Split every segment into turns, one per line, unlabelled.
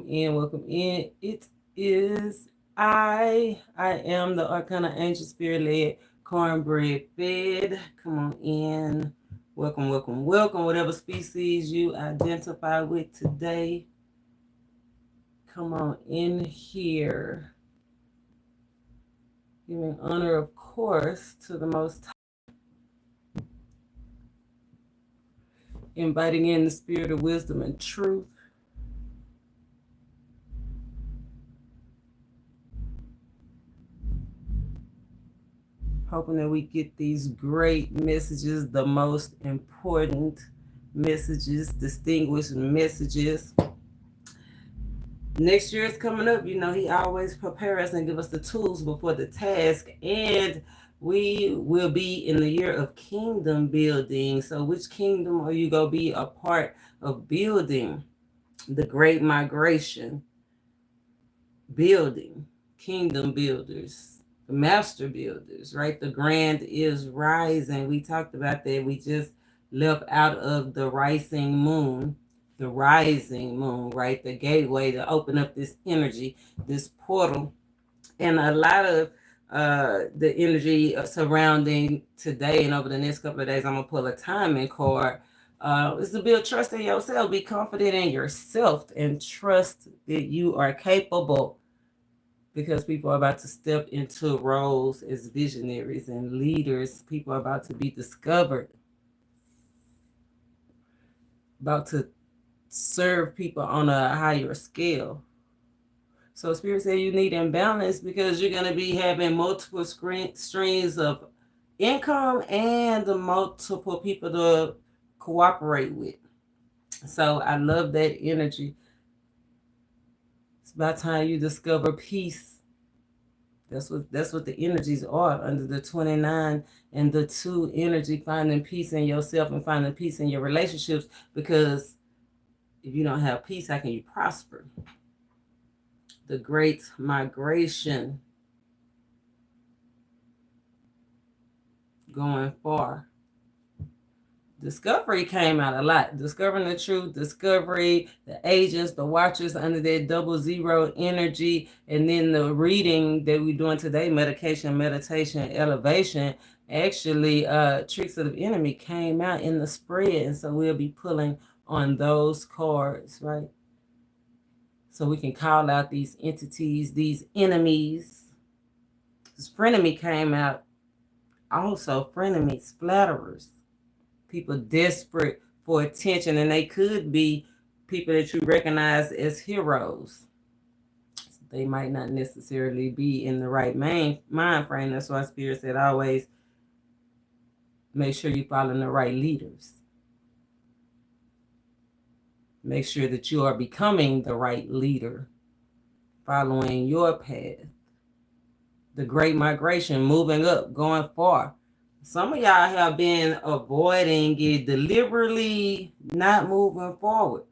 in, welcome in. It is I am the Arcana Angel Spirit led cornbread fed. Come on in. Welcome, welcome, welcome. Whatever species you identify with today, come on in here. Giving honor, of course, to the Most High. Inviting in the spirit of wisdom and truth. Hoping that we get these great messages, the most important messages, distinguished messages. Next year is coming up. You know, he always prepare us and give us the tools before the task. And we will be in the year of kingdom building. So which kingdom are you going to be a part of building? The Great Migration. Building. Kingdom builders. The master builders, right? The grand is rising. We talked about that. We just left out of the rising moon. The rising moon, right? The gateway to open up this energy, this portal. And a lot of the energy surrounding today and over the next couple of days, I'm going to pull a timing card. Is to build trust in yourself. Be confident in yourself and trust that you are capable, because people are about to step into roles as visionaries and leaders. People are about to be discovered, about to serve people on a higher scale. So Spirit said you need imbalance because you're going to be having multiple streams of income and multiple people to cooperate with. So I love that energy. It's about time you discover peace. That's what the energies are under the 29 and the 2 energy, finding peace in yourself and finding peace in your relationships, because if you don't have peace, how can you prosper? The Great Migration. Going far. Discovery came out a lot. Discovering the truth, discovery, the agents, the watchers under that 00 energy, and then the reading that we're doing today, medication, meditation, elevation. Actually, Tricks of the Enemy came out in the spread, and so we'll be pulling on those cards, right? So we can call out these entities, these enemies. This frenemy came out. Also, frenemies, flatterers. People desperate for attention, and they could be people that you recognize as heroes. They might not necessarily be in the right mind frame. That's why Spirit said always make sure you follow the right leaders. Make sure that you are becoming the right leader, following your path. The Great Migration, moving up, going far. Some of y'all have been avoiding it, deliberately not moving forward.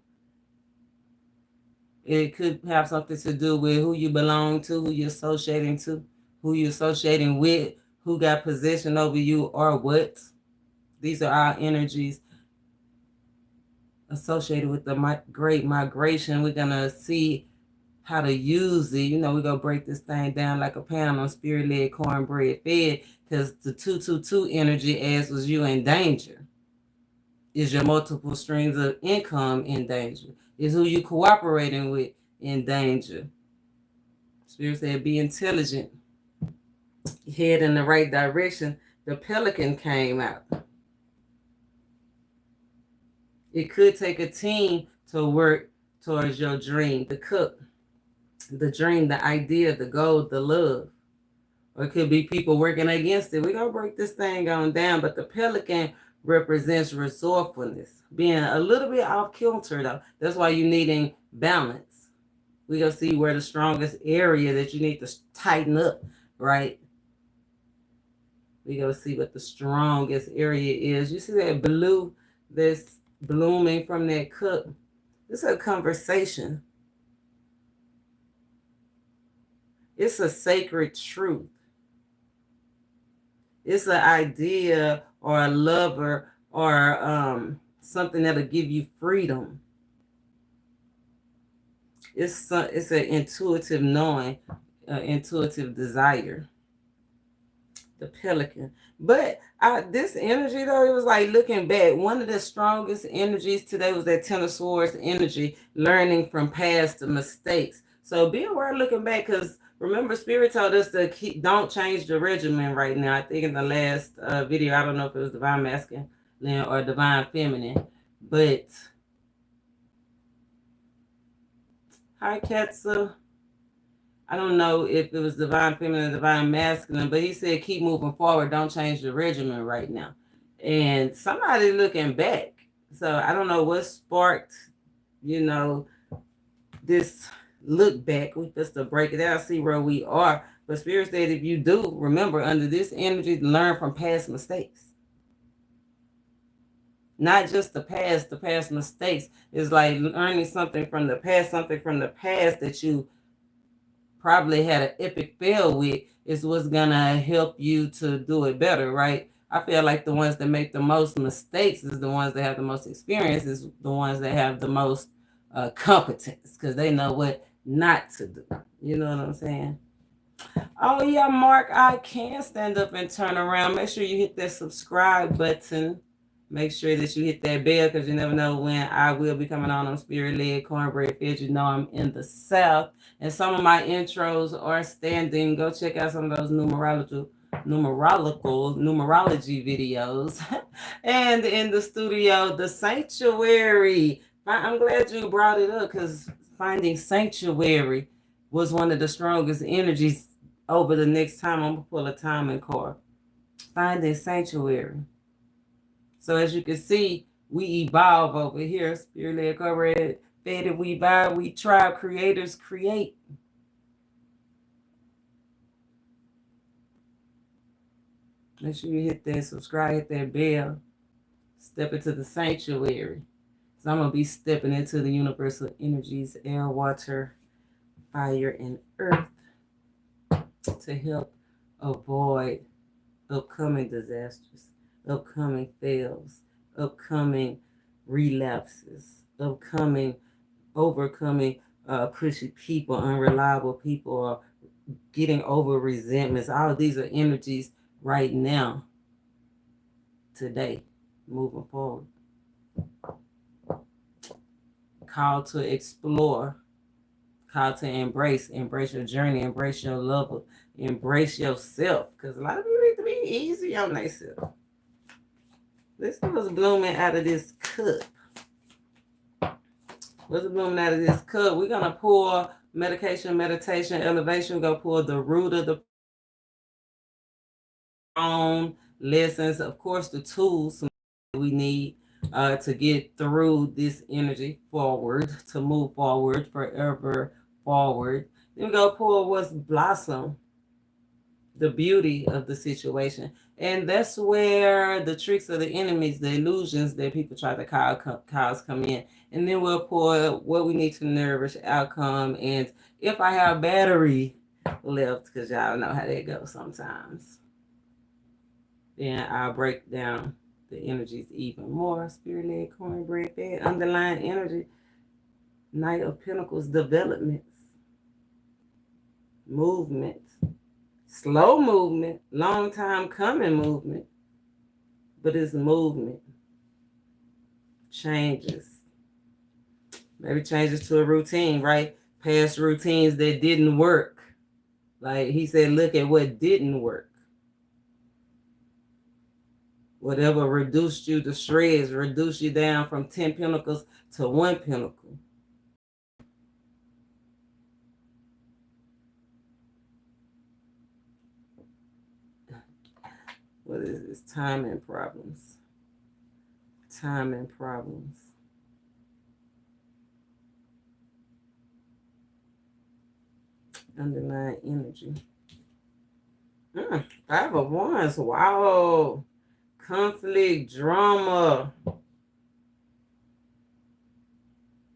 It could have something to do with who you belong to, who you're associating to, who you're associating with, who got possession over you, or what. These are our energies associated with the Great Migration. We're going to see how to use it. You know, we're going to break this thing down like a pound on spirit-led cornbread fed, because the 222 energy was you in danger. Is your multiple streams of income in danger? Is who you cooperating with in danger? Spirit said be intelligent. Head in the right direction. The pelican came out. It could take a team to work towards your dream, the cook, the dream, the idea, the goal, the love. Or it could be people working against it. We're going to break this thing on down, but the pelican represents resourcefulness, being a little bit off kilter, though. That's why you're needing balance. We're going to see where the strongest area that you need to tighten up, right? We're going to see what the strongest area is. You see that blue that's blooming from that cup? It's a conversation. It's a sacred truth. It's an idea or a lover or something that'll give you freedom. It's an intuitive knowing, intuitive desire. The pelican. But this energy, though, it was like looking back, one of the strongest energies today was that Ten of Swords energy, learning from past mistakes. So be aware looking back, because remember, Spirit told us to don't change the regimen right now. I think in the last video, I don't know if it was Divine Masculine or Divine Feminine, but hi, Katsu. I don't know if it was Divine Feminine, Divine Masculine, but he said keep moving forward. Don't change the regimen right now. And somebody looking back. So I don't know what sparked, this look back. We just to break it out, see where we are. But Spirit said if you do, remember under this energy, learn from past mistakes. Not just the past mistakes. It's like learning something from the past that you probably had an epic fail with is what's gonna help you to do it better, right? I feel like the ones that make the most mistakes is the ones that have the most experience, is the ones that have the most competence, because they know what not to do. You know what I'm saying? Oh yeah, Mark, I can stand up and turn around. Make sure you hit that subscribe button. Make sure that you hit that bell, because you never know when I will be coming on Spirit Led Cornbread Feds. You know I'm in the South, and some of my intros are standing. Go check out some of those numerology videos. And in the studio, the Sanctuary. I'm glad you brought it up, because finding Sanctuary was one of the strongest energies. Over the next time, I'm gonna pull a timing card. Finding Sanctuary. So as you can see, we evolve over here. Spirit-led, corporate, fed, we vibe, we tribe, creators create. Make sure you hit that subscribe, hit that bell. Step into the sanctuary. So I'm going to be stepping into the universal energies, air, water, fire, and earth to help avoid upcoming disasters, upcoming fails, upcoming relapses, overcoming pushy people, unreliable people, or getting over resentments. All of these are energies right now, today, moving forward. Call to explore, call to embrace your journey, embrace your love, embrace yourself, because a lot of people need to be easy on themselves. Let's see what's blooming out of this cup. What's blooming out of this cup? We're going to pour medication, meditation, elevation. We're going to pour the root of the own lessons, of course, the tools we need to get through this energy forward, to move forward, forever forward. Then we're going to pour what's blossom, the beauty of the situation. And that's where the tricks of the enemies, the illusions that people try to cause come in. And then we'll pour what we need to nourish outcome. And if I have battery left, because y'all know how that goes sometimes, then I'll break down the energies even more. Spirit-led, cornbread fed, underlying energy, Knight of Pentacles, developments, movement. Slow movement, long time coming movement, but it's movement. Changes. Maybe changes to a routine, right? Past routines that didn't work. Like he said, look at what didn't work. Whatever reduced you to shreds, reduced you down from 10 pentacles to 1 pentacle. What is this? Timing problems. Timing problems. Underlying energy. 5 of Wands. Wow. Conflict, drama.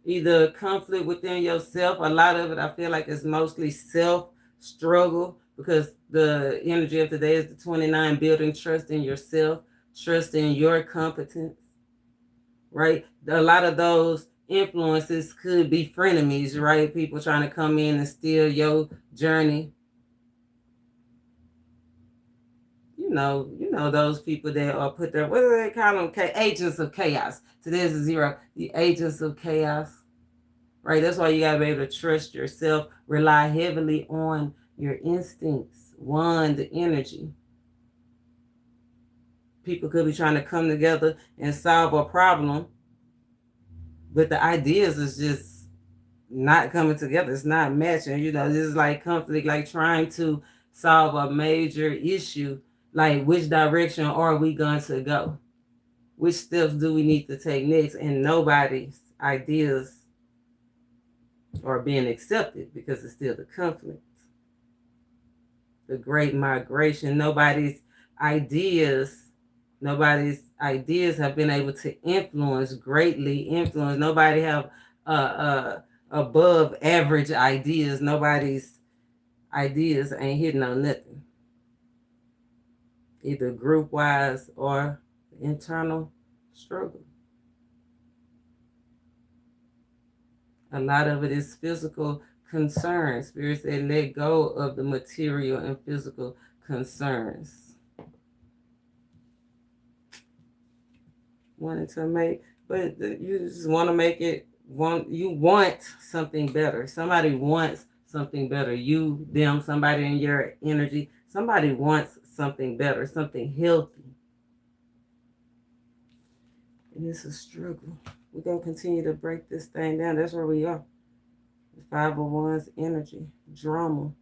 Either conflict within yourself. A lot of it, I feel like, is mostly self-struggle, because the energy of today is the 29, building trust in yourself, trust in your competence, right? A lot of those influences could be frenemies, right? People trying to come in and steal your journey. You know those people that are put there, what do they call them? Agents of chaos. So there's a zero. The agents of chaos, right? That's why you gotta be able to trust yourself, rely heavily on your instincts. One, the energy. People could be trying to come together and solve a problem, but the ideas is just not coming together. It's not matching. This is like conflict, like trying to solve a major issue. Like, which direction are we going to go? Which steps do we need to take next? And nobody's ideas are being accepted because it's still the conflict. The Great Migration. Nobody's ideas have been able to greatly influence. Nobody have above average ideas. Nobody's ideas ain't hitting on nothing, either group wise or internal struggle. A lot of it is physical concerns. Spirit said, let go of the material and physical concerns. Wanted to make, but you just want to make it. You want something better. Somebody wants something better. You, them, somebody in your energy. Somebody wants something better, something healthy. And it's a struggle. We're going to continue to break this thing down. That's where we are. The 501's energy, drama.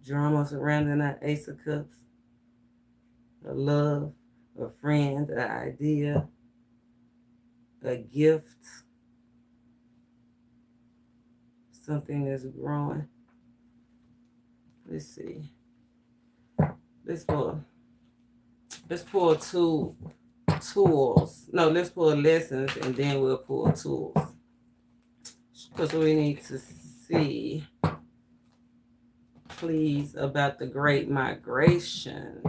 Drama surrounding that Ace of Cups. A love, a friend, an idea, a gift. Something that's growing. Let's see. Let's pull two tools. No, let's pull lessons and then we'll pull tools. Because we need to see, please, about the Great Migration.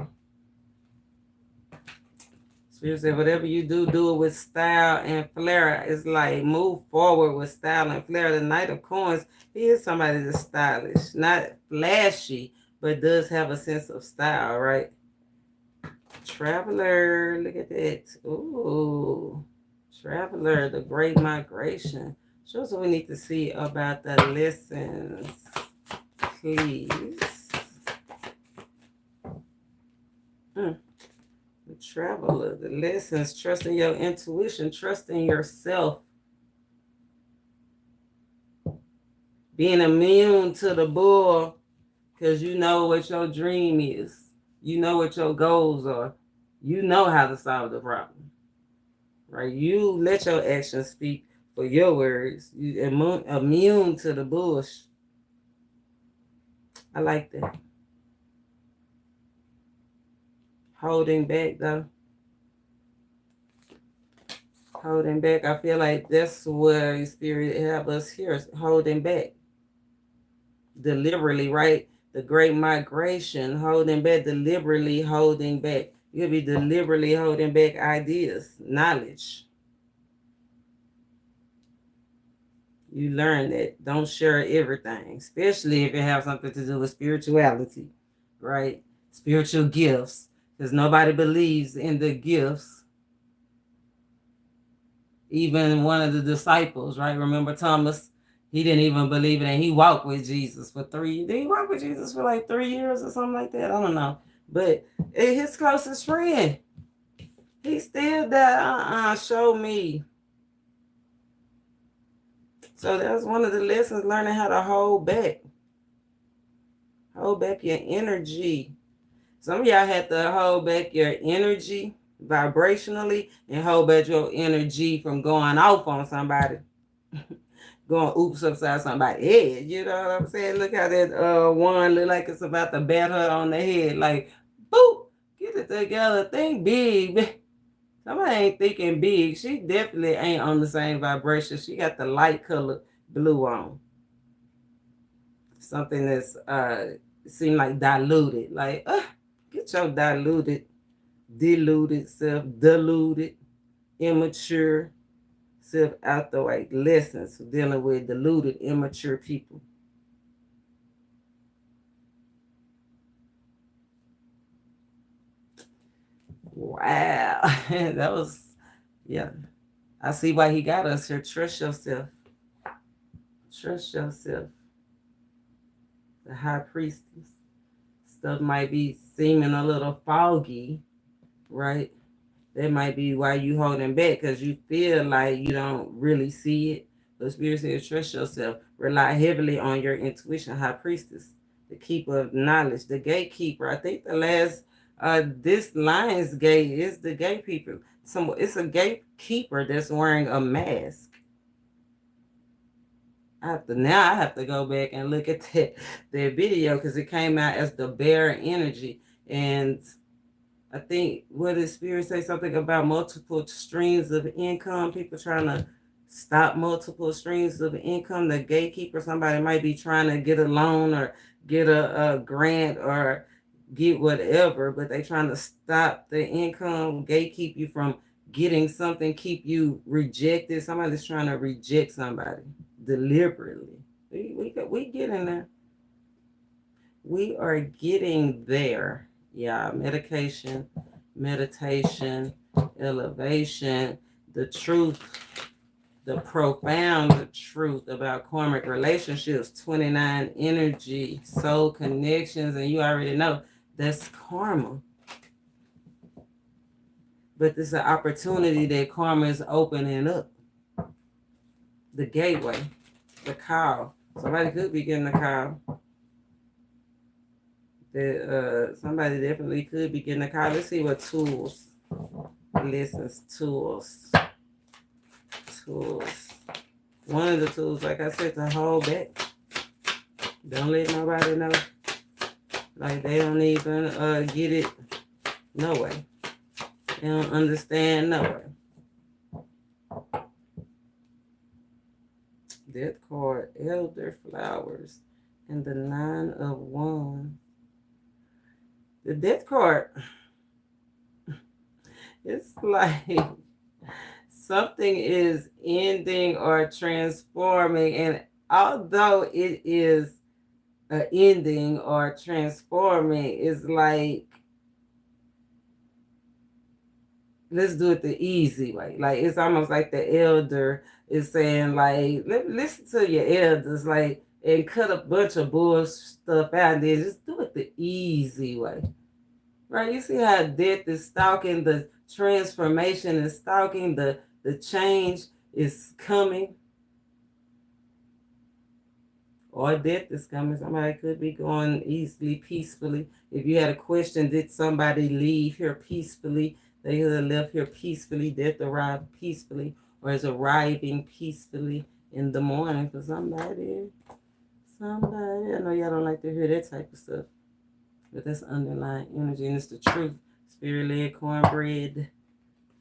Spirit said, whatever you do, do it with style and flair. It's like move forward with style and flair. The Knight of Coins, he is somebody that's stylish. Not flashy, but does have a sense of style, right? Traveler, look at that. Ooh, Traveler, the Great Migration. Show us what we need to see about the lessons, please. The Traveler, the lessons, trusting your intuition, trusting yourself. Being immune to the bull because you know what your dream is. You know what your goals are. You know how to solve the problem. Right? You let your actions speak for your words. You immune to the bush. I like that. Holding back, though. Holding back. I feel like that's where Spirit have us here. Holding back. Deliberately, right? The Great Migration. Holding back. Deliberately holding back. You'll be deliberately holding back ideas, knowledge. You learn that. Don't share everything, especially if it has something to do with spirituality, right? Spiritual gifts, because nobody believes in the gifts. Even one of the disciples, right? Remember Thomas? He didn't even believe it, and he walked with Jesus for 3 years. Did he walk with Jesus for like 3 years or something like that? I don't know. But his closest friend, he still that show me. So that was one of the lessons, learning how to hold back. Hold back your energy. Some of y'all had to hold back your energy vibrationally and hold back your energy from going off on somebody. Going oops upside somebody's head. You know what I'm saying? Look how that one look like it's about to bat her on the head. Like, boop, get it together. Think big. Somebody ain't thinking big. She definitely ain't on the same vibration. She got the light colored blue on. Something that's seem like diluted. Like, get your diluted self diluted. immature self out the way. Lessons dealing with deluded, immature people. Wow. That was, yeah. I see why he got us here. Trust yourself. Trust yourself. The high priestess. Stuff might be seeming a little foggy, right? That might be why you holding back, because you feel like you don't really see it. But Spirit says, trust yourself. Rely heavily on your intuition. High priestess, the keeper of knowledge, the gatekeeper. I think the last this lion's gate is the gatekeeper. It's a gatekeeper that's wearing a mask. I have to go back and look at that video, because it came out as the bear energy. And I think, what did Spirit say, something about multiple streams of income, people trying to stop multiple streams of income. The gatekeeper, somebody might be trying to get a loan or get a grant or get whatever, but they trying to stop the income, gatekeep you from getting something, keep you rejected. Somebody's trying to reject somebody deliberately. We getting there. We are getting there. Yeah, medication, meditation, elevation, the truth, the profound truth about karmic relationships, 29 energy, soul connections, and you already know that's karma. But this is an opportunity that karma is opening up. The gateway, the call. Somebody could be getting a call. Somebody definitely could be getting a call. Let's see what tools. Lessons, tools. One of the tools, like I said, to hold back. Don't let nobody know. Like, they don't even get it. No way. They don't understand. No way. Death card, Elder Flowers, and the 9 of Wands. The Death card, it's like something is ending or transforming, and although it is an ending or transforming, it's like, let's do it the easy way. Like, it's almost like the elder is saying, like, listen to your elders, like, and cut a bunch of bullshit stuff out, and then just do it the easy way. Right? You see how death is stalking, the transformation is stalking, the change is coming. Or death is coming. Somebody could be going easily, peacefully. If you had a question, did somebody leave here peacefully? They could have left here peacefully. Death arrived peacefully, or is arriving peacefully in the morning for somebody. I know y'all don't like to hear that type of stuff, but that's underlying energy, and it's the truth. Spirit-led, cornbread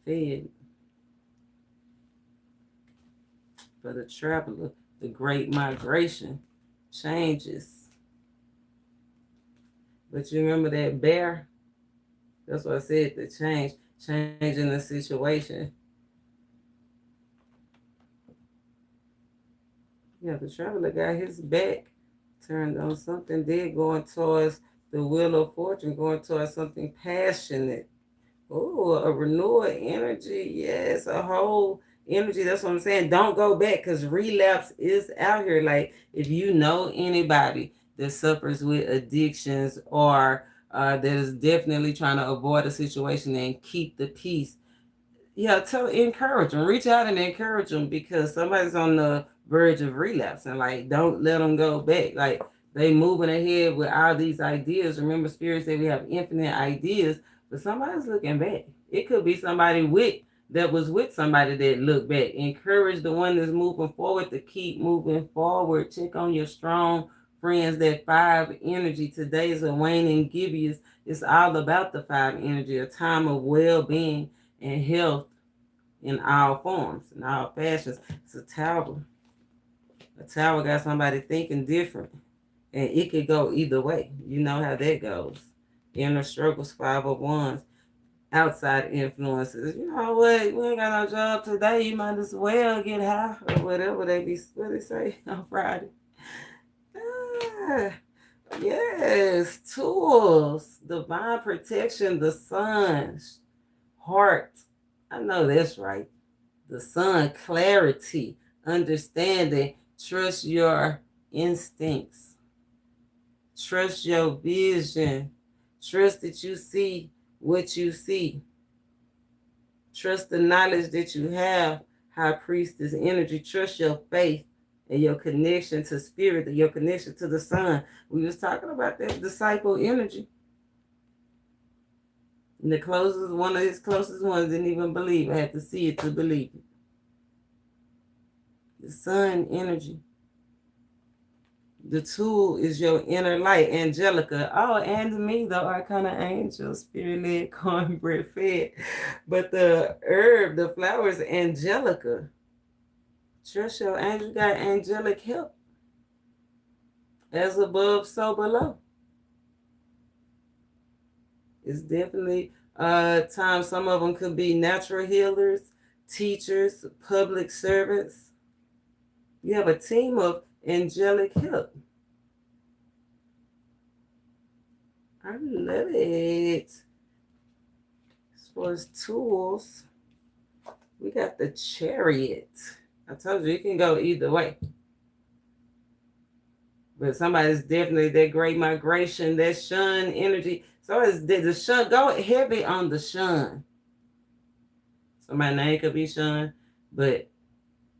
fed. For the traveler, the great migration, changes. But you remember that bear? That's what I said, the changing the situation. Yeah, the traveler got his back turned on something dead, going towards the wheel of fortune, going towards something passionate. Oh, a renewal energy. Yes, a whole energy. That's what I'm saying. Don't go back, because relapse is out here. Like, if you know anybody that suffers with addictions, or that is definitely trying to avoid a situation and keep the peace, yeah, encourage them. Reach out and encourage them, because somebody's on the verge of relapse, and like, don't let them go back. Like, they moving ahead with all these ideas. Remember, Spirit said we have infinite ideas, but somebody's looking back. It could be somebody that was with somebody that looked back. Encourage the one that's moving forward to keep moving forward. Check on your strong friends, that 5 energy. Today is a waning Gibeus. It's all about the 5 energy, a time of well-being and health in all forms, in all fashions. It's a tower. A tower got somebody thinking different, and it could go either way. You know how that goes. Inner struggles, 5 of Wands. outside influences. You know what? We ain't got no job today. You might as well get high or whatever what they say on Friday. Ah, yes, tools, divine protection, the sun, heart. I know that's right. The sun, clarity, understanding, trust your instincts, trust your vision, trust that you see what you see, trust the knowledge that you have, high priestess energy, trust your faith and your connection to spirit, and your connection to the sun. We was talking about that disciple energy. And one of his closest ones didn't even believe. I had to see it to believe it. The sun energy. The tool is your inner light, Angelica. Oh, and me, the Arcana Angel, spirit-led, cornbread fed. But the herb, the flowers, Angelica. Trust your angel, got angelic help. As above, so below. It's definitely time. Some of them could be natural healers, teachers, public servants. You have a team of angelic help. I love it. As far as tools, we got the Chariot. I told you, it can go either way. But somebody's definitely that Great My Grate Shun, that Shun energy. So it's the Shun, go heavy on the Shun. Somebody's name could be Shun, but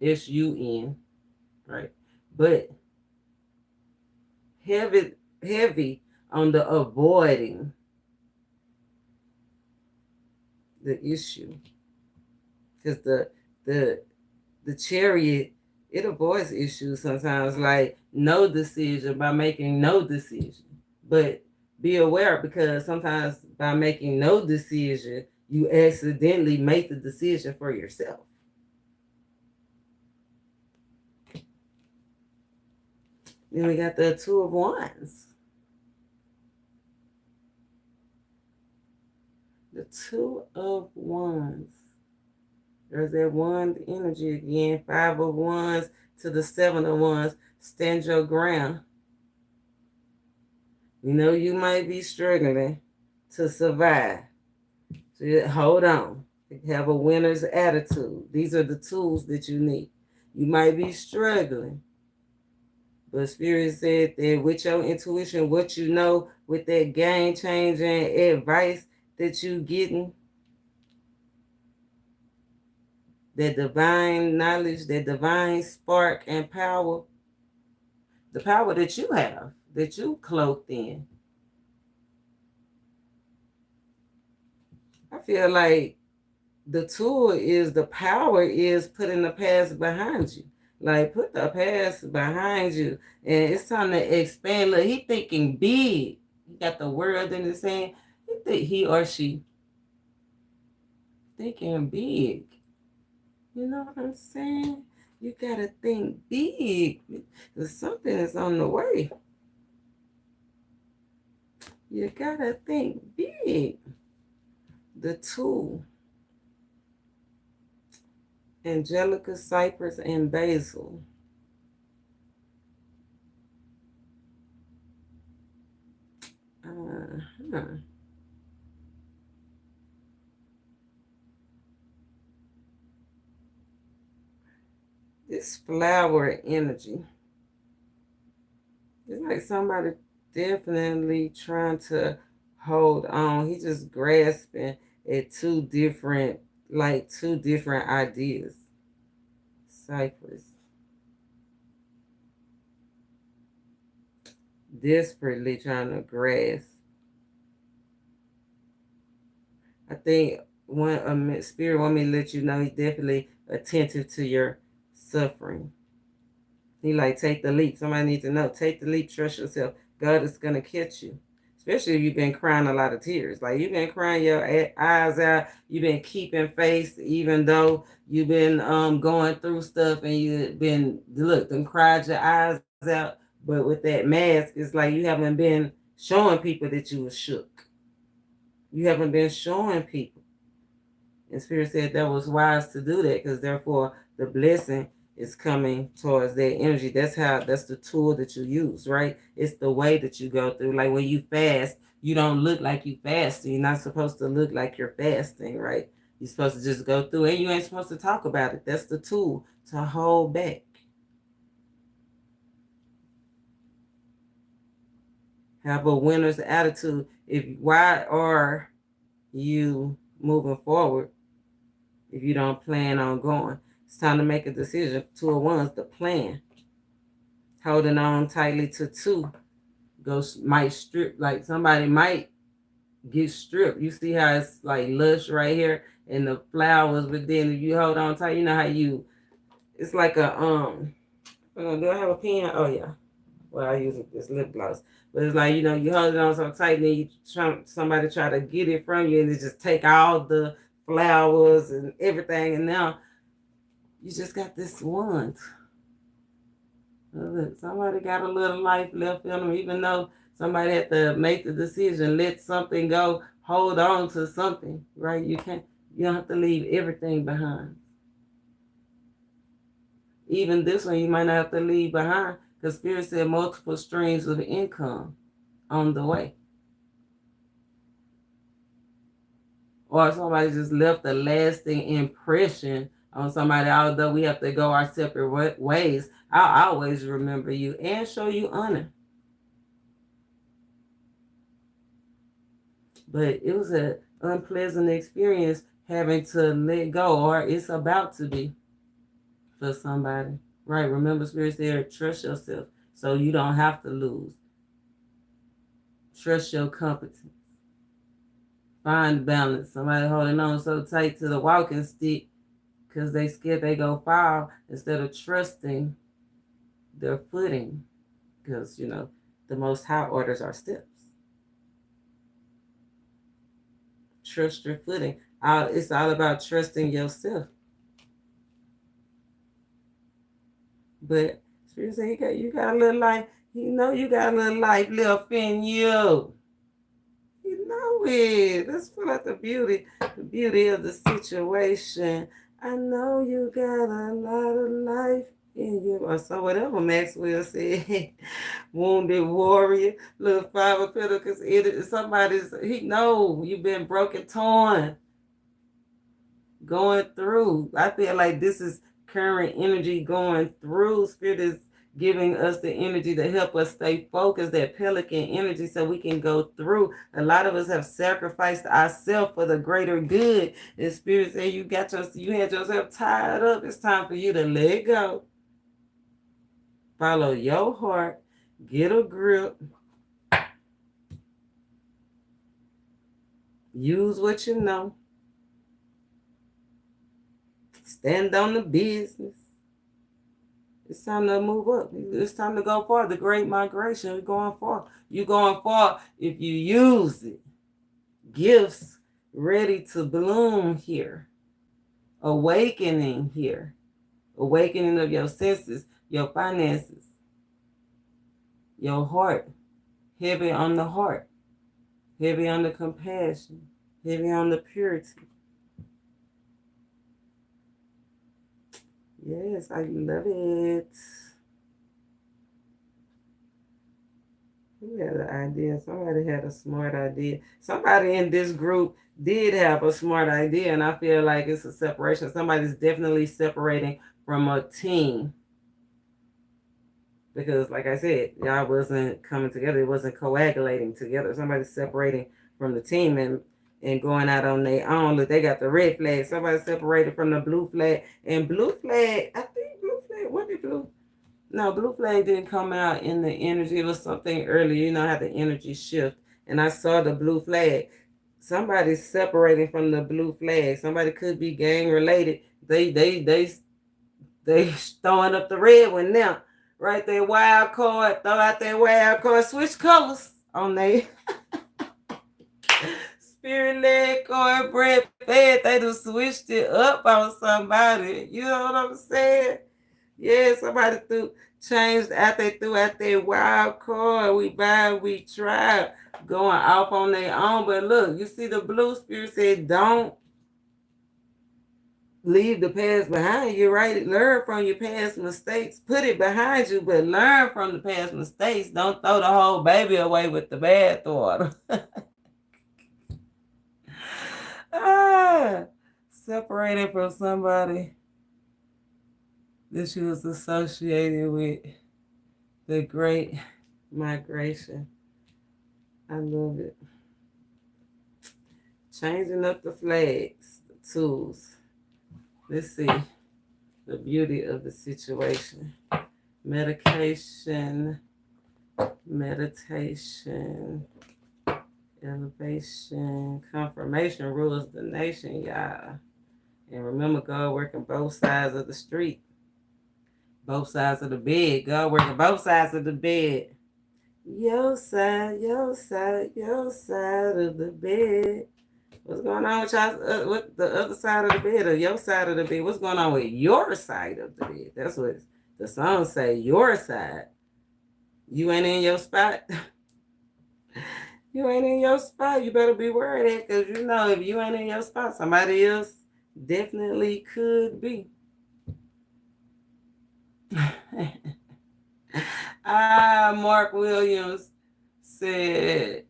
S-U-N, right? But heavy on the avoiding the issue. Because the Chariot, it avoids issues sometimes, like no decision, by making no decision. But be aware, because sometimes by making no decision, you accidentally make the decision for yourself. Then we got the Two of Wands. The Two of Wands. There's that wand energy again. Five of Wands to the Seven of Wands. Stand your ground. You know you might be struggling to survive. So hold on. Have a winner's attitude. These are the tools that you need. You might be struggling. But Spirit said that with your intuition, what you know, with that game-changing advice that you getting, that divine knowledge, that divine spark and power, the power that you have, that you cloaked in. I feel like the tool is, the power is putting the past behind you. Like, put the past behind you. And it's time to expand. Look, he thinking big. He got the world in his hand. He or she thinking big. You know what I'm saying? You got to think big. Because something is on the way. You got to think big. The tool. Angelica, Cypress, and Basil. This flower energy. It's like somebody definitely trying to hold on. He just grasping at two different ideas. Cypress. Desperately trying to grasp. I think when Spirit want me to let you know, he's definitely attentive to your suffering. He like, take the leap. Somebody needs to know. Take the leap. Trust yourself. God is going to catch you. Especially if you've been crying a lot of tears. Like, you've been crying your eyes out. You've been keeping face, even though you've been going through stuff, and you've been, look, and cried your eyes out. But with that mask, it's like you haven't been showing people that you were shook. You haven't been showing people And Spirit said that was wise to do that, because therefore the blessing is coming towards that energy. That's the tool that you use, right? It's the way that you go through. Like when you fast, you don't look like you fasting. You're not supposed to look like you're fasting, right? You're supposed to just go through, and you ain't supposed to talk about it. That's the tool to hold back. Have a winner's attitude. Why are you moving forward if you don't plan on going? It's time to make a decision. 2 of Wands, the plan. Holding on tightly to 2 might strip, like somebody might get stripped. You see how it's like lush right here and the flowers, but then if you hold on tight, you know how it's like a do I have a pen? Oh yeah. Well, I use this lip gloss, but it's like, you hold it on so tight, and then somebody try to get it from you, and they just take all the flowers and everything, and now you just got this wand. Somebody got a little life left in them, even though somebody had to make the decision, let something go, hold on to something, right? You don't have to leave everything behind. Even this one, you might not have to leave behind, because Spirit said multiple streams of income on the way. Or somebody just left a lasting impression on somebody, although we have to go our separate ways. I'll always remember you and show you honor. But it was an unpleasant experience having to let go, or it's about to be for somebody. Right? Remember, Spirit said, trust yourself so you don't have to lose. Trust your competence. Find balance. Somebody holding on so tight to the walking stick because they scared they go fall, instead of trusting their footing, because the Most High orders our steps. Trust your footing. It's all about trusting yourself. But Spirit said, you got a little life. You got a little life left in you. You know it. Let's pull out the beauty of the situation. I know you got a lot of life in you. Or so whatever Maxwell said. Wounded warrior, little 5 of Pentacles. He know you've been broken, torn, going through. I feel like this is current energy going through. Spirit is giving us the energy to help us stay focused, that pelican energy, so we can go through. A lot of us have sacrificed ourselves for the greater good. And Spirit said, you had yourself tied up. It's time for you to let go. Follow your heart. Get a grip. Use what you know. Stand on the business. It's time to move up. It's time to go far. The Great Migration. You're going far. You're going far if you use it. Gifts ready to bloom here. Awakening here. Awakening of your senses, your finances, your heart. Heavy on the heart. Heavy on the compassion. Heavy on the purity. Yes, I love it. Who had an idea? Somebody had a smart idea. Somebody in this group did have a smart idea, and I feel like it's a separation. Somebody's definitely separating from a team. Because, like I said, y'all wasn't coming together. It wasn't coagulating together. Somebody's separating from the team and going out on their own. Look, they got the red flag. Somebody separated from the blue flag. And blue flag, I think blue flag, what did blue? No, blue flag didn't come out in the energy. It was something earlier. You know how the energy shift. And I saw the blue flag. Somebody's separating from the blue flag. Somebody could be gang related. They throwing up the red one now. Right there, wild card. Throw out that wild card. Switch colors on they spirit leg card, bread fed. They just switched it up on somebody. You know what I'm saying? Yeah, somebody changed out. They threw out their wild card. We buy, we try, going off on their own. But look, you see the blue, Spirit said, don't leave the past behind you, right? Learn from your past mistakes. Put it behind you, but learn from the past mistakes. Don't throw the whole baby away with the bathwater. Separated from somebody that you was associated with. The Great Migration. I love it. Changing up the flags, the tools. Let's see the beauty of the situation. Medication, meditation, elevation, confirmation rules the nation, y'all. And remember, God working both sides of the street. Both sides of the bed. God working both sides of the bed. Your side, your side, your side of the bed. What's going on with y'all? With the other side of the bed or your side of the bed? What's going on with your side of the bed? That's what the song say. Your side. You ain't in your spot. You ain't in your spot. You better be worried at, because you know if you ain't in your spot, somebody else definitely could be. Mark Williams said,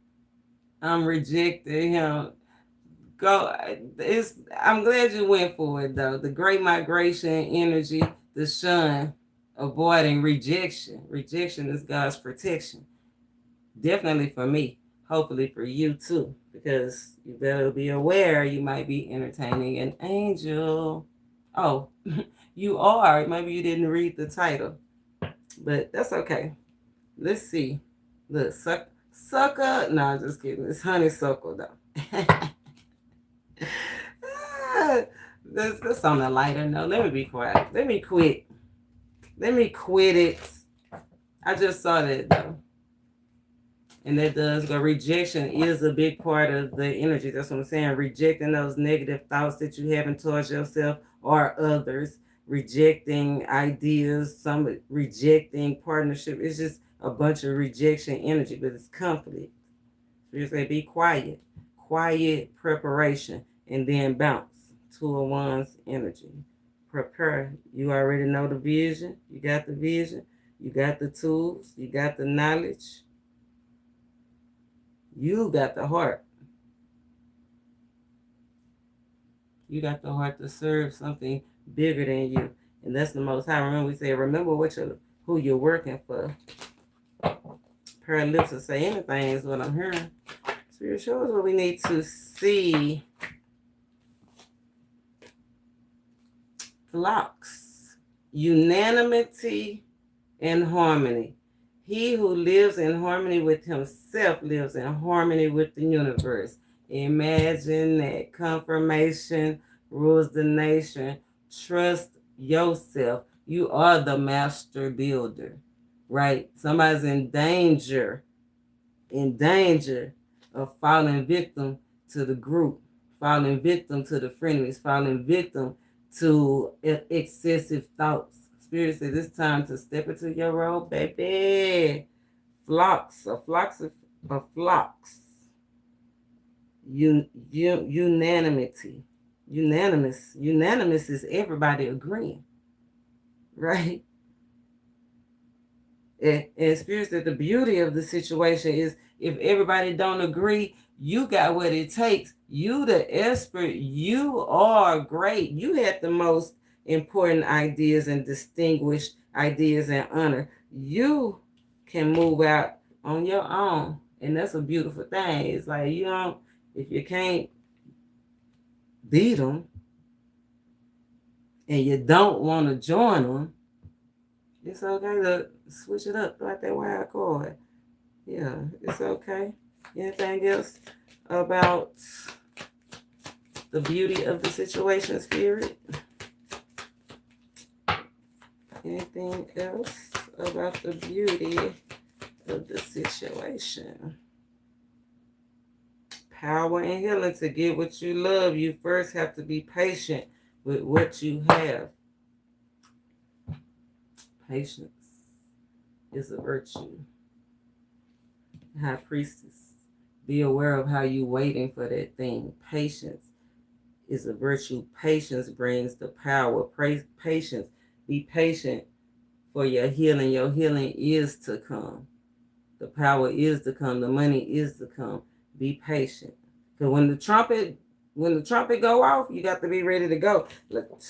I'm rejecting him. I'm glad you went for it though. The Great Migration energy, the shun, avoiding rejection. Rejection is God's protection. Definitely for me. Hopefully for you too. Because you better be aware you might be entertaining an angel. Oh, you are. Maybe you didn't read the title. But that's okay. Let's see. Look, sucker. No, I'm just kidding. It's honeysuckle though. That's on a lighter note. Let me be quiet. Let me quit. Let me quit it. I just saw that though. And that does go. Rejection is a big part of the energy. That's what I'm saying. Rejecting those negative thoughts that you have towards yourself or others. Rejecting ideas. Some rejecting partnership. It's just a bunch of rejection energy, but it's conflict. So you say be quiet. Quiet preparation. And then bounce. 2 of Wands energy. Prepare. You already know the vision. You got the vision. You got the tools. You got the knowledge. You got the heart. You got the heart to serve something bigger than you. And that's the Most High. Remember, we say, remember who you're working for. Paralypsis say anything is what I'm hearing. Spirit shows what we need to see. Flocks. Unanimity and harmony. He who lives in harmony with himself lives in harmony with the universe. Imagine that. Confirmation rules the nation. Trust yourself. You are the master builder, right? Somebody's in danger of falling victim to the group, falling victim to the frenemies, falling victim to excessive thoughts. Spirit says it's time to step into your role, baby. Flocks. Unanimity. Unanimous is everybody agreeing, right? And Spirit said the beauty of the situation is if everybody don't agree, you got what it takes. You the expert. You are great. You had the most important ideas and distinguished ideas and honor. You can move out on your own. And that's a beautiful thing. It's like, if you can't beat them and you don't want to join them, it's okay to switch it up like that wild card. Yeah, it's okay. Anything else about the beauty of the situation, Spirit? Anything else about the beauty of the situation? Power and healing. To get what you love, you first have to be patient with what you have. Patience is a virtue. High Priestess. Be aware of how you waiting for that thing. Patience is a virtue. Patience brings the power. Patience. Be patient for your healing. Your healing is to come. The power is to come. The money is to come. Be patient. Because when the trumpet go off, you got to be ready to go. Look,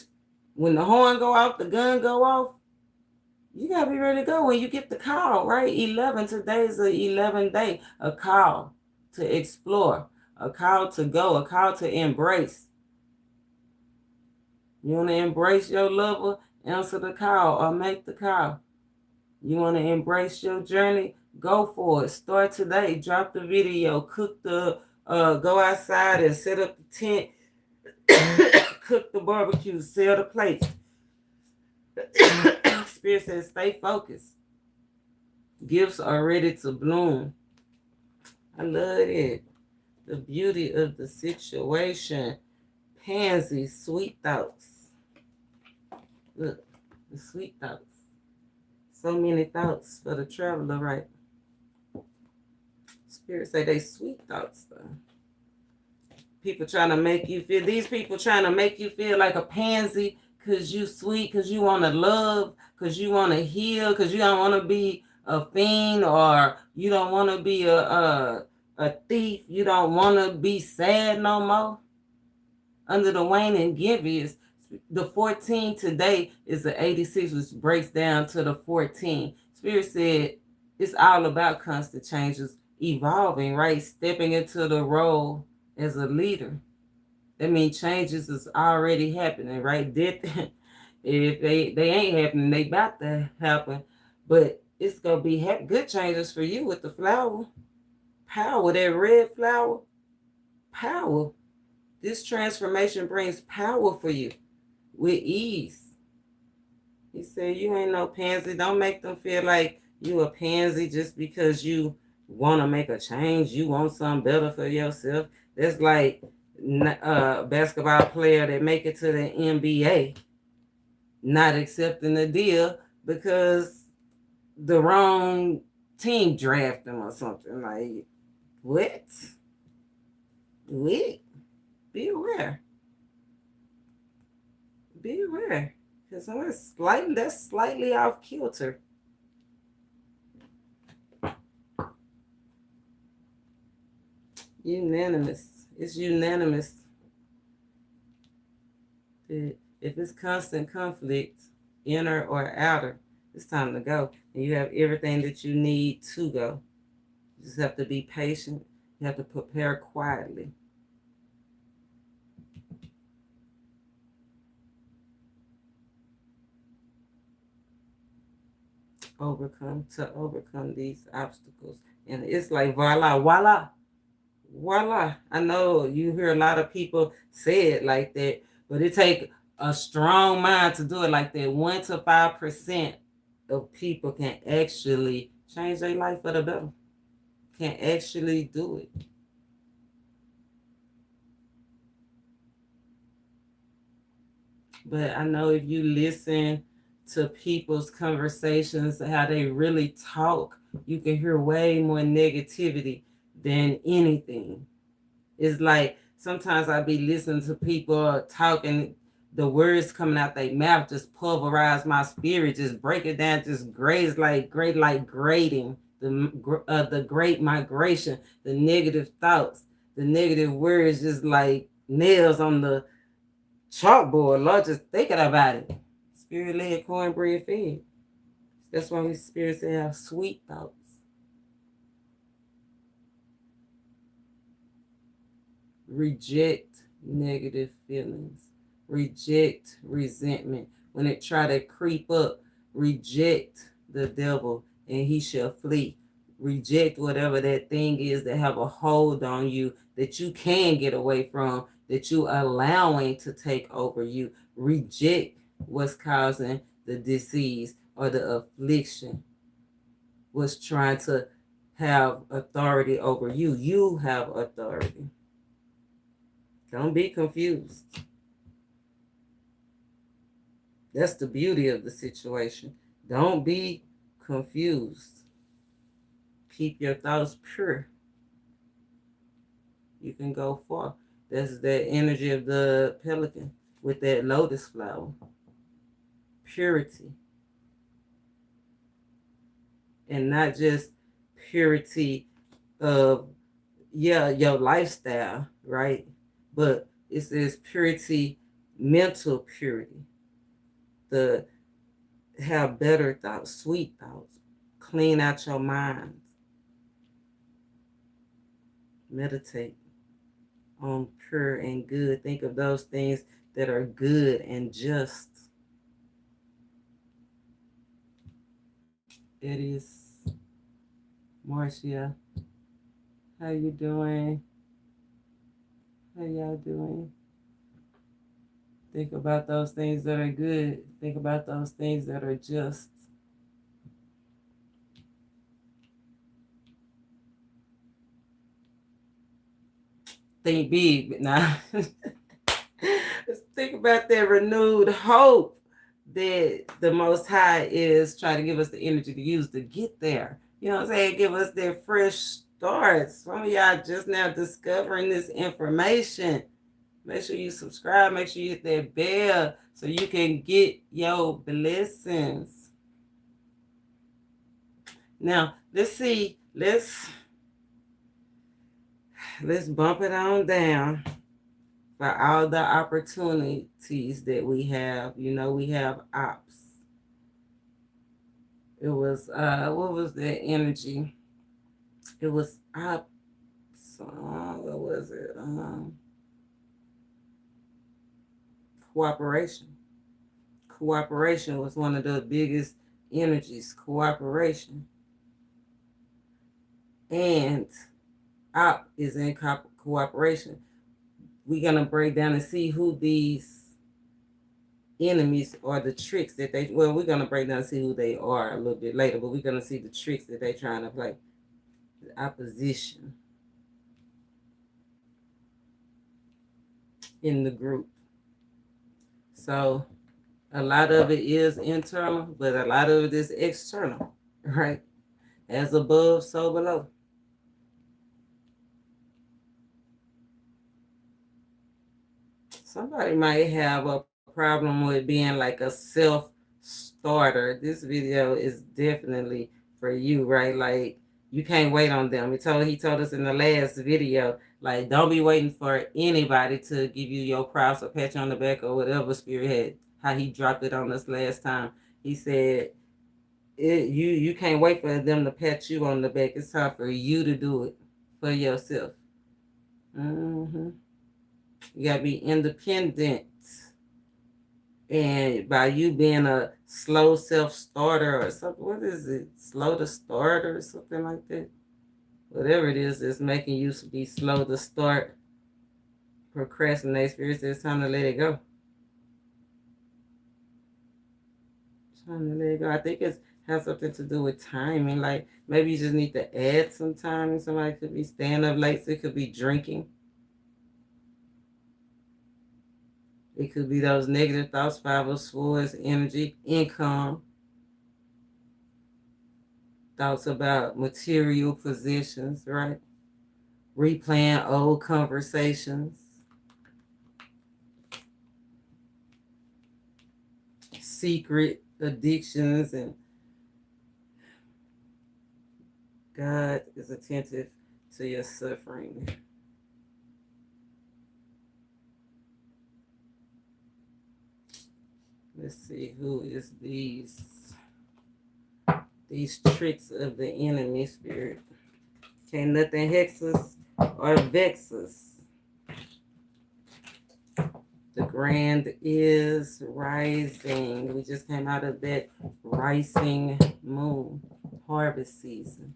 when the horn go off, the gun go off, you got to be ready to go when you get the call, right? 11, today's the 11th day. A call to explore, a call to go, a call to embrace. You want to embrace your lover? Answer the call or make the call. You want to embrace your journey? Go for it. Start today. Drop the video. Cook the, go outside and set up the tent. Cook the barbecue. Sell the plates. Spirit says stay focused. Gifts are ready to bloom. I love it. The beauty of the situation. Pansy, sweet thoughts. Look, the sweet thoughts. So many thoughts for the traveler, right? Spirit say they sweet thoughts, though. People trying to make you feel, these people trying to make you feel like a pansy because you sweet, because you want to love, because you want to heal, because you don't want to be a fiend, or you don't want to be a thief. You don't want to be sad no more. Under the wane and Givius, the 14 today is the 86, which breaks down to the 14. Spirit said it's all about constant changes, evolving, right? Stepping into the role as a leader. That means changes is already happening, right? If they ain't happening, they about to happen. But it's going to be good changes for you with the flower. Power, that red flower. Power. This transformation brings power for you with ease. He said, you ain't no pansy. Don't make them feel like you a pansy just because you want to make a change. You want something better for yourself. That's like a basketball player that make it to the NBA not accepting the deal because the wrong team draft them or something. Like, what? What? Be aware. Be aware. Because that's slightly off kilter. Unanimous. It's unanimous. If it's constant conflict, inner or outer, it's time to go. And you have everything that you need to go. You just have to be patient. You have to prepare quietly. To overcome these obstacles. And it's like voila, voila, voila. I know you hear a lot of people say it like that, but it takes a strong mind to do it like that. 1 to 5% of people can actually change their life for the better. Can actually do it. But I know if you listen to people's conversations, how they really talk, you can hear way more negativity than anything. It's like sometimes I be listening to people talking, the words coming out their mouth just pulverize my spirit, just break it down, just graze like grating, the great migration, the negative thoughts, the negative words, just like nails on the chalkboard. Lord, just thinking about it. Spirit led, cornbread fed. That's why His Spirit said have sweet thoughts. Reject negative feelings. Reject resentment. When it try to creep up, reject the devil and he shall flee. Reject whatever that thing is that have a hold on you that you can get away from, that you allowing to take over you. Reject what's causing the disease or the affliction. What's trying to have authority over you. You have authority. Don't be confused. That's the beauty of the situation. Don't be confused. Keep your thoughts pure. You can go far. That's the energy of the pelican with that lotus flower. Purity. And not just purity of, yeah, your lifestyle, right? But it says purity, mental purity. The have better thoughts, sweet thoughts. Clean out your mind. Meditate on pure and good. Think of those things that are good and just. It is Marcia. How you doing? How y'all doing? Think about those things that are good. Think about those things that are just. Think big, now. Let's think about that renewed hope that the Most High is trying to give us the energy to use to get there. You know what I'm saying? Give us that fresh start. Some of y'all just now discovering this information. Make sure you subscribe. Make sure you hit that bell so you can get your blessings. Now, let's see. Let's bump it on down for all the opportunities that we have. You know, we have ops. It was what was that energy? It was ops. What was it? Cooperation. Cooperation was one of the biggest energies. Cooperation. And op is in cooperation. We're gonna break down and see who these enemies or the tricks that they, well, we're going to break down and see who they are a little bit later, but we're going to see the tricks that they're trying to play. The opposition in the group. So a lot of it is internal, but a lot of it is external, right? As above, so below. Somebody might have a problem with being like a self-starter. This video is definitely for you, right? Like, you can't wait on them. He told us in the last video, like, don't be waiting for anybody to give you your props or pat you on the back or whatever Spirit had, how he dropped it on us last time. He said, you can't wait for them to pat you on the back. It's time for you to do it for yourself. You gotta be independent. And by you being a slow self-starter or something, what is it? Slow to start or something like that? Whatever it is that's making you be slow to start, procrastinate, Spirit says it's time to let it go. Time to let it go. I think it has something to do with timing. Like, maybe you just need to add some time. Somebody could be staying up late, so it could be drinking. It could be those negative thoughts, 5 of Swords, energy, income, thoughts about material possessions, right? Replaying old conversations. Secret addictions, and God is attentive to your suffering. Let's see, who is these tricks of the enemy, Spirit? Can't nothing hex us or vex us. The grand is rising. We just came out of that rising moon, harvest season.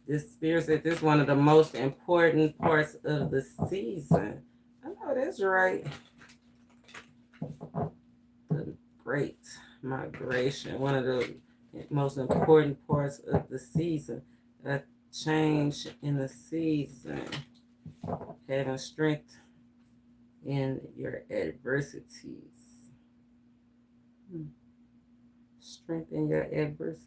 This Spirit said this is one of the most important parts of the season. I know that's right. The Great Migration, one of the most important parts of the season. A change in the season. Having strength in your adversities. Strength in your adversities.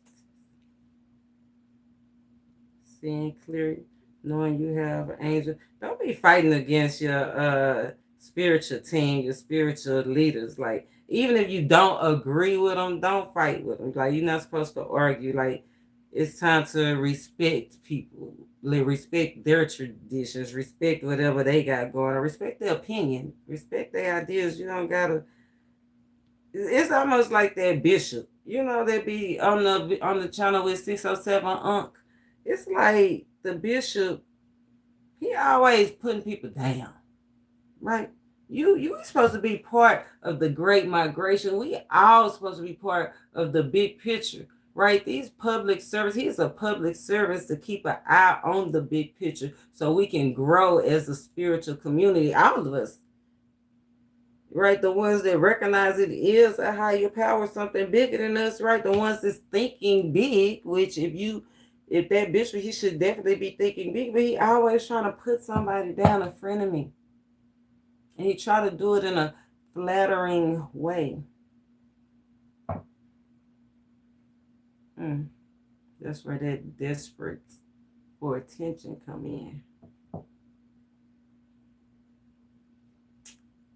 Seeing clearly, knowing you have an angel. Don't be fighting against your spiritual team, your spiritual leaders. Like, even if you don't agree with them, don't fight with them. Like, you're not supposed to argue. Like, it's time to respect people. Like, respect their traditions, respect whatever they got going on, respect their opinion, respect their ideas. You don't gotta. It's almost like that bishop. You know, they be on the channel with 607 Unc. It's like the bishop, he always putting people down, right? You supposed to be part of the Great Migration. We all supposed to be part of the big picture, right? These public service, he's a public service to keep an eye on the big picture so we can grow as a spiritual community. All of us, right? The ones that recognize it is a higher power, something bigger than us, right? The ones that's thinking big, which if that bishop, he should definitely be thinking big, but he always trying to put somebody down in front of me. And he try to do it in a flattering way. That's where that desperate for attention come in.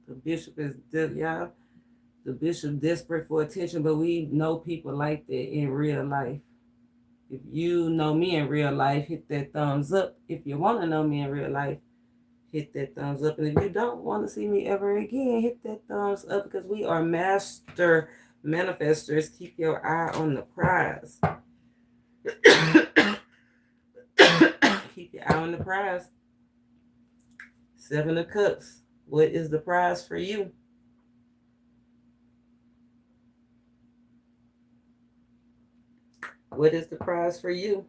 The bishop is, y'all, the bishop desperate for attention, but we know people like that in real life. If you know me in real life, hit that thumbs up. If you want to know me in real life, hit that thumbs up. And if you don't want to see me ever again, hit that thumbs up, because we are master manifestors. Keep your eye on the prize. Keep your eye on the prize. 7 of Cups. What is the prize for you? What is the prize for you?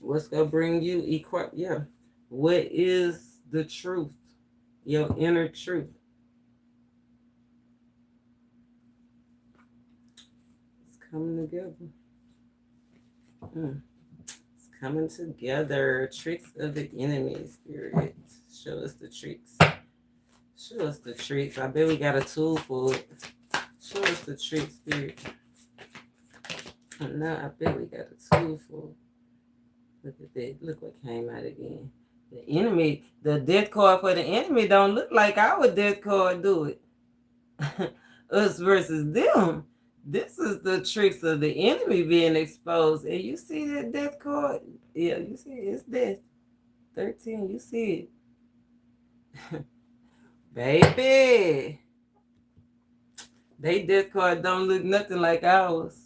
What's going to bring you equal? Yeah. What is the truth? Your inner truth. It's coming together. It's coming together. Tricks of the enemy, Spirit. Show us the tricks. Show us the tricks. I bet we got a tool for it. Show us the tricks, Spirit. No, I bet we got a tool for it. Look at that. Look what came out again. The enemy, the death card for the enemy don't look like our death card, do it? Us versus them. This is the tricks of the enemy being exposed. And you see that death card? Yeah, you see it. It's death. 13, you see it. Baby. They death card don't look nothing like ours.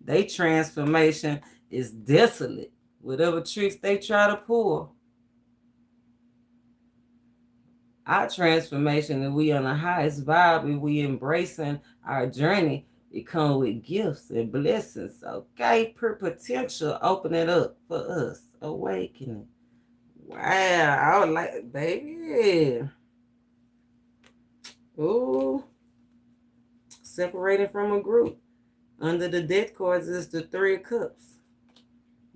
They transformation is desolate. Whatever tricks they try to pull. Our transformation, and we on the highest vibe, and we embracing our journey, it comes with gifts and blessings. Okay, per potential, open it up for us. Awakening. Wow, I would like, baby. Ooh. Separating from a group. Under the death cards is the 3 of Cups.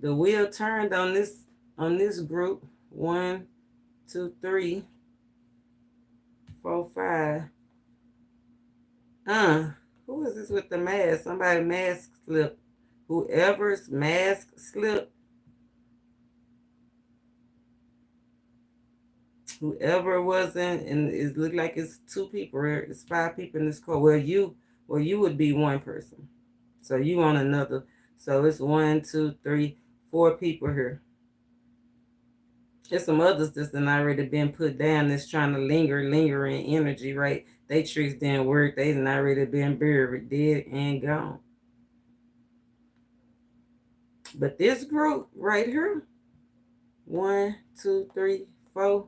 The wheel turned on this group. 1, 2, 3, 4, 5. Who is this with the mask? Somebody mask slip. Whoever's mask slip. Whoever wasn't, and it looked like it's 2 people. It's 5 people in this call. Well, you would be 1 person. So you on another. So it's 1, 2, 3, 4 people here. There's some others that's already been put down that's trying to linger in energy, right? They tricks didn't work. They already been buried, dead and gone. But this group right here, 1, 2, 3, 4.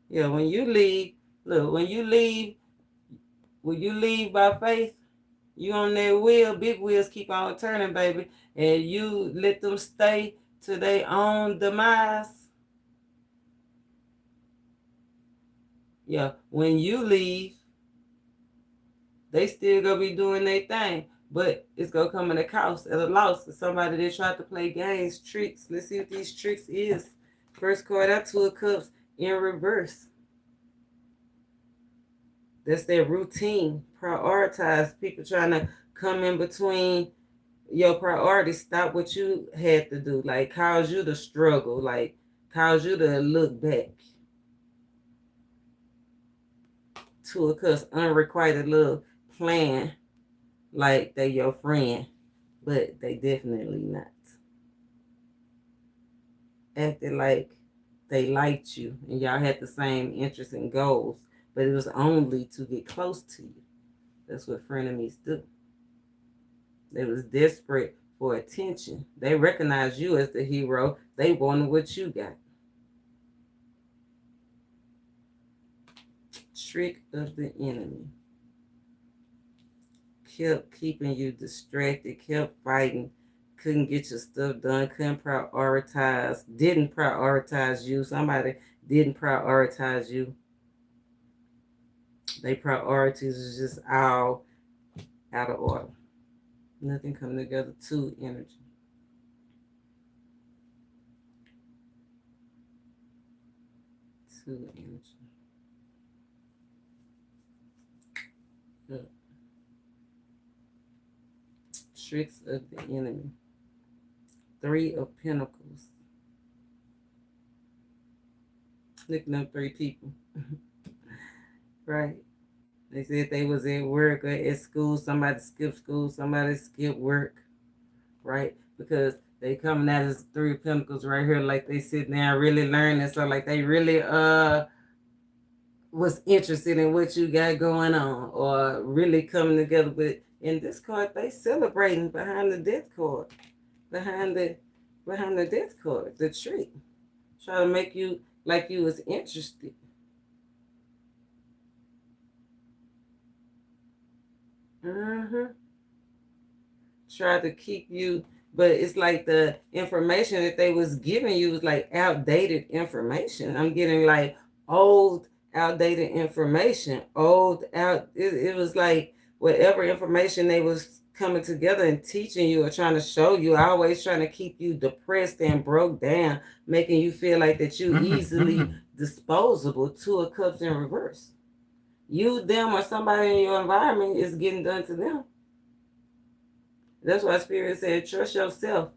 Yeah, when you leave, look, when you leave by faith, you on that wheel, big wheels keep on turning, baby. And you let them stay to their own demise. Yeah, when you leave, they still gonna be doing their thing. But it's gonna come at a cost, at a loss. To somebody that tried to play games, tricks. Let's see what these tricks is. First card out, 2 of Cups in reverse. That's their routine. Prioritize. People trying to come in between your priorities stop what you had to do, like cause you to struggle, like cause you to look back to a cause unrequited little plan, like they your friend, but they definitely not. Acted like they liked you and y'all had the same interests and goals, but it was only to get close to you. That's what frenemies do. They was desperate for attention. They recognized you as the hero. They wanted what you got. Trick of the enemy. Kept keeping you distracted, kept fighting, couldn't get your stuff done, couldn't prioritize, didn't prioritize you. Somebody didn't prioritize you. Their priorities was just all out of order. Nothing come together. Two energy. Two energy. Tricks of the enemy. Three of Pentacles. Looking up three people. Right? They said they was at work or at school. Somebody skipped school. Somebody skipped work. Right? Because they coming at us Three of Pentacles right here, like they sitting there really learning. So like they really was interested in what you got going on, or really coming together. But in this card, they celebrating behind the death card. Behind the death card, the trick. Try to make you like you was interested. Try to keep you, but it's like the information that they was giving you was like outdated information. I'm getting like old, outdated information. It was like whatever information they was coming together and teaching you or trying to show you, always trying to keep you depressed and broke down, making you feel like that you easily disposable. Two of Cups in reverse. You, them, or somebody in your environment is getting done to them. That's why Spirit said, trust yourself.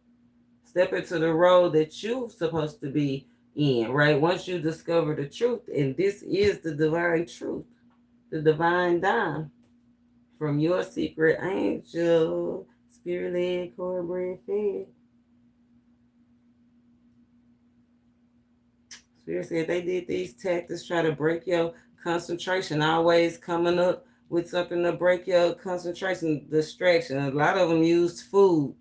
Step into the role that you're supposed to be in, right? Once you discover the truth, and this is the divine truth, the divine dime from your secret angel, spirit-led, cornbread fed. Spirit said they did these tactics, try to break your concentration, always coming up with something to break your concentration, distraction. A lot of them used food.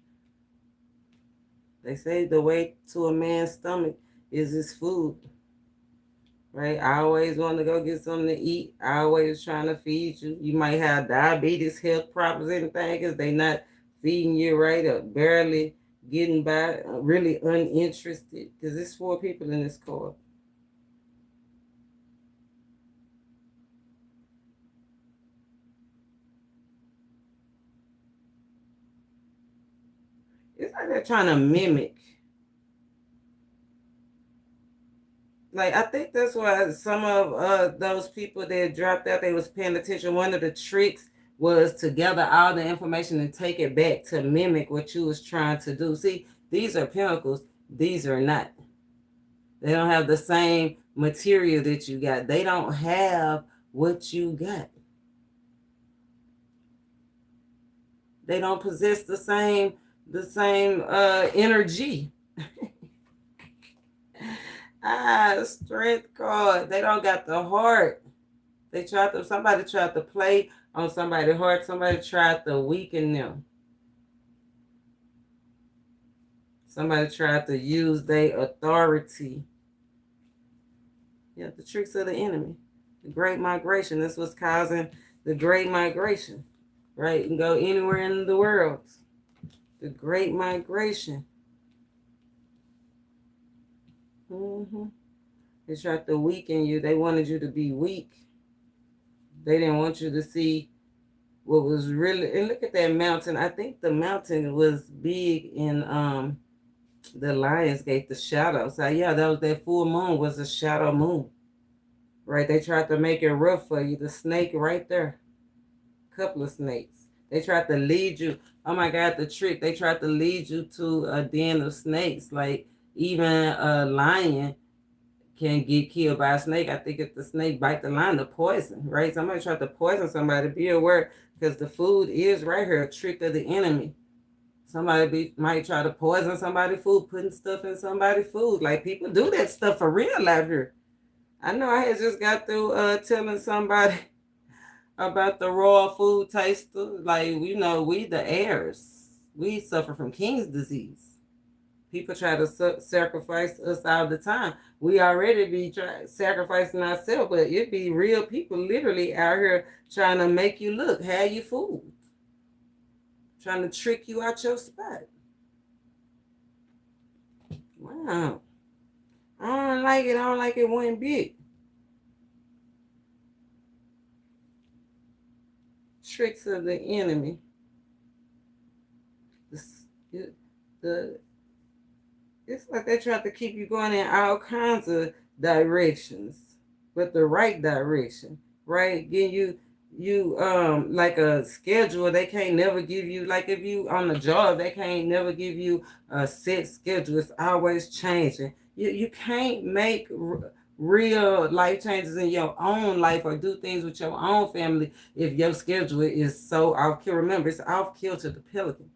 They say the way to a man's stomach is his food. Right? I always want to go get something to eat. I always trying to feed you. You might have diabetes, health problems, anything, because they not feeding you right, or barely getting by, really uninterested. Because there's 4 people in this card. It's like they're trying to mimic. Like, I think that's why some of those people that dropped out, they was paying attention. One of the tricks was to gather all the information and take it back to mimic what you was trying to do. See, these are Pentacles. These are not. They don't have the same material that you got. They don't have what you got. They don't possess the same energy. Strength card. They don't got the heart. Somebody tried to play on somebody's heart. Somebody tried to weaken them. Somebody tried to use their authority. Yeah, the tricks of the enemy. The Great Migration. That's what's causing the Great Migration. Right? You can go anywhere in the world. The Great Migration. They tried to weaken you. They wanted you to be weak. They didn't want you to see what was really. And look at that mountain. I think the mountain was big in the Lion's Gate, the shadow. So yeah, that full moon was a shadow moon. Right? They tried to make it rough for you. The snake right there. Couple of snakes. They tried to lead you. Oh my God, the trick. They tried to lead you to a den of snakes. Like even a lion can get killed by a snake. I think if the snake bite the lion, the poison, right? Somebody tried to poison somebody. Be aware, because the food is right here, a trick of the enemy. Somebody might try to poison somebody's food, putting stuff in somebody's food. Like people do that stuff for real out here. I know I had just got through telling somebody about the raw food taster. Like, you know, we the heirs. We suffer from King's disease. People try to sacrifice us all the time. We already be sacrificing ourselves, but it be real people literally out here trying to make you look, have you fooled, trying to trick you out your spot. Wow. I don't like it. I don't like it one bit. Tricks of the enemy. It's like they try to keep you going in all kinds of directions, but the right direction, right? Getting you like a schedule. They can't never give you, like if you on a job, they can't never give you a set schedule. It's always changing. You can't make real life changes in your own life or do things with your own family if your schedule is so off kilter. Remember, it's off kilter the pelican.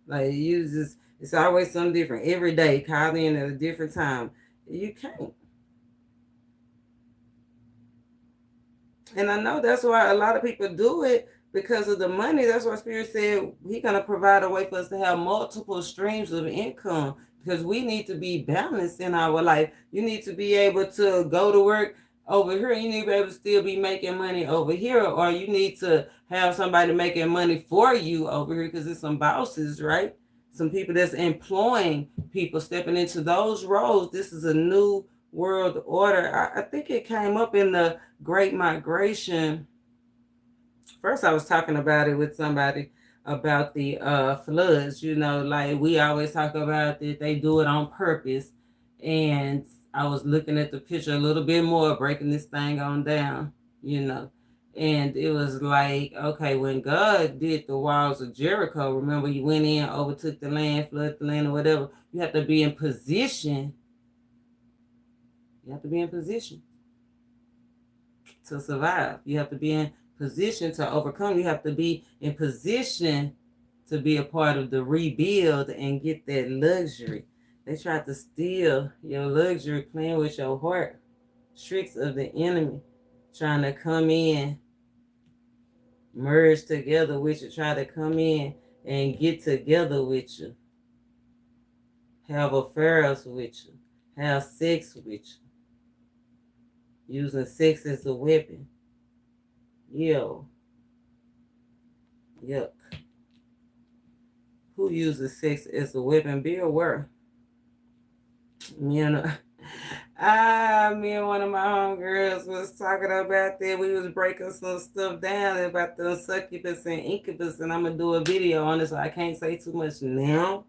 Like it's always something different every day. Call in at a different time. You can't. And I know that's why a lot of people do it, because of the money. That's why Spirit said He's gonna provide a way for us to have multiple streams of income, because we need to be balanced in our life. You need to be able to go to work over here. You need to be able to still be making money over here, or you need to have somebody making money for you over here, because there's some bosses, right? Some people that's employing people, stepping into those roles. This is a new world order. I think it came up in the Great Migration. First, I was talking about it with somebody about the floods. You know, like we always talk about that they do it on purpose. And I was looking at the picture a little bit more, breaking this thing on down, you know. And it was like, okay, when God did the walls of Jericho, remember He went in, overtook the land, flooded the land or whatever. You have to be in position. You have to be in position to survive. You have to be in position to overcome. You have to be in position to be a part of the rebuild and get that luxury. They tried to steal your luxury, playing with your heart. Tricks of the enemy, trying to come in, merge together with you, try to come in and get together with you, have affairs with you, have sex with you, using sex as a weapon. Yuck. Who uses sex as a weapon? Be aware. Me and one of my homegirls was talking about that. We was breaking some stuff down about the succubus and incubus, and I'm gonna do a video on this, so I can't say too much now,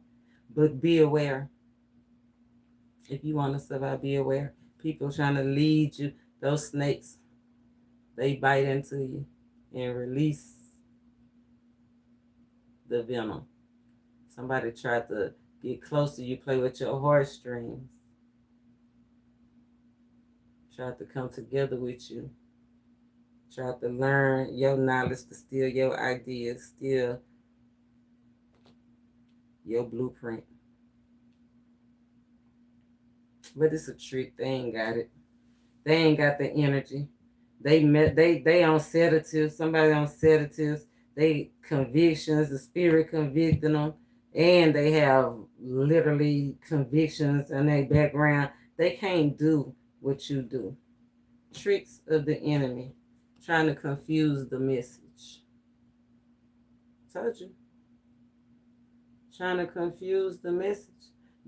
but be aware. If you want to survive, be aware. People trying to lead you, those snakes, they bite into you and release the venom. Somebody tried to get close to you, play with your heartstrings, tried to come together with you, tried to learn your knowledge, to steal your ideas, steal your blueprint. But it's a trick. They ain't got it. They ain't got the energy. They on sedatives. Somebody on sedatives. They convictions. The Spirit convicting them, and they have literally convictions in their background. They can't do what you do. Tricks of the enemy, trying to confuse the message. Told you. Trying to confuse the message.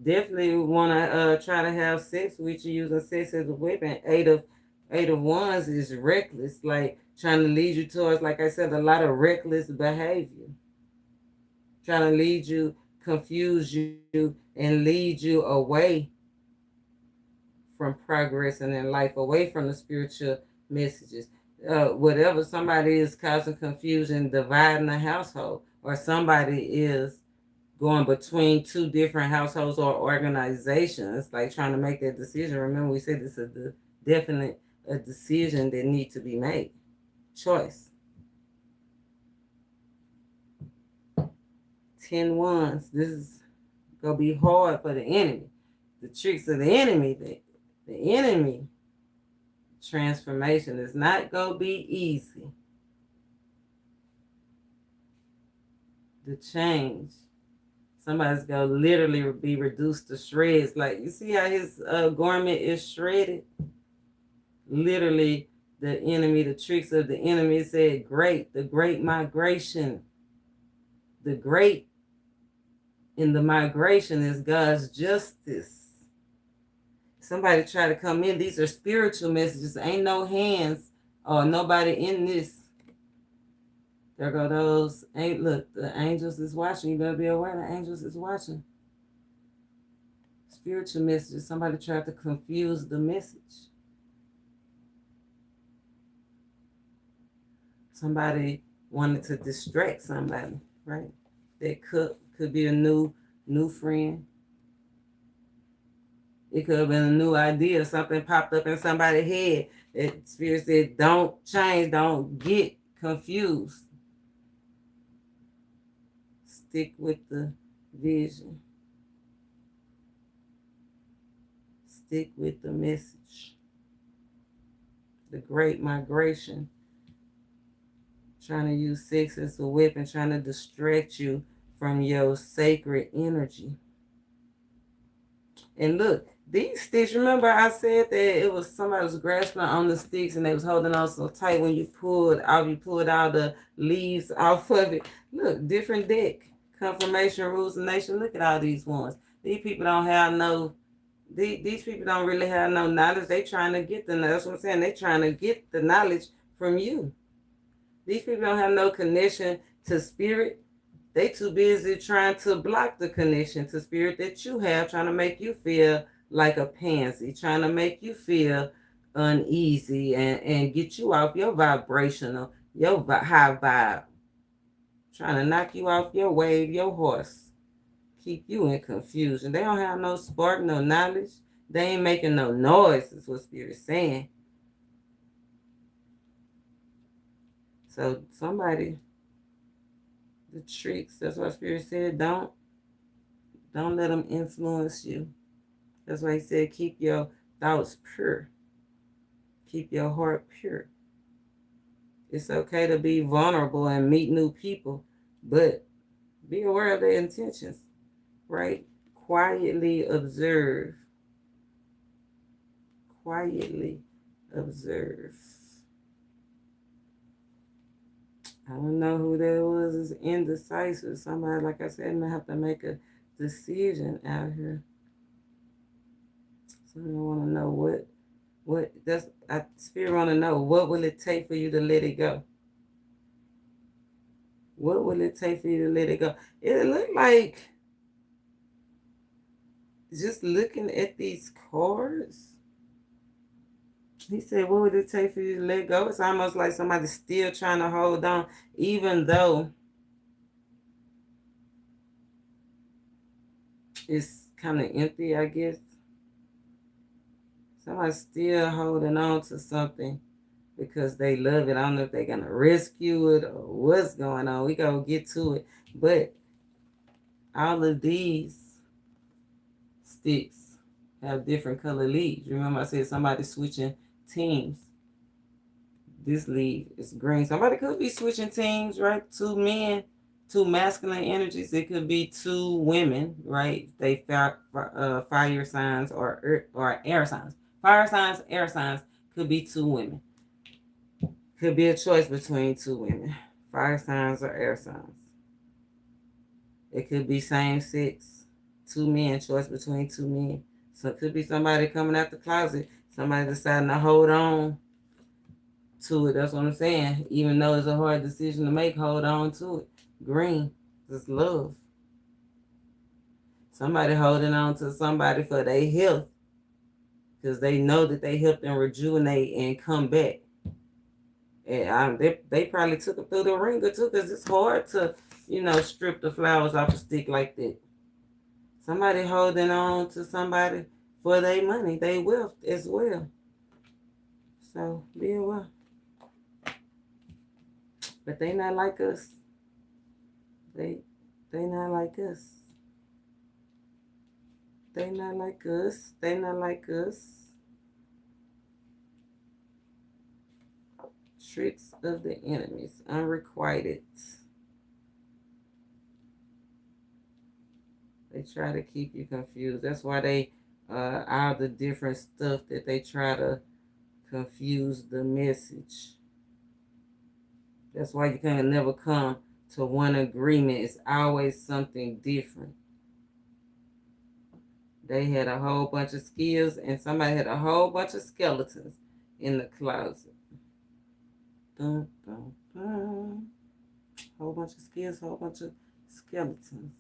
Definitely want to try to have sex with you, using sex as a weapon. Eight of Wands is reckless, like trying to lead you towards, like I said, a lot of reckless behavior. Trying to lead you, confuse you, and lead you away from progressing in life, away from the spiritual messages. whatever, somebody is causing confusion, dividing the household, or somebody is going between two different households or organizations, like trying to make that decision. Remember, we said this is a decision that needs to be made. Choice. 10 wands. This is gonna be hard for the enemy. The tricks of the enemy. The enemy transformation is not gonna be easy. The change. Somebody's gonna literally be reduced to shreds. Like, you see how his garment is shredded? Literally, the enemy, the tricks of the enemy said, great, the great migration. The great in the migration is God's justice. Somebody try to come in. These are spiritual messages. Ain't no hands or nobody in this. There go those. Look, the angels is watching. You better be aware the angels is watching. Spiritual messages. Somebody tried to confuse the message. Somebody wanted to distract somebody, right? That could be a new friend. It could have been a new idea. Something popped up in somebody's head. That spirit said, don't change, don't get confused. Stick with the vision. Stick with the message. The Great Migration. Trying to use sex as a weapon, trying to distract you from your sacred energy. And look, these sticks, remember I said that it was somebody was grasping on the sticks and they was holding on so tight. When you pulled all the leaves off of it. Look, different deck. Confirmation, rules of nation. Look at all these ones. These people don't have no, these people don't really have no knowledge. They trying to get the knowledge. That's what I'm saying. They trying to get the knowledge from you. These people don't have no connection to spirit. They too busy trying to block the connection to spirit that you have, trying to make you feel like a pansy, trying to make you feel uneasy and get you off your vibrational, your high vibe. Trying to knock you off your wave, your horse. Keep you in confusion. They don't have no spark, no knowledge. They ain't making no noise, is what spirit's saying. So somebody, the tricks, that's what spirit said, don't let them influence you. That's why he said, keep your thoughts pure. Keep your heart pure. It's okay to be vulnerable and meet new people, but be aware of their intentions, right? Quietly observe. Quietly observe. I don't know who that was. It's indecisive. Somebody, like I said, may have to make a decision out here. Somebody want to know spirit want to know, what will it take for you to let it go? What will it take for you to let it go? It looked like, just looking at these cards, he said, what would it take for you to let go? It's almost like somebody's still trying to hold on, even though it's kind of empty, I guess. Somebody's still holding on to something because they love it. I don't know if they're going to rescue it or what's going on. We going to get to it. But all of these sticks have different color leaves. Remember I said somebody switching teams. This leaf is green. Somebody could be switching teams, right? Two men, two masculine energies. It could be two women, right? They fire signs or air signs. Fire signs, air signs could be two women. Could be a choice between two women. Fire signs or air signs. It could be same sex. Two men, choice between two men. So it could be somebody coming out the closet. Somebody deciding to hold on to it. That's what I'm saying. Even though it's a hard decision to make, hold on to it. Green is love. Somebody holding on to somebody for their health because they know that they help them rejuvenate and come back. And they probably took it through the ringer too, because it's hard to, strip the flowers off a stick like that. Somebody holding on to somebody for their money, their wealth as well. So be aware. But they not like us. They not like us. They not like us. They not like us. Tricks of the enemies, unrequited. They try to keep you confused. That's why they, all the different stuff that they try to confuse the message. That's why you can never come to one agreement. It's always something different. They had a whole bunch of skills, and somebody had a whole bunch of skeletons in the closet. Dun, dun, dun. Whole bunch of skills, whole bunch of skeletons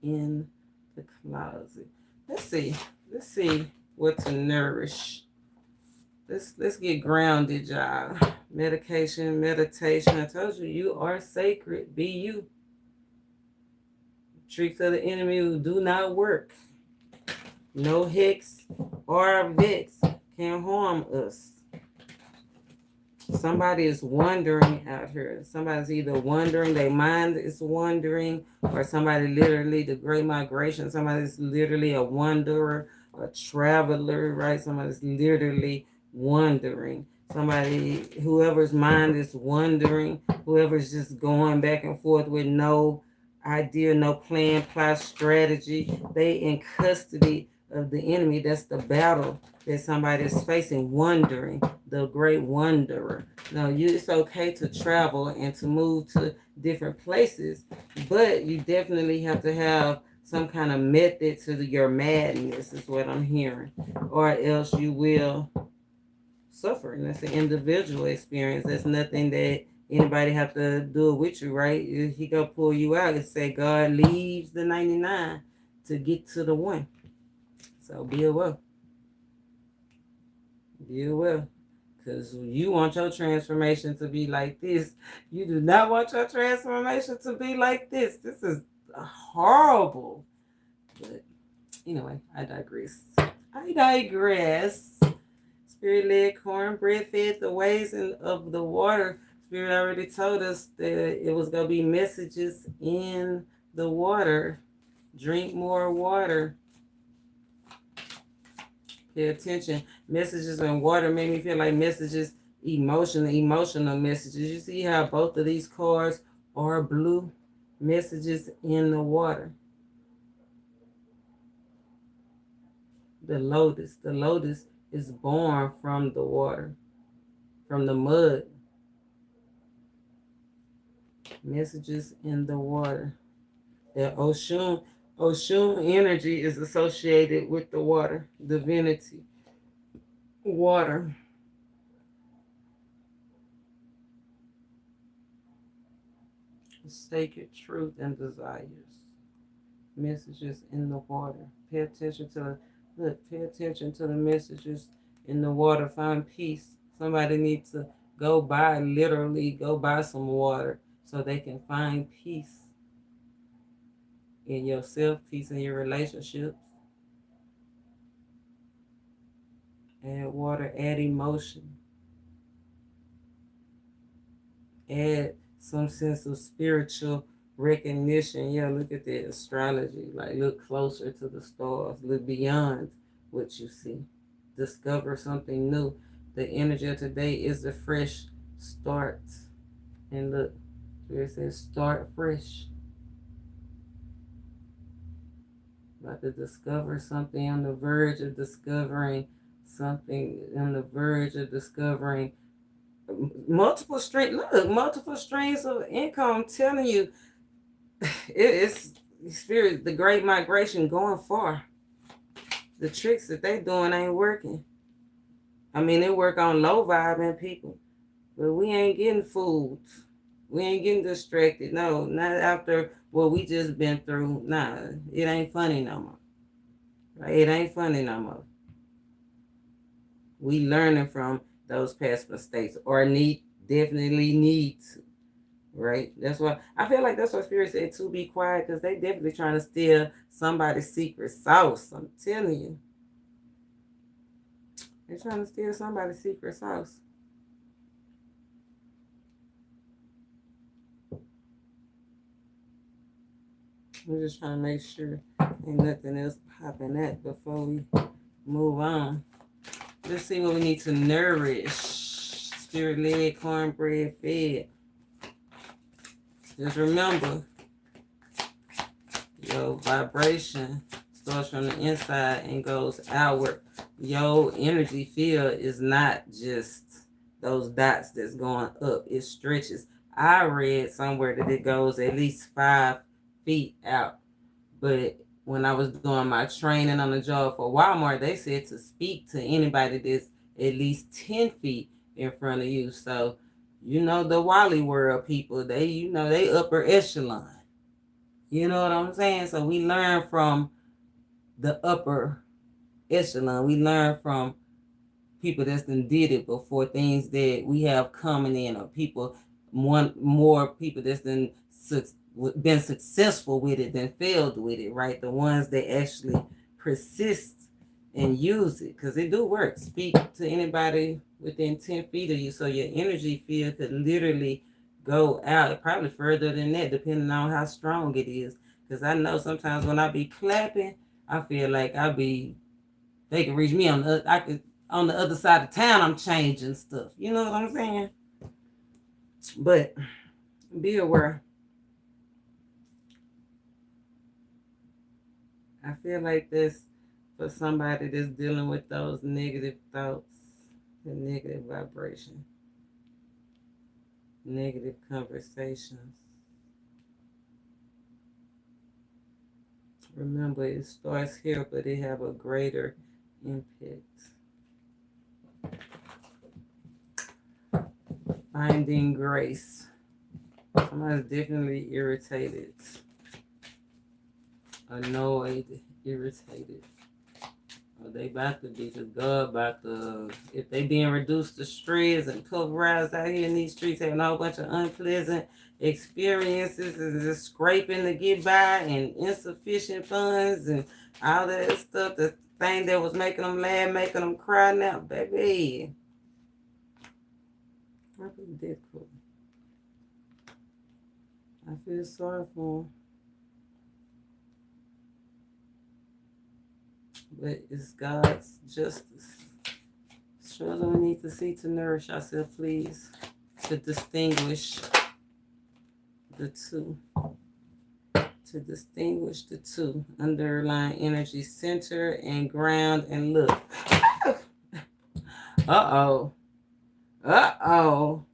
in the closet. Let's see what to nourish. Let's get grounded, y'all. Medication, meditation. I told you, you are sacred. Be you. Tricks of the enemy who do not work. No hex or vex can harm us. Somebody is wandering out here. Somebody's either wandering, their mind is wandering, or somebody literally, the Great Migration, somebody's literally a wanderer, a traveler, right? Somebody's literally wandering. Somebody, whoever's mind is wandering, whoever's just going back and forth with no idea, no plan, plot, strategy, they in custody of the enemy. That's the battle that somebody is facing, wandering, the great wanderer. Now, it's okay to travel and to move to different places, but you definitely have to have some kind of method to your madness, is what I'm hearing, or else you will suffer. And that's an individual experience. That's nothing that anybody have to do it with you, right? He gonna pull you out and say God leaves the 99 to get to the one. So be aware. Be aware. Because you want your transformation to be like this. You do not want your transformation to be like this. This is horrible. But anyway, I digress. Spirit-led, cornbread fed the ways of the water. Spirit already told us that it was going to be messages in the water. Drink more water. Pay attention. Messages in water made me feel like messages, emotional messages. You see how both of these cards are blue? Messages in the water. The lotus is born from the water, from the mud. Messages in the water. The Oshun energy is associated with the water, divinity, water. Sacred truth and desires. Messages in the water. Pay attention to the messages in the water. Find peace. Somebody needs to literally go buy some water so they can find peace in yourself, peace in your relationships. Add water, add emotion. Add some sense of spiritual recognition. Yeah, look at the astrology. Like, look closer to the stars. Look beyond what you see. Discover something new. The energy of today is the fresh start. And look, where it says start fresh. About to discover something, on the verge of discovering something, on the verge of discovering multiple streams of income. I'm telling you, it's spirit, the Great Migration going far. The tricks that they doing ain't working. I mean, they work on low vibing people, but we ain't getting fooled. We ain't getting distracted. No, not after what we just been through. Nah, it ain't funny no more. Right? It ain't funny no more. We learning from those past mistakes, or need definitely need to, right? That's why I feel like that's what Spirit said to be quiet, because they definitely trying to steal somebody's secret sauce. I'm telling you. They're trying to steal somebody's secret sauce. I'm just trying to make sure ain't nothing else popping at before we move on. Let's see what we need to nourish. Spirit-led, cornbread fed. Just remember, your vibration starts from the inside and goes outward. Your energy field is not just those dots that's going up. It stretches. I read somewhere that it goes at least 5 feet out. But when I was doing my training on the job for Walmart, they said to speak to anybody that's at least 10 feet in front of you. So, you know, the Wally World people, they upper echelon. You know what I'm saying? So we learn from the upper echelon. We learn from people that's done did it before, things that we have coming in, or more people that's been successful with it than failed with it, right? The ones that actually persist and use it, because it do work. Speak to anybody within 10 feet of you, so your energy field could literally go out, probably further than that, depending on how strong it is. Because I know sometimes when I be clapping, I feel like they can reach me on the other side of town. I'm changing stuff. You know what I'm saying? But be aware. I feel like this for somebody that's dealing with those negative thoughts, the negative vibration, negative conversations. Remember, it starts here, but it have a greater impact. Finding grace. Somebody's definitely irritated, annoyed, irritated. Or they about to be, because God about to, if they being reduced to shreds and pulverized out here in these streets, having a whole bunch of unpleasant experiences and just scraping to get by and insufficient funds and all that stuff, the thing that was making them laugh, making them cry now, baby. I think that's cool. I feel sorry for them. But it's God's justice. Shows that we need to see to nourish ourselves, please, to distinguish the two. To distinguish the two. Underlying energy, center and ground, and look. Uh-oh. Uh-oh.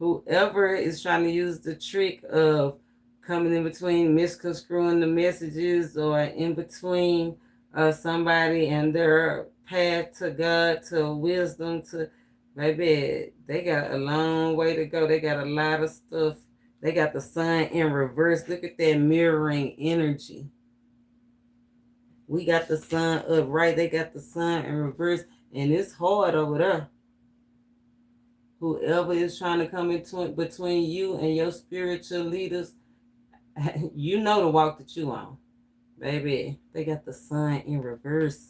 Whoever is trying to use the trick of coming in between, misconstruing the messages, or in between somebody and their path to God, to wisdom, to, baby, they got a long way to go. They got a lot of stuff. They got the sun in reverse. Look at that mirroring energy. We got the sun upright. They got the sun in reverse. And it's hard over there. Whoever is trying to come between you and your spiritual leaders, you know the walk that you on. Baby, they got the sun in reverse.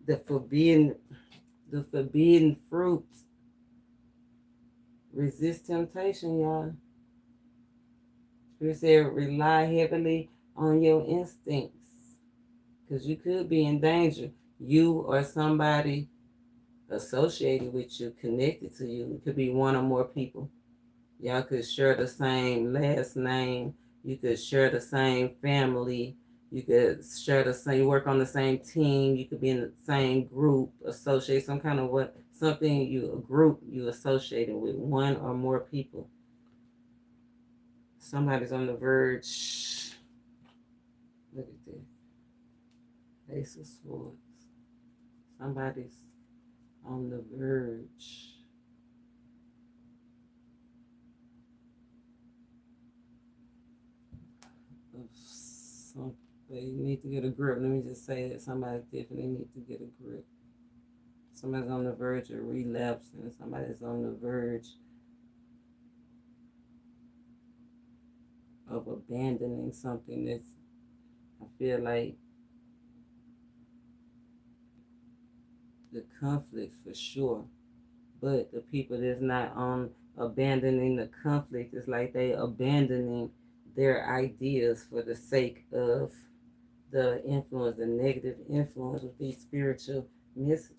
The forbidden fruit. Resist temptation, y'all. Spirit said rely heavily on your instincts, because you could be in danger. You or somebody associated with you, connected to you. It could be one or more people. Y'all could share the same last name. You could share the same family. You could share the same, work on the same team. You could be in the same group, associate some kind of a group you associated with, one or more people. Somebody's on the verge. Look at that. Ace of Swords. Somebody's on the verge. Of something. They need to get a grip. Let me just say that somebody definitely needs to get a grip. Somebody's on the verge of relapsing. Somebody's on the verge of abandoning something that's, I feel like, the conflict for sure. But the people that's not on abandoning the conflict, it's like they abandoning their ideas for the sake of the influence, the negative influence of these spiritual messages.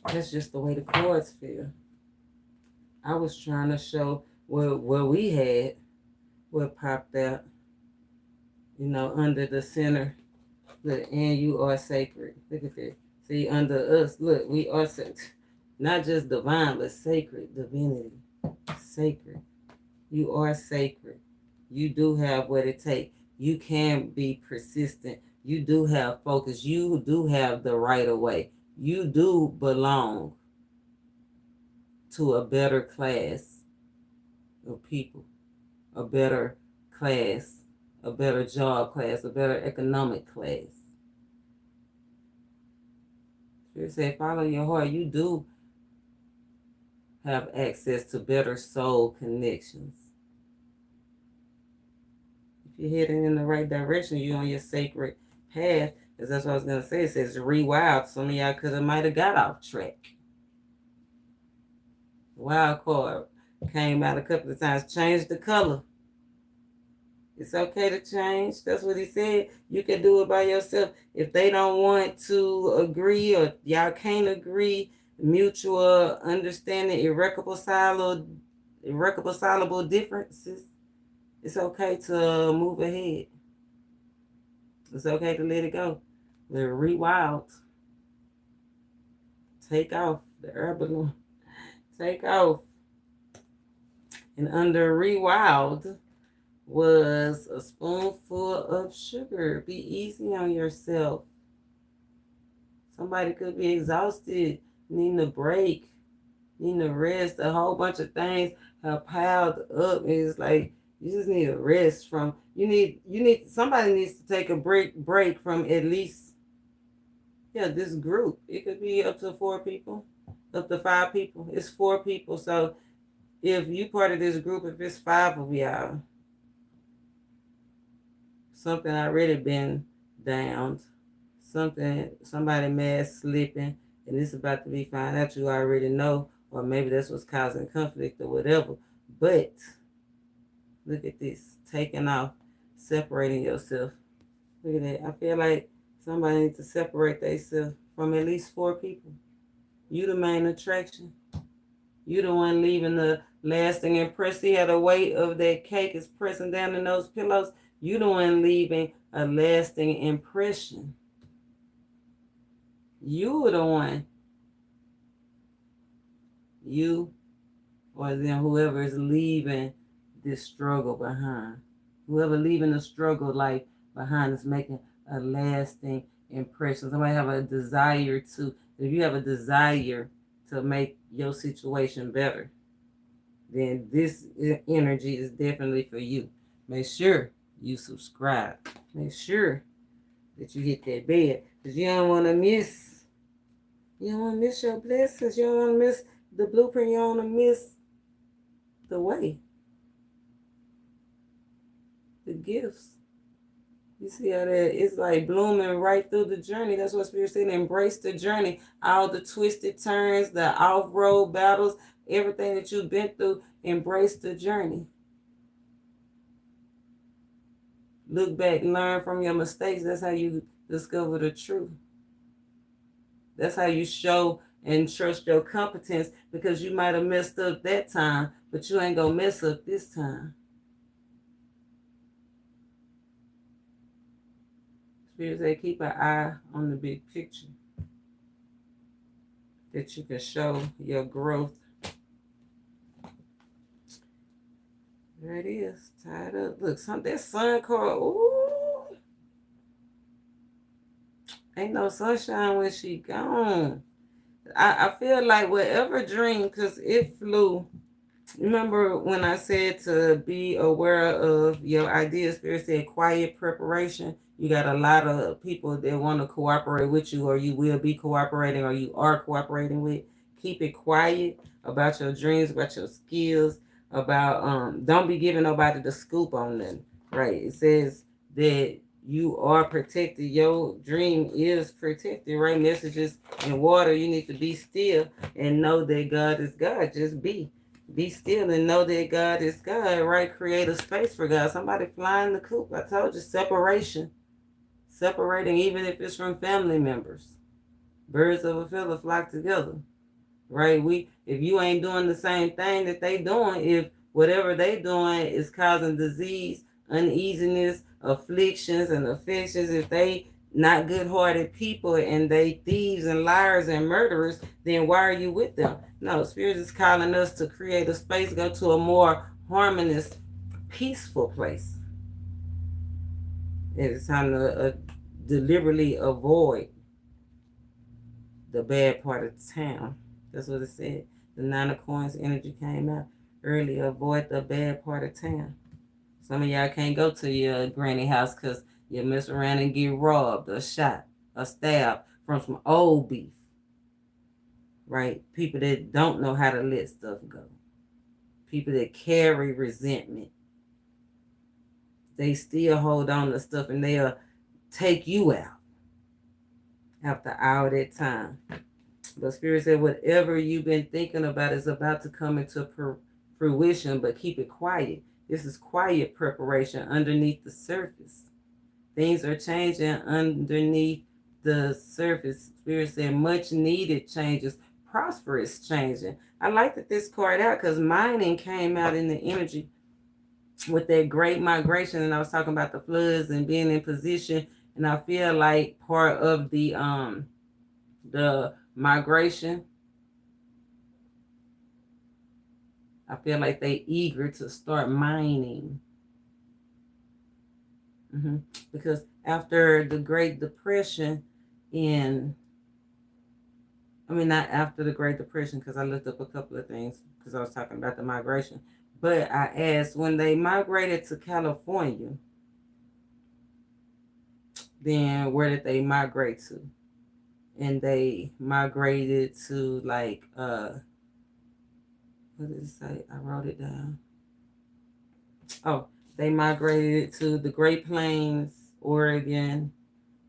That's just the way the cards feel. I was trying to show what we had, what popped out, under the center. Look, and you are sacred. Look at that. See, under us, look, we are not just divine, but sacred divinity. Sacred. You are sacred. You do have what it takes. You can be persistent. You do have focus. You do have the right of way. You do belong to a better class of people, a better class, a better job class, a better economic class. Spirit say, follow your heart. You do have access to better soul connections. If you're heading in the right direction, you're on your sacred path. Because that's what I was going to say. It says rewild. Some of y'all might have got off track. Wild card came out a couple of times. Change the color. It's okay to change. That's what he said. You can do it by yourself. If they don't want to agree or y'all can't agree, mutual understanding, irreconcilable differences, it's okay to move ahead. It's okay to let it go. Let it rewild. Take off the air balloon. Take off. And under rewild was a spoonful of sugar. Be easy on yourself. Somebody could be exhausted, needing a break, needing a rest. A whole bunch of things have piled up. It's like you just need a rest from. Somebody needs to take a break from at least this group. It could be up to 4 people, up to 5 people. It's 4 people. So if you part of this group, if it's 5 of y'all, something already been downed, somebody mad slipping, and it's about to be found out, you already know, or maybe that's what's causing conflict or whatever. But look at this, taking off, separating yourself. Look at that. I feel like somebody needs to separate themselves from at least 4 people. You the main attraction. You the one leaving the lasting impression. See how the weight of that cake is pressing down in those pillows? You the one leaving a lasting impression. You the one. You or then whoever is leaving this struggle behind. Whoever leaving the struggle life behind is making a lasting impression. Somebody have a desire to, if you have a desire to make your situation better, then this energy is definitely for you. Make sure you subscribe. Make sure that you hit that bell, because you don't want to miss. You don't want to miss your blessings. You don't want to miss the blueprint. You don't want to miss the way. The gifts. You see how that it's like blooming right through the journey. That's what Spirit said. Embrace the journey. All the twisted turns, the off-road battles, everything that you've been through, embrace the journey. Look back, learn from your mistakes. That's how you discover the truth. That's how you show and trust your competence, because you might have messed up that time, but you ain't gonna mess up this time. Spirit say keep an eye on the big picture, that you can show your growth. There it is, tied up. Look, that sun card. Ooh, ain't no sunshine when she gone. I feel like whatever dream, because it flew. Remember when I said to be aware of your ideas? Spirit said quiet preparation. You got a lot of people that want to cooperate with you, or you will be cooperating, or you are cooperating with. Keep it quiet about your dreams, about your skills, about don't be giving nobody the scoop on them. Right? It says that you are protected. Your dream is protected, right? Messages in water, you need to be still and know that God is God. Just be. Be still and know that God is God, right? Create a space for God. Somebody flying the coop. I told you, separation. Separating, even if it's from family members. Birds of a feather flock together, right? If you ain't doing the same thing that they doing, if whatever they doing is causing disease, uneasiness, afflictions, and affections, if they not good-hearted people and they thieves and liars and murderers, then why are you with them? No, Spirit is calling us to create a space, go to a more harmonious, peaceful place. It's time to deliberately avoid the bad part of town. That's what it said. The 9 of Coins energy came out earlier. Avoid the bad part of town. Some of y'all can't go to your granny house because you mess around and get robbed or shot or stabbed from some old beef. Right? People that don't know how to let stuff go. People that carry resentment. They still hold on to stuff and they'll take you out after all that time. The Spirit said, whatever you've been thinking about is about to come into fruition, but keep it quiet. This is quiet preparation underneath the surface. Things are changing underneath the surface. Spirit said, much needed changes, prosperous changing. I like that this card out because mining came out in the energy with that great migration, and I was talking about the floods and being in position, and I feel like part of the migration, I feel like they eager to start mining. Because after the Great Depression not after the Great Depression, because I looked up a couple of things because I was talking about the migration. But I asked, when they migrated to California, then where did they migrate to? And they migrated to what did it say? I wrote it down. Oh, they migrated to the Great Plains, Oregon,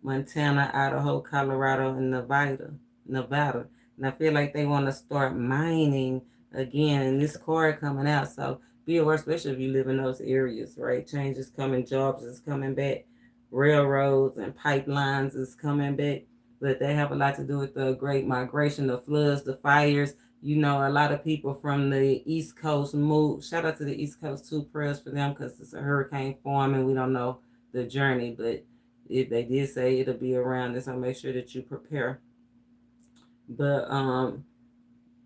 Montana, Idaho, Colorado, and Nevada. And I feel like they want to start mining again. And this card coming out, so be aware, especially if you live in those areas, right? Change is coming, jobs is coming back, railroads and pipelines is coming back. But they have a lot to do with the Great Migration, the floods, the fires. You know, a lot of people from the East Coast moved. Shout out to the East Coast too. Prayers for them because it's a hurricane form and we don't know the journey. But if they did say it'll be around this, I'll make sure that you prepare. But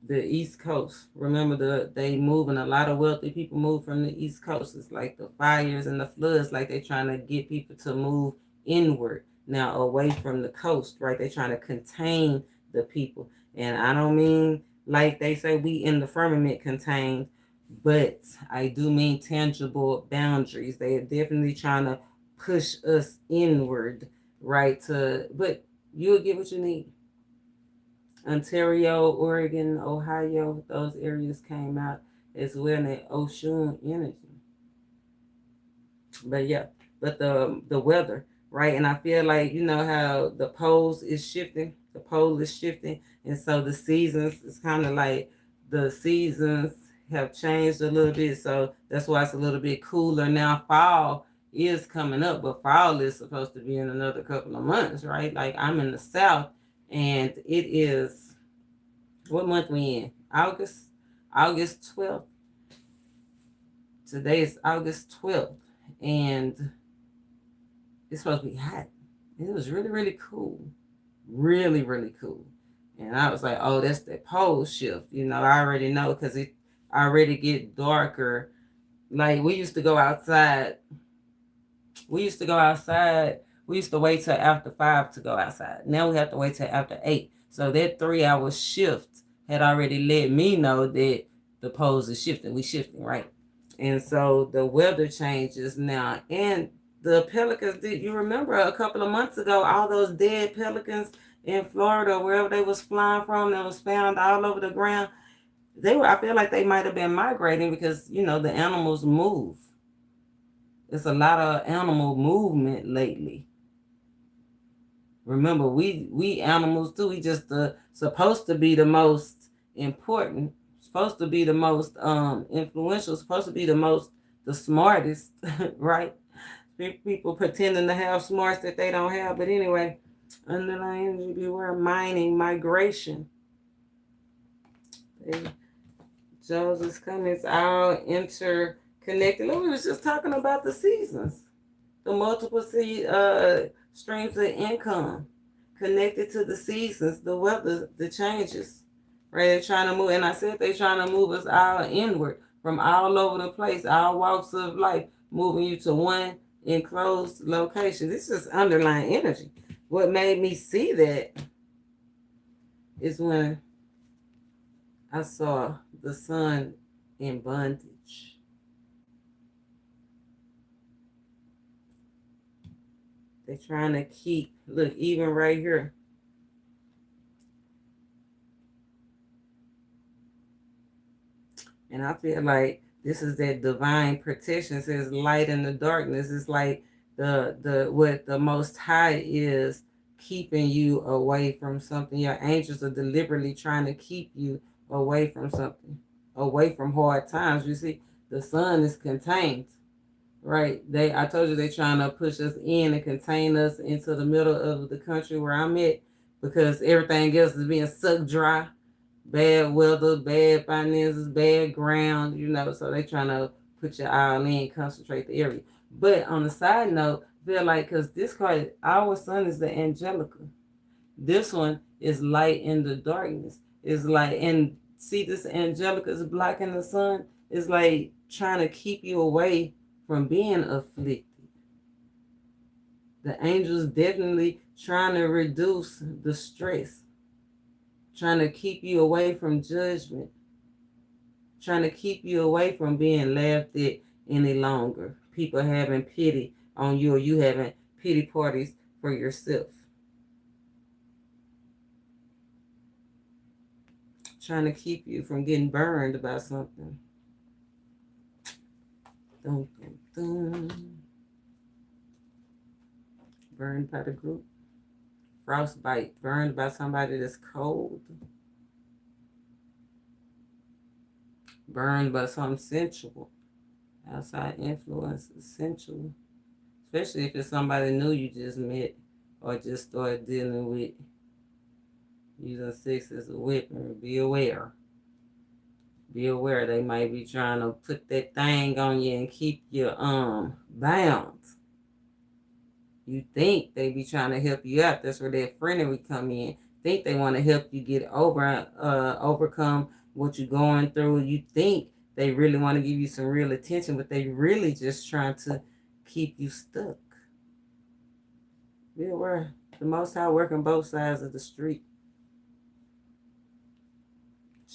the East Coast, remember they move, and a lot of wealthy people move from the East Coast. It's like the fires and the floods, like they're trying to get people to move inward now, away from the coast, right? They're trying to contain the people. And I don't mean like they say we in the firmament contained, but I do mean tangible boundaries. They are definitely trying to push us inward, right? But you'll get what you need. Ontario, Oregon, Ohio, those areas came out as well in that ocean energy. But yeah, but the weather, right? And I feel like, you know how the pole is shifting, and so the seasons, it's kind of like the seasons have changed a little bit, so that's why it's a little bit cooler now. Fall is coming up, but fall is supposed to be in another couple of months, right? Like I'm in the South, and it is, what month we in? August 12th. Today is August 12th, and it's supposed to be hot. It was really, really cool. Really, really cool. And I was like, oh, that's the pole shift. You know, I already know because it already get darker. Like we used to go outside. We used to wait till after 5 to go outside. Now we have to wait till after 8. So that 3-hour shift had already let me know that the poles is shifting. We shifting, right? And so the weather changes now. And the pelicans, did you remember a couple of months ago, all those dead pelicans in Florida, wherever they was flying from, that was found all over the ground? I feel like they might have been migrating because, the animals move. It's a lot of animal movement lately. Remember, we animals too. We just supposed to be the most important, supposed to be the most influential, supposed to be the smartest, right? People pretending to have smarts that they don't have. But anyway, underlying energy, beware mining, migration. Joseph's comments all interconnected. Look, we was just talking about the seasons, the multiple streams of income connected to the seasons, the weather, the changes. Right? They're trying to move, and I said they're trying to move us all inward from all over the place, all walks of life, moving you to one enclosed location. This is underlying energy. What made me see that is when I saw the sun in bondage. They're trying to keep, look, even right here. And I feel like this is that divine protection. It says light in the darkness. It's like what the Most High is keeping you away from something. Your angels are deliberately trying to keep you away from something, away from hard times. You see, the sun is contained, right? I told you they're trying to push us in and contain us into the middle of the country where I'm at, because everything else is being sucked dry. Bad weather, bad finances, bad ground, so they trying to put your all in, concentrate the area. But on the side note, feel like, because this card, our sun is the Angelica. This one is light in the darkness. It's like, and see, this Angelica is blocking the sun. It's like trying to keep you away from being afflicted. The angels definitely trying to reduce the stress, trying to keep you away from judgment, trying to keep you away from being laughed at any longer. People having pity on you, or you having pity parties for yourself. Trying to keep you from getting burned by something. Dun, dun, dun. Burned by the group. Frostbite, burned by somebody that's cold. Burned by something sensual. Outside influence is sensual. Especially if it's somebody new you just met or just started dealing with. Using sex as a weapon. Be aware. Be aware they might be trying to put that thing on you and keep you bound. You think they be trying to help you out. That's where that friendly come in. Think they want to help you get overcome what you're going through. You think they really want to give you some real attention, but they really just trying to keep you stuck. Be aware. The Most High working both sides of the street.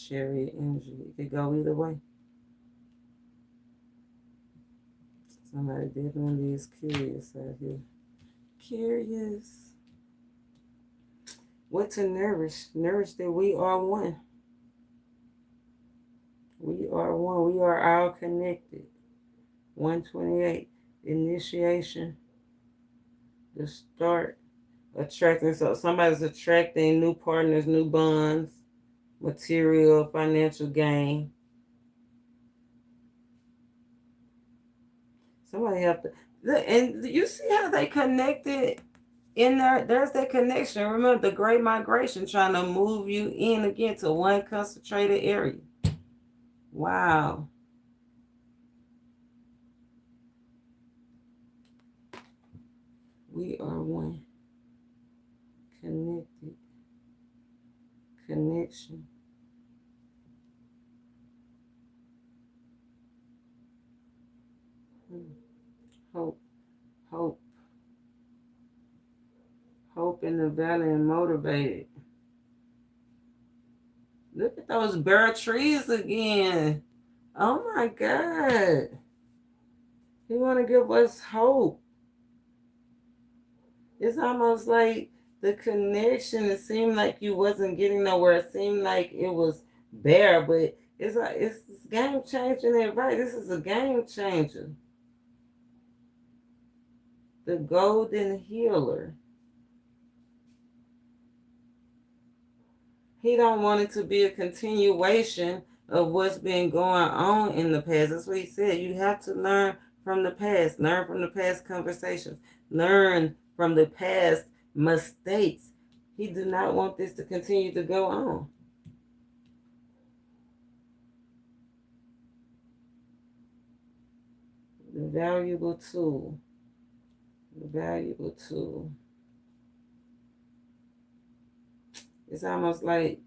Chariot energy. It could go either way. Somebody definitely is curious out here. Curious. What to nourish? Nourish that we are one. We are one. We are all connected. 128. Initiation. The start. Attracting. So somebody's attracting new partners, new bonds, material, financial gain. Somebody have to. And you see how they connected in there? There's that connection. Remember the Great Migration trying to move you in again to one concentrated area. Wow. We are one. Connected. Connection. Hope. Hope. Hope in the valley and motivated. Look at those bare trees again. Oh my God. He want to give us hope. It's almost like the connection, it seemed like you wasn't getting nowhere. It seemed like it was bare, but it's like it's game changing advice. This is a game changer. The golden healer. He don't want it to be a continuation of what's been going on in the past. That's what he said. You have to learn from the past. Learn from the past conversations. Learn from the past mistakes. He did not want this to continue to go on. The valuable tool. The valuable tool. It's almost like,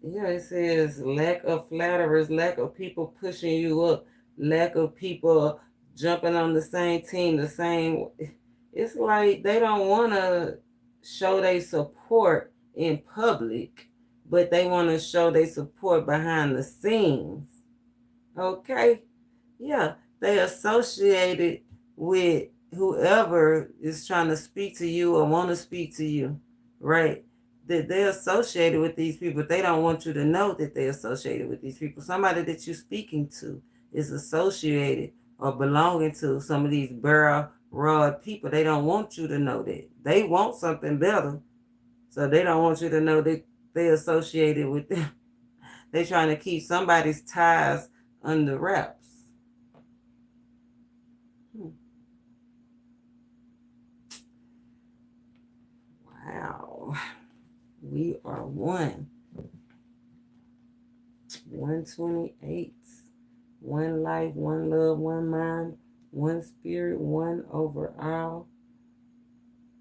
yeah, it says lack of flatterers, lack of people pushing you up, lack of people jumping on the same team, the same. It's like they don't want to show their support in public, but they want to show their support behind the scenes. Okay? Yeah, they associated with whoever is trying to speak to you or want to speak to you, right? That they're associated with these people. They don't want you to know that they're associated with these people. Somebody that you're speaking to is associated or belonging to some of these barrel rod people. They don't want you to know that. They want something better. So they don't want you to know that they're associated with them. They're trying to keep somebody's ties under wraps. Wow. We are one. 128. One life, one love, one mind, one spirit, one overall.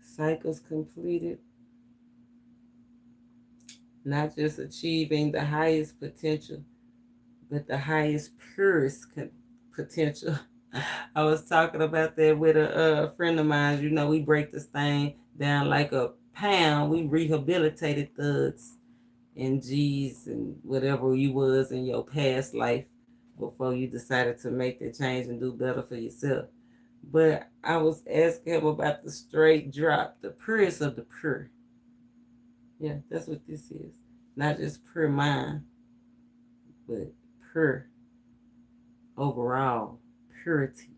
Cycles completed. Not just achieving the highest potential, but the highest, purest potential. I was talking about that with a friend of mine. You know, we break this thing down like a pound. We rehabilitated thugs and G's and whatever you was in your past life before you decided to make that change and do better for yourself. But I was asking him about the straight drop, the purest of the pure. Yeah, that's what this is. Not just pure mind, but pure overall purity.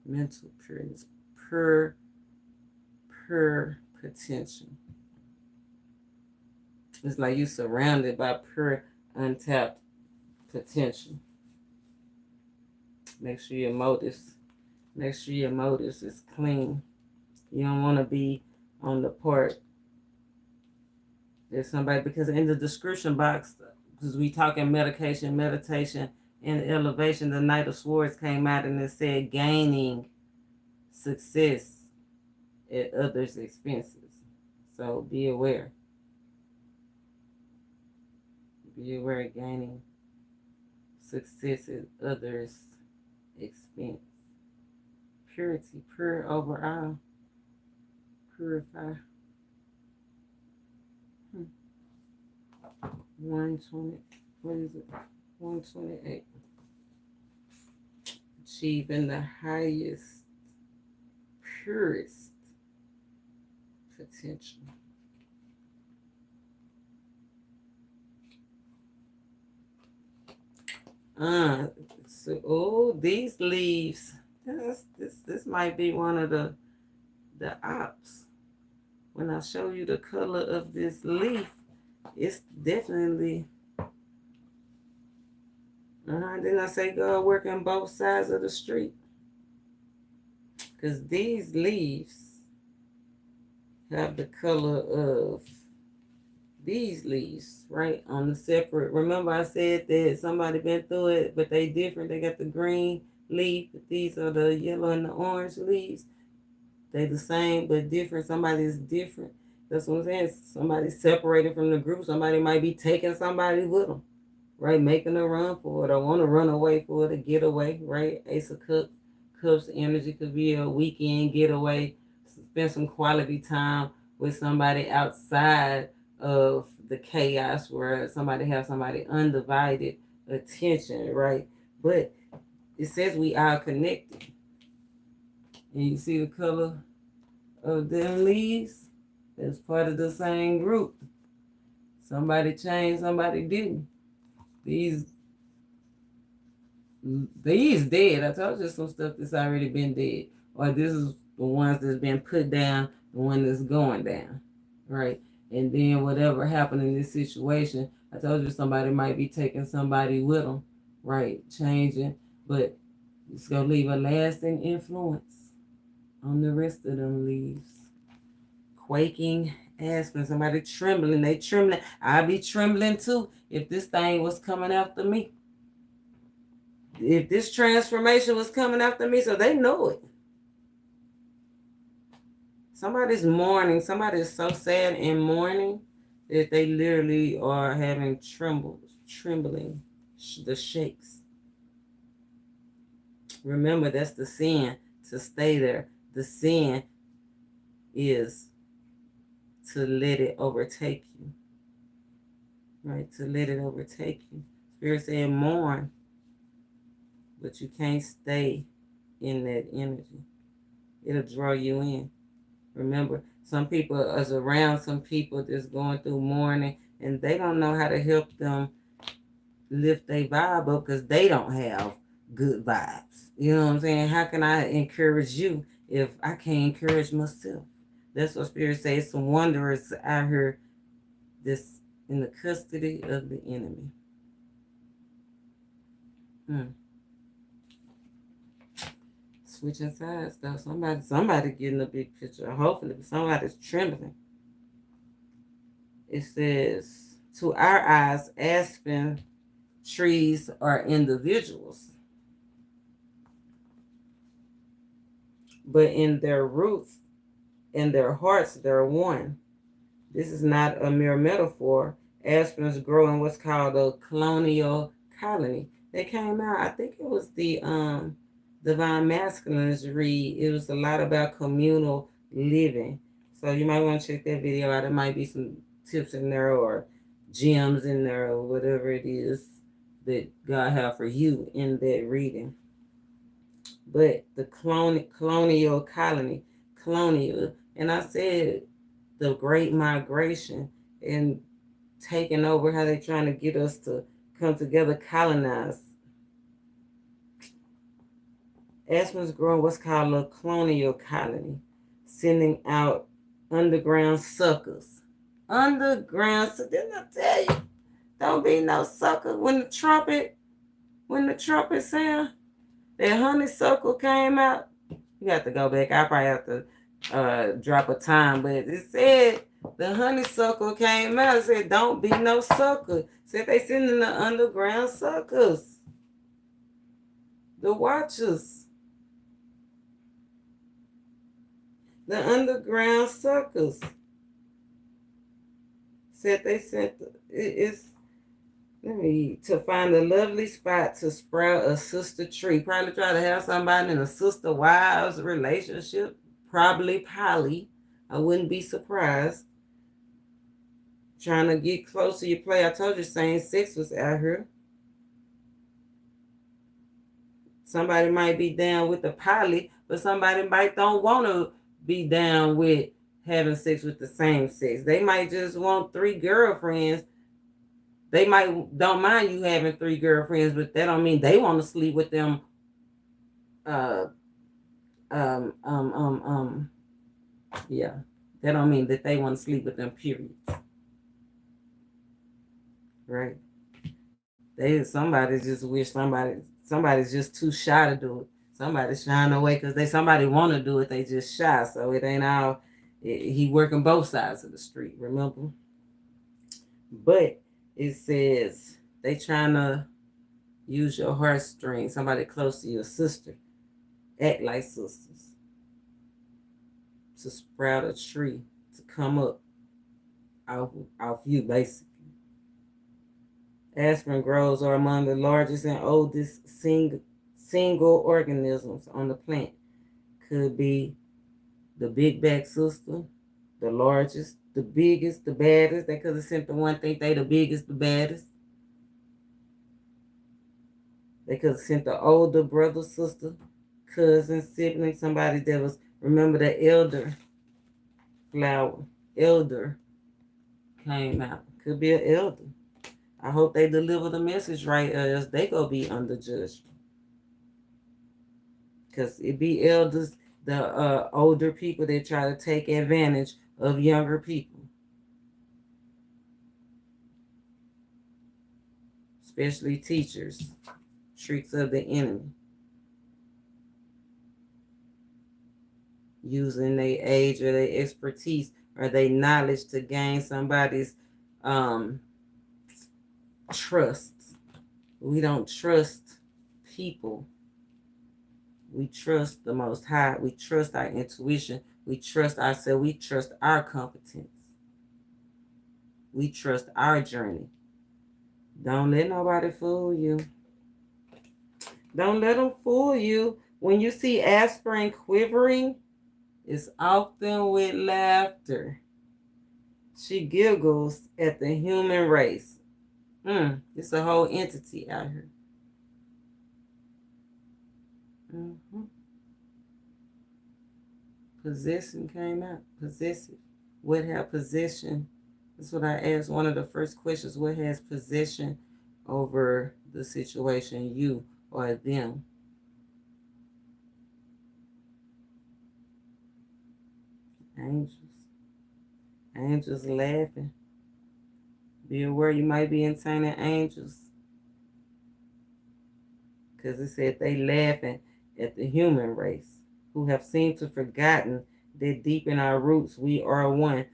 Mental pureness, pure potential. It's like you surrounded by pure, untapped potential. Make sure your motives is clean. You don't want to be on the part there's somebody, because in the description box, because we talking medication, meditation, and elevation, the Knight of Swords came out and it said gaining success at others' expenses. So be aware. Be aware of gaining success at others' expense. Purity, pure overall. Purify. 120, what is it? 128. Achieving the highest, purest potential. These leaves. This might be one of the ops. When I show you the color of this leaf, it's definitely. Didn't I say God work on both sides of the street? Because these leaves have the color of these leaves, right? On the separate. Remember I said that somebody been through it, but they different. They got the green leaf. These are the yellow and the orange leaves. They the same, but different. Somebody's different. That's what I'm saying. Somebody's separated from the group. Somebody might be taking somebody with them, right? Making a run for it or want to run away for it, a getaway, right? Ace of Cups. Cups energy could be a weekend getaway. Spend some quality time with somebody outside of the chaos where somebody have somebody undivided attention, right? But it says we are connected. And you see the color of them leaves? That's part of the same group. Somebody changed, somebody didn't. These dead. I told you some stuff that's already been dead. Or this is the ones that's been put down, the one that's going down. Right? And then whatever happened in this situation, I told you somebody might be taking somebody with them. Right? Changing. But it's going to leave a lasting influence on the rest of them leaves. Quaking, aspen, somebody trembling. They trembling. I'd be trembling too if this thing was coming after me. If this transformation was coming after me, so they know it. Somebody's mourning. Somebody's so sad and mourning that they literally are having trembling, the shakes. Remember, that's the sin, to stay there. The sin is to let it overtake you. Right? To let it overtake you. Spirit said mourn, but you can't stay in that energy. It'll draw you in. Remember, some people is around some people that's going through mourning, and they don't know how to help them lift their vibe up because they don't have good vibes. You know what I'm saying? How can I encourage you if I can't encourage myself? That's what Spirit says. Some wanderers out here that's in the custody of the enemy. Switching sides though. Somebody getting a big picture. Hopefully somebody's trembling. It says, to our eyes, aspen trees are individuals, but in their roots and their hearts, they're one. This is not a mere metaphor. Aspens grow in what's called a colonial colony. They came out, I think it was the Divine Masculines read. It was a lot about communal living. So you might want to check that video out. There might be some tips in there or gems in there or whatever it is that God have for you in that reading. But the colonial colony, and I said the Great Migration and taking over, how they're trying to get us to come together, colonize. Aspens grow what's called a colonial colony, sending out underground suckers. Didn't I tell you? Don't be no sucker. When the trumpet sound, that honeysuckle came out. You have to go back. I probably have to drop a time, but it said the honeysuckle came out. It said, don't be no sucker. It said they sending the underground suckers. The watchers. The underground suckers. Said they sent to find a lovely spot to sprout a sister tree. Probably try to have somebody in a sister wives relationship. Probably poly. I wouldn't be surprised. Trying to get close to your play. I told you same sex was out here. Somebody might be down with the poly, but somebody might don't want to be down with having sex with the same sex. They might just want 3 girlfriends. They might don't mind you having 3 girlfriends, but that don't mean they want to sleep with them. Yeah, that don't mean that they want to sleep with them. Period. Right? Somebody just wish somebody's just too shy to do it. Somebody's shying away because somebody want to do it. They just shy. So it ain't all. He working both sides of the street. Remember? But it says they trying to use your heartstring. Somebody close to your sister. Act like sisters. To sprout a tree. To come up off you, basically. Aspen groves are among the largest and oldest single organisms on the plant. Could be the big back sister, the largest, the biggest, the baddest. They could have sent the one think they the biggest, the baddest. They could have sent the older brother, sister. cousin, sibling, somebody that was, remember the elder flower, elder came out. Could be an elder. I hope they deliver the message right, or else they gonna be under judgment. Because it be elders, the older people that try to take advantage of younger people. Especially teachers. Tricks of the enemy. Using their age or their expertise or their knowledge to gain somebody's trust. We don't trust people. We trust the Most High. We trust our intuition. We trust ourselves. We trust our competence. We trust our journey. Don't let nobody fool you. Don't let them fool you. When you see aspirin quivering, it's often with laughter. She giggles at the human race. It's a whole entity out here. Possession came out. Possessive. What have possession? That's what I asked. One of the first questions. What has possession over the situation, you or them? Angels. Angels laughing. Be aware you might be entertaining angels. Because it said they laughing at the human race, who have seemed to forgotten that deep in our roots we are one.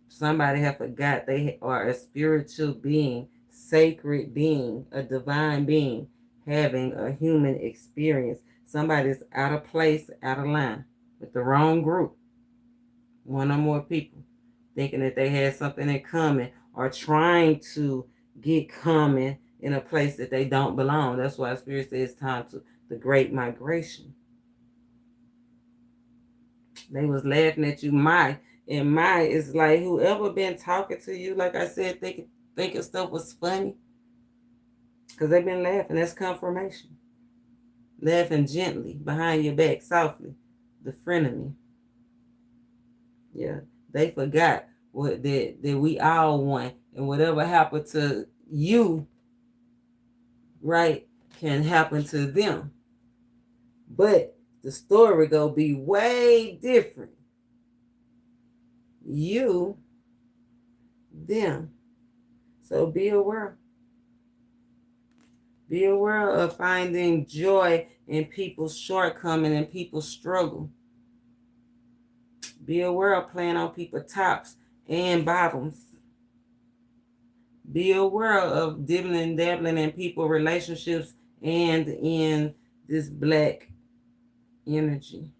Somebody have forgot they are a spiritual being, sacred being, a divine being, having a human experience. Somebody's out of place, out of line, with the wrong group. One or more people thinking that they had something in common or trying to get common in a place that they don't belong. That's why Spirit says it's time to the Great Migration. They was laughing at you. And my is like whoever been talking to you, like I said, thinking stuff was funny. Because they've been laughing. That's confirmation. Laughing gently, behind your back, softly. The frenemy. Yeah. They forgot that we all one. And whatever happened to you, right, can happen to them. But the story gonna be way different. You, them. So be aware. Be aware of finding joy in people's shortcoming and people's struggle. Be aware of playing on people's tops and bottoms. Be aware of dibbling and dabbling in people's relationships and in this black energy.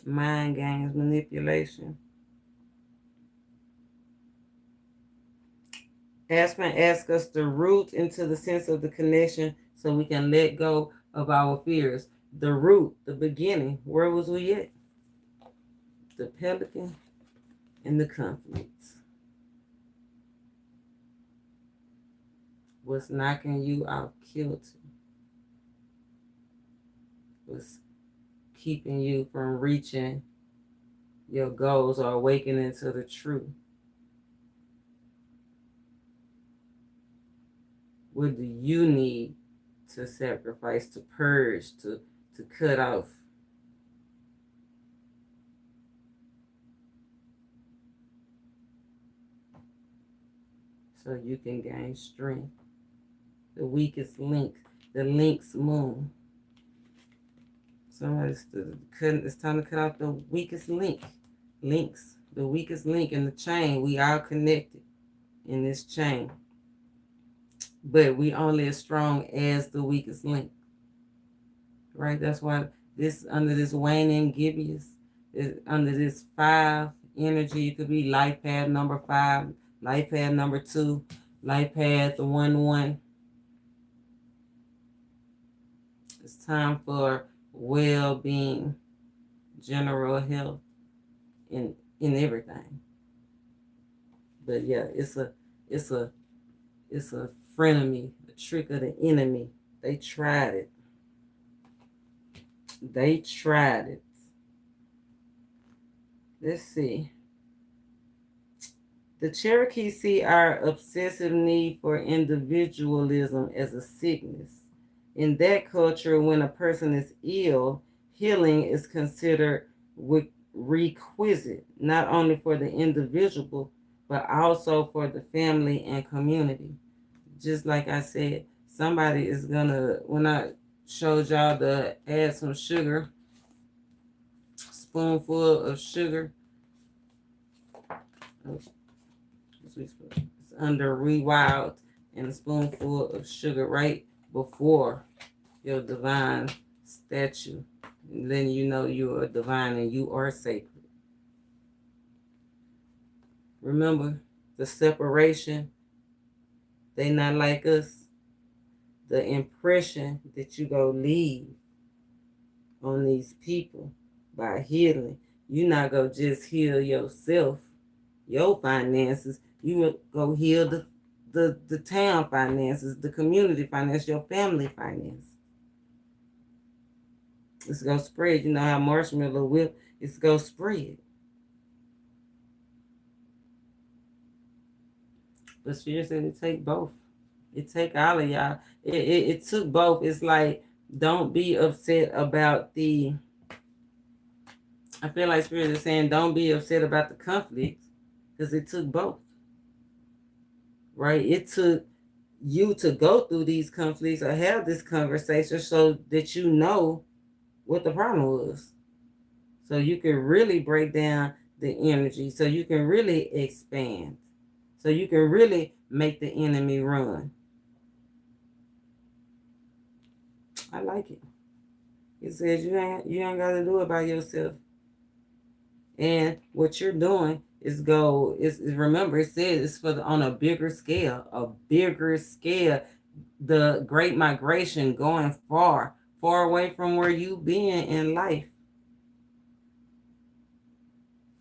Mind games, manipulation. Aspen asks us to root into the sense of the connection so we can let go of our fears. The root, the beginning, where was we at? The pelican and the conflicts. What's knocking you out kilter? What's keeping you from reaching your goals or awakening to the truth? What do you need to sacrifice, to purge, to cut off? So you can gain strength. The weakest link, the link's moon. It's time to cut off the weakest link. Links, the weakest link in the chain. We all connected in this chain. But we only as strong as the weakest link. Right? That's why under this waning Gibeus, under this 5 energy, it could be life path number 5, life path number 2, life path 1-1. It's time for well-being, general health in everything. But yeah, it's It's a frenemy, a trick of the enemy. They tried it. They tried it. Let's see. The Cherokee see our obsessive need for individualism as a sickness. In that culture, when a person is ill, healing is considered requisite, not only for the individual, but also for the family and community. Just like I said, somebody is gonna, when I showed y'all to add some sugar, spoonful of sugar, it's under rewild, and a spoonful of sugar right before your divine statue. And then you know you are divine and you are sacred. Remember the separation, they not like us. The impression that you go leave on these people by healing. You not go just heal yourself, your finances. You will go heal the town finances, the community finance, your family finance. It's gonna spread. You know how marshmallow whip, it's gonna spread. But seriously, it take both. It take all of y'all. It took both. It's like, don't be upset about the, I feel like Spirit is saying, don't be upset about the conflict, because it took both. Right? It took you to go through these conflicts or have this conversation so that you know what the problem was. So you can really break down the energy. So you can really expand. So you can really make the enemy run. I like it. It says you ain't got to do it by yourself. And what you're doing is remember, it says it's for on a bigger scale. The Great Migration, going far away from where you been in life.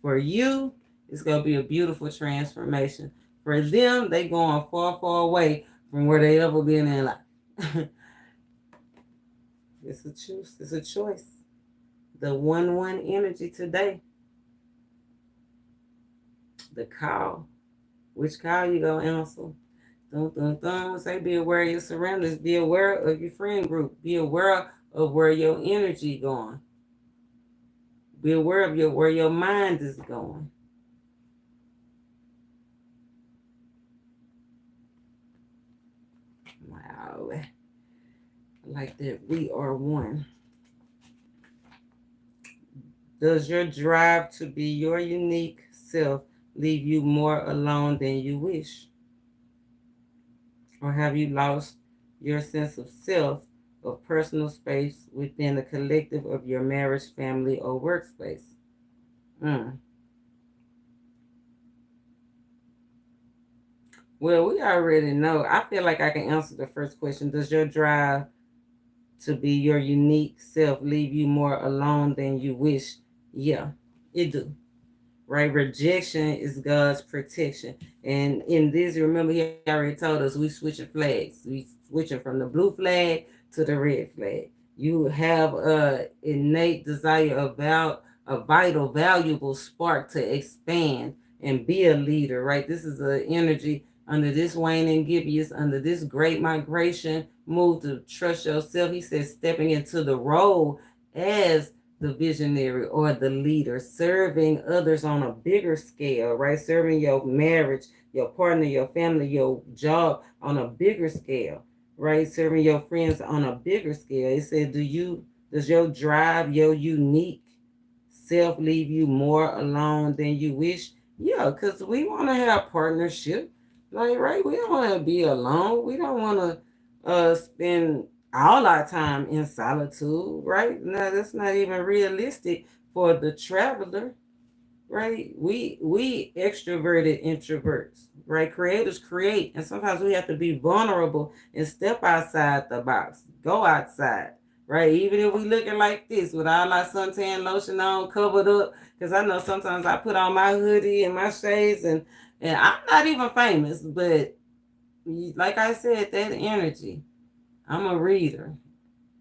For you, it's gonna be a beautiful transformation. For them, they going far away from where they ever been in life. It's a choice. It's a choice. The 1-1 energy today. The call. Which call you gonna answer? Dun, dun, dun. Say, be aware of your surroundings. Be aware of your friend group. Be aware of where your energy going. Be aware of where your mind is going. Wow. I like that. We are one. Does your drive to be your unique self leave you more alone than you wish? Or have you lost your sense of self, of personal space within the collective of your marriage, family, or workspace? Well, we already know. I feel like I can answer the first question. Does your drive to be your unique self leave you more alone than you wish? Yeah, it do. Right? Rejection is God's protection. And in this, remember, he already told us we switching flags. We switching from the blue flag to the red flag. You have a innate desire, a vital, valuable spark to expand and be a leader, right? This is an energy under this waning gibbous, under this great migration move to trust yourself. He says stepping into the role as the visionary or the leader, serving others on a bigger scale, right? Serving your marriage, your partner, your family, your job on a bigger scale, right? Serving your friends on a bigger scale. It said, does your drive, your unique self leave you more alone than you wish? Yeah, because we want to have partnership. Like, right? We don't want to be alone. We don't want to spend all our time in solitude, right? No, that's not even realistic for the traveler, right? We extroverted introverts, right? Creators create, and sometimes we have to be vulnerable and step outside the box, go outside, right? Even if we looking like this with all our suntan lotion on, covered up, because I know sometimes I put on my hoodie and my shades, and I'm not even famous, but like I said, that energy. I'm a reader.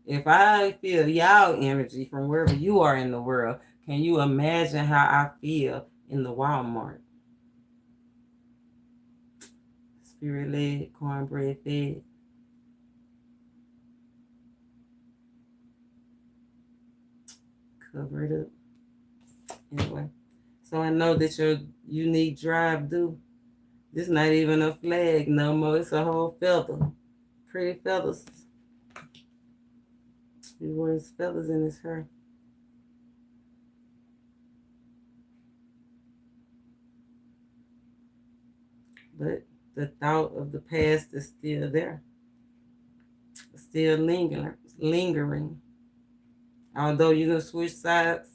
If I feel y'all energy from wherever you are in the world, can you imagine how I feel in the Walmart? Spirit led, cornbread fed. Cover it up. Anyway, so I know that your unique drive do. This not even a flag no more. It's a whole feather. Pretty feathers. He wears feathers in his hair. But the thought of the past is still there. Still lingering. Although you can switch sides,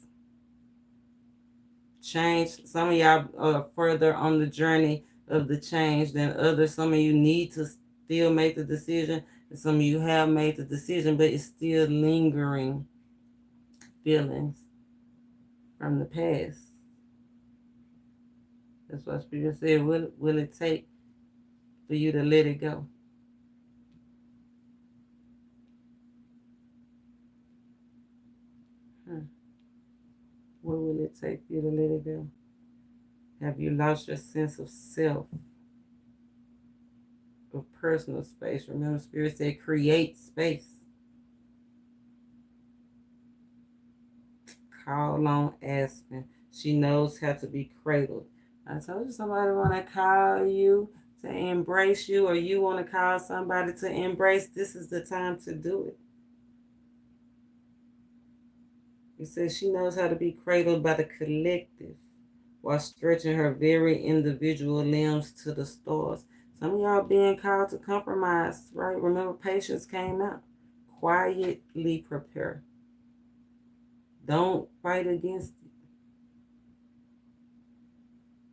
change. Some of y'all are further on the journey of the change than others. Some of you need to still make the decision, and some of you have made the decision, but it's still lingering feelings from the past. That's what Spirit said. Will it take for you to let it go? What will it take for you to let it go? Have you lost your sense of self, of personal space? Remember, Spirit said, create space. Call on Aspen. She knows how to be cradled. I told you somebody want to call you to embrace you, or you want to call somebody to embrace. This is the time to do it. It says she knows how to be cradled by the collective while stretching her very individual limbs to the stars. Some of y'all being called to compromise, right? Remember, patience came out. Quietly prepare. Don't fight against it.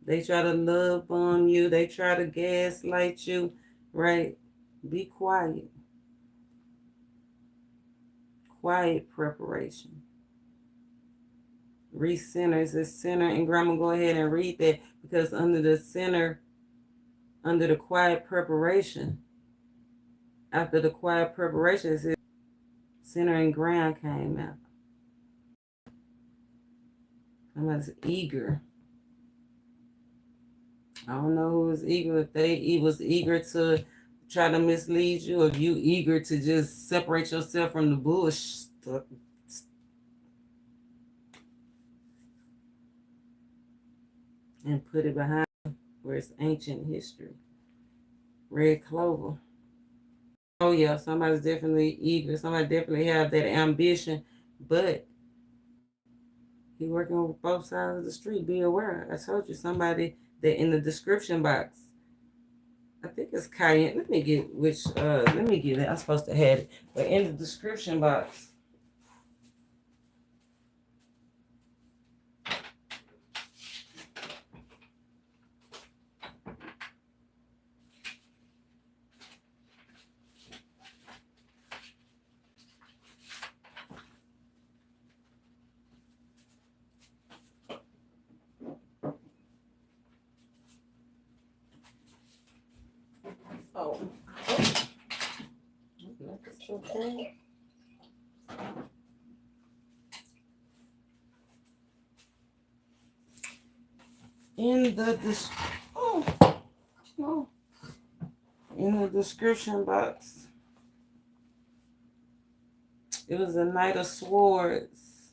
They try to love bomb you. They try to gaslight you, right? Be quiet. Quiet preparation. Recenter is a center, and Grandma, go ahead and read that, because under the center, under the quiet preparation, after the quiet preparation, it says center and ground came out. Somebody's eager. I don't know who was eager. If they was eager to try to mislead you, or if you eager to just separate yourself from the bullshit. And put it behind where it's ancient history. Red clover. Oh yeah, somebody's definitely eager. Somebody definitely have that ambition, but he working with both sides of the street. Be aware. I told you, somebody that in the description box. I think it's Cayenne. Let me get let me get it. I'm supposed to have it. But in the description box. Oh. Okay. In the description box, it was a Knight of Swords.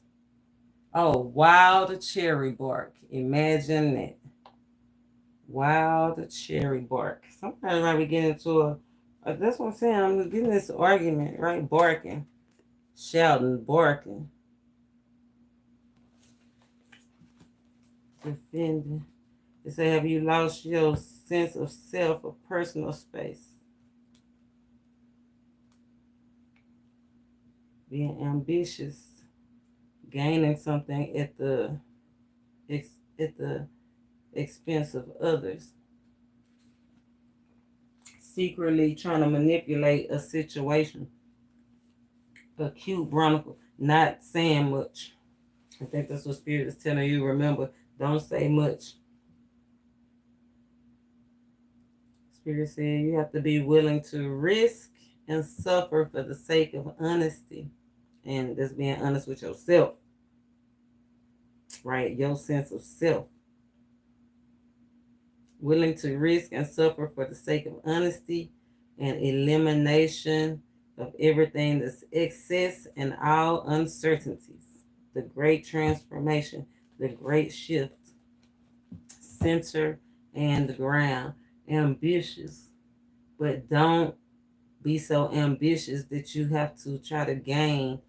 Oh, wild cherry bark. Imagine that. Wild cherry bark. Sometimes I be getting into that's what I'm saying. I'm getting this argument, right? Barking, shouting, barking, defending. They say, have you lost your sense of self or personal space? Being ambitious, gaining something at the expense of others. Secretly trying to manipulate a situation. Acute bronchial, not saying much. I think that's what Spirit is telling you. Remember, don't say much. Spirit said you have to be willing to risk and suffer for the sake of honesty. And just being honest with yourself, right? Your sense of self. Willing to risk and suffer for the sake of honesty and elimination of everything that's excess and all uncertainties. The great transformation, the great shift. Center and ground. Ambitious, but don't be so ambitious that you have to try to gain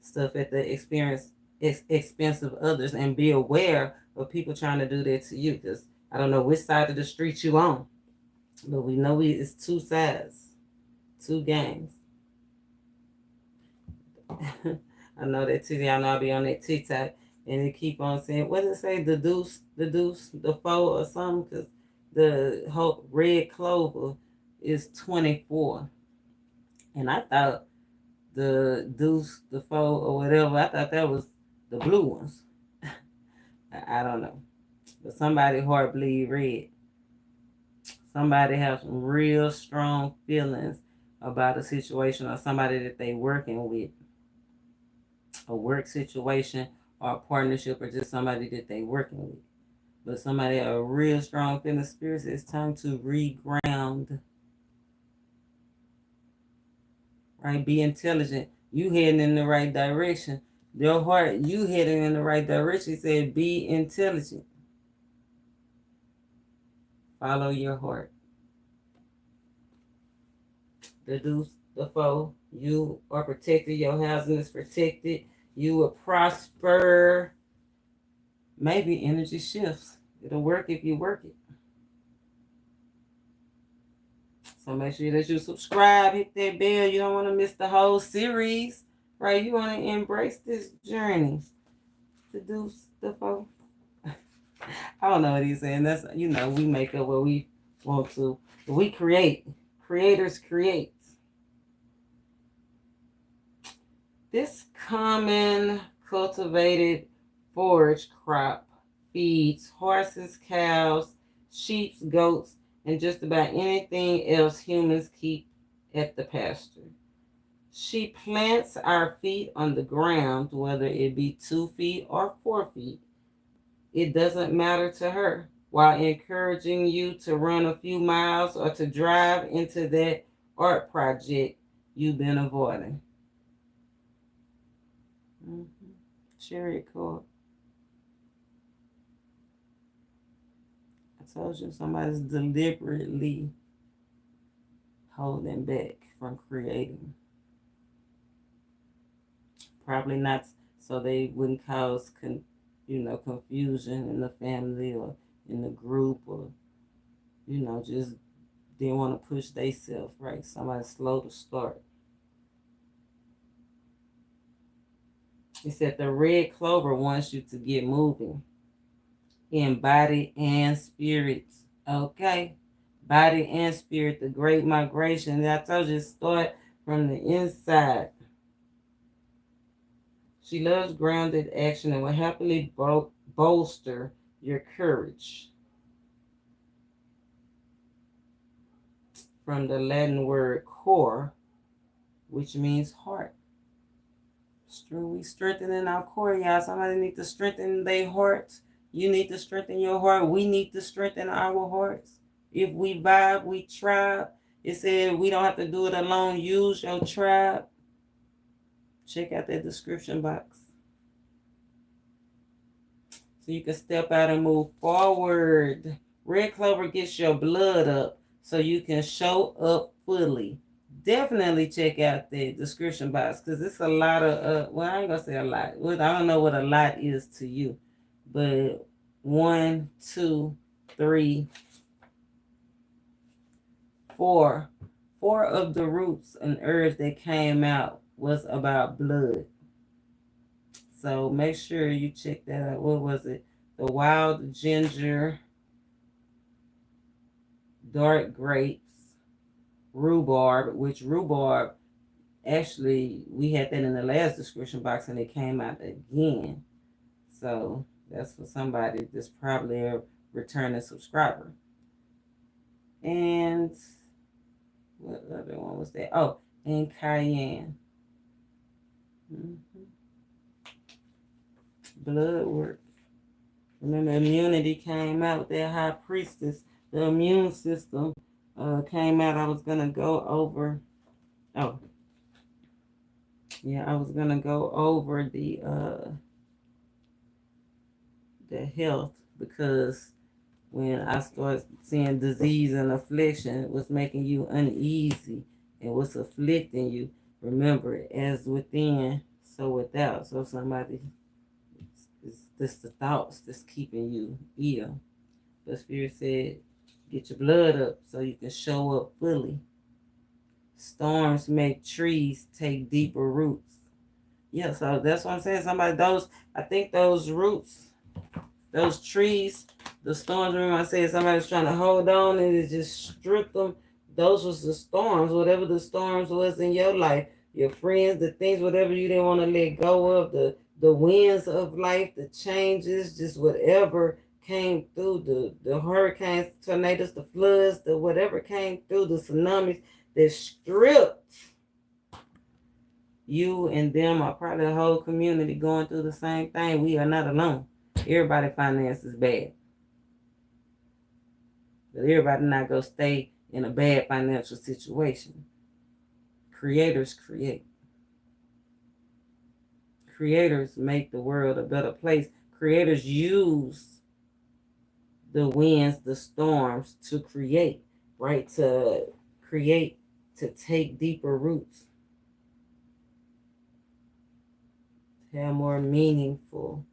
stuff at the expense of others, and be aware of people trying to do that to you. Because I don't know which side of the street you on, but we know it's two sides, two games. I know that too. Y'all know I'll be on that TikTok and they keep on saying, what did it say? The deuce, the foe or something? Because the whole red clover is 24. And I thought the deuce, the foe, or whatever, I thought that was the blue ones. I don't know. But somebody heart bleed red. Somebody has some real strong feelings about a situation or somebody that they working with. A work situation or a partnership or just somebody that they working with. But somebody a real strong feeling spirits, it's time to reground. Right? Be intelligent. You heading in the right direction. Your heart, you heading in the right direction. He said, be intelligent. Follow your heart. The deuce, the foe. You are protected. Your housing is protected. You will prosper. Maybe energy shifts. It'll work if you work it. So make sure that you subscribe, hit that bell. You don't want to miss the whole series, right? You want to embrace this journey. The deuce, the foe. I don't know what he's saying. That's, we make up what we want to. We create. Creators create. This common cultivated forage crop feeds horses, cows, sheep, goats, and just about anything else humans keep at the pasture. She plants our feet on the ground, whether it be 2 feet or 4 feet. It doesn't matter to her, while encouraging you to run a few miles or to drive into that art project you've been avoiding. Chariot card. I told you somebody's deliberately holding back from creating. Probably not so they wouldn't cause confusion in the family or in the group, or just didn't want to push themselves, right? Somebody slow to start. He said the red clover wants you to get moving in body and spirit. Okay? Body and spirit, the great migration. I told you, start from the inside. She loves grounded action and will happily bolster your courage. From the Latin word core, which means heart. We strengthening our core, y'all. Somebody need to strengthen their hearts. You need to strengthen your heart. We need to strengthen our hearts. If we vibe, we tribe. It said we don't have to do it alone. Use your tribe. Check out that description box. So you can step out and move forward. Red clover gets your blood up so you can show up fully. Definitely check out the description box because it's a lot of, I ain't going to say a lot. I don't know what a lot is to you. But 1, 2, 3, 4. 4 of the roots and herbs that came out was about blood. So make sure you check that out. What was it? The wild ginger, dark grapes, rhubarb, which rhubarb, actually, we had that in the last description box and it came out again. So that's for somebody that's probably a returning subscriber. And what other one was that? Oh, and cayenne. Blood work. Remember, immunity came out with that high priestess. The immune system came out. I was going to go over. Oh, yeah, I was going to go over the health, because when I started seeing disease and affliction was making you uneasy and was afflicting you, remember, as within, so without. So somebody, it's just the thoughts that's keeping you ill. The Spirit said, get your blood up so you can show up fully. Storms make trees take deeper roots. Yeah, so that's what I'm saying. I think those roots, those trees, the storms, remember I said somebody was trying to hold on and it just stripped them. Those was the storms, whatever the storms was in your life, your friends, the things, whatever you didn't want to let go of, the winds of life, the changes, just whatever came through, the hurricanes, tornadoes, the floods, the whatever came through, the tsunamis that stripped you and them, or probably the whole community going through the same thing. We are not alone. Everybody finances bad. But everybody not going to stay in a bad financial situation. Creators create. Creators make the world a better place. Creators use the winds, the storms to create, right? To create, to take deeper roots. To have more meaningful,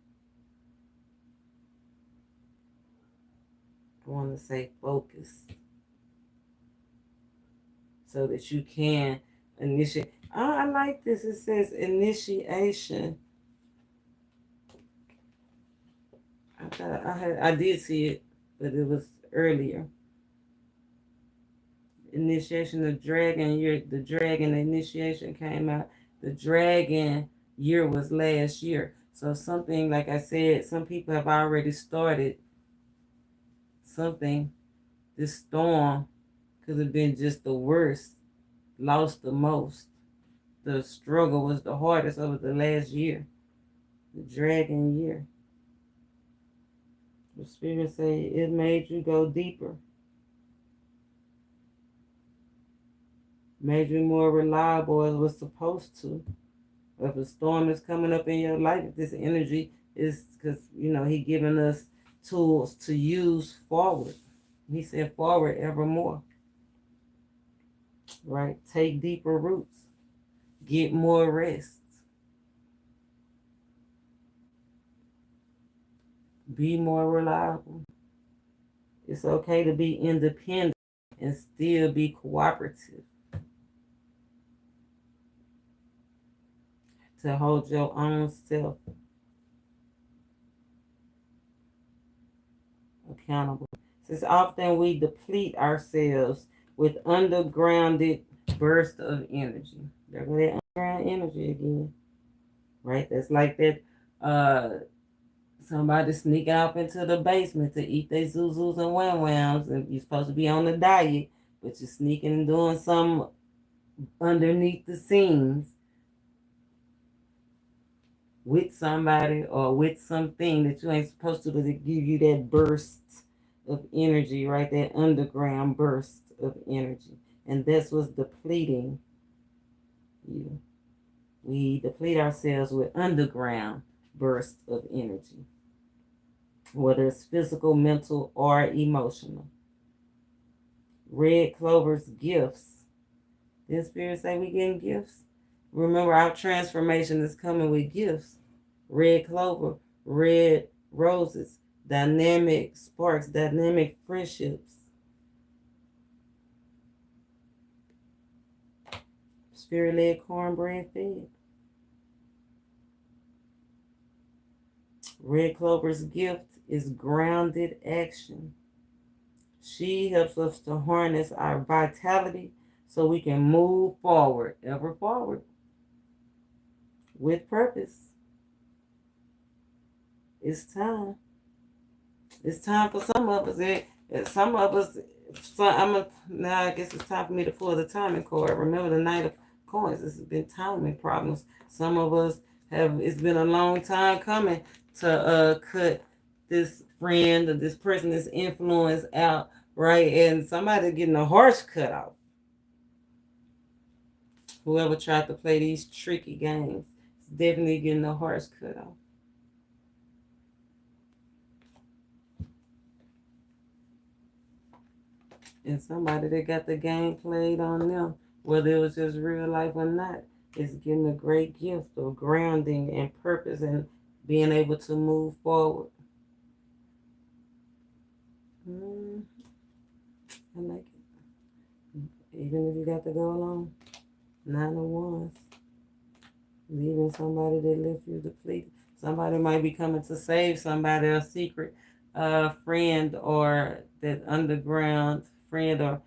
I want to say, focus. So that you can initiate. Oh, I like this. It says initiation. I did see it, but it was earlier. Initiation of dragon year. The dragon initiation came out. The dragon year was last year. So something, like I said, some people have already started something. This storm could have been just the worst, lost the most. The struggle was the hardest over the last year. The dragon year. The Spirit say it made you go deeper. Made you more reliable as it was supposed to. If a storm is coming up in your life, this energy is because, he giving us tools to use forward. He said forward evermore. Right? Take deeper roots. Get more rest. Be more reliable. It's okay to be independent and still be cooperative. To hold your own self accountable. Since often we deplete ourselves with undergrounded bursts of energy. There go that underground energy again. Right? That's like that somebody sneaking off into the basement to eat their zuzus and wham-whams, and you're supposed to be on the diet, but you're sneaking and doing something underneath the scenes with somebody or with something that you ain't supposed to give you that burst of energy, right? That underground burst of energy. And that's what's depleting you. We deplete ourselves with underground bursts of energy, whether it's physical, mental, or emotional. Red clover's gifts. Did Spirit say we getting gifts? Remember, our transformation is coming with gifts. Red clover, red roses, dynamic sparks, dynamic friendships. Spirit-led cornbread fed. Red clover's gift is grounded action. She helps us to harness our vitality so we can move forward, ever forward, with purpose. It's time. It's time for some of us. Some of us, So now I guess it's time for me to pull the timing card. Remember the Knight of Coins. This has been timing problems. Some of us have. It's been a long time coming to cut this friend or this person, this influence out, right? And somebody getting a harsh cut off. Whoever tried to play these tricky games is definitely getting a harsh cut off. And somebody that got the game played on them, whether it was just real life or not, is getting a great gift of grounding and purpose and being able to move forward. I like it. Even if you got to go alone. 9 of Wands. Leaving somebody that left you depleted. Somebody might be coming to save somebody, a secret friend or that underground friend or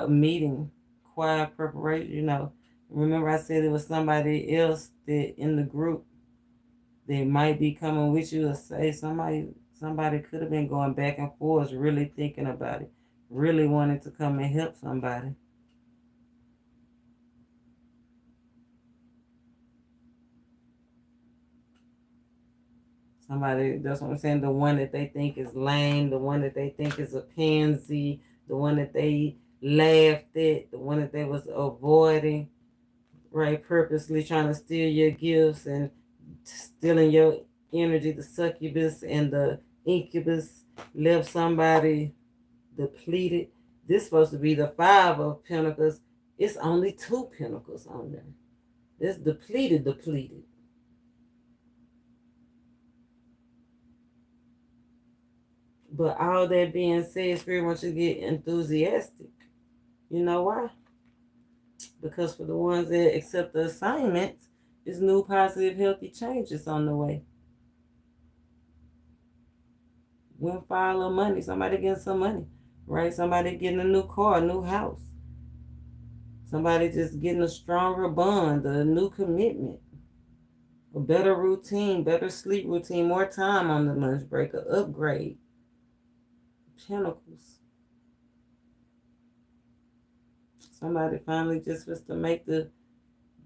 meeting, quiet preparation, you know. Remember I said it was somebody else that in the group that might be coming with you to say somebody could have been going back and forth, really thinking about it, really wanting to come and help somebody. Somebody, that's what I'm saying, the one that they think is lame, the one that they think is a pansy, the one that they laughed at, the one that they was avoiding, right? Purposely trying to steal your gifts and stealing your energy. The succubus and the incubus left somebody depleted. This is supposed to be the 5 of Pentacles. It's only 2 Pentacles on there. It's depleted. But all that being said, Spirit wants you to get enthusiastic. You know why? Because for the ones that accept the assignment, there's new positive, healthy changes on the way. Windfall of money. Somebody getting some money, right? Somebody getting a new car, a new house. Somebody just getting a stronger bond, a new commitment, a better routine, better sleep routine, more time on the lunch break, an upgrade. Pentacles. Somebody finally just was to make the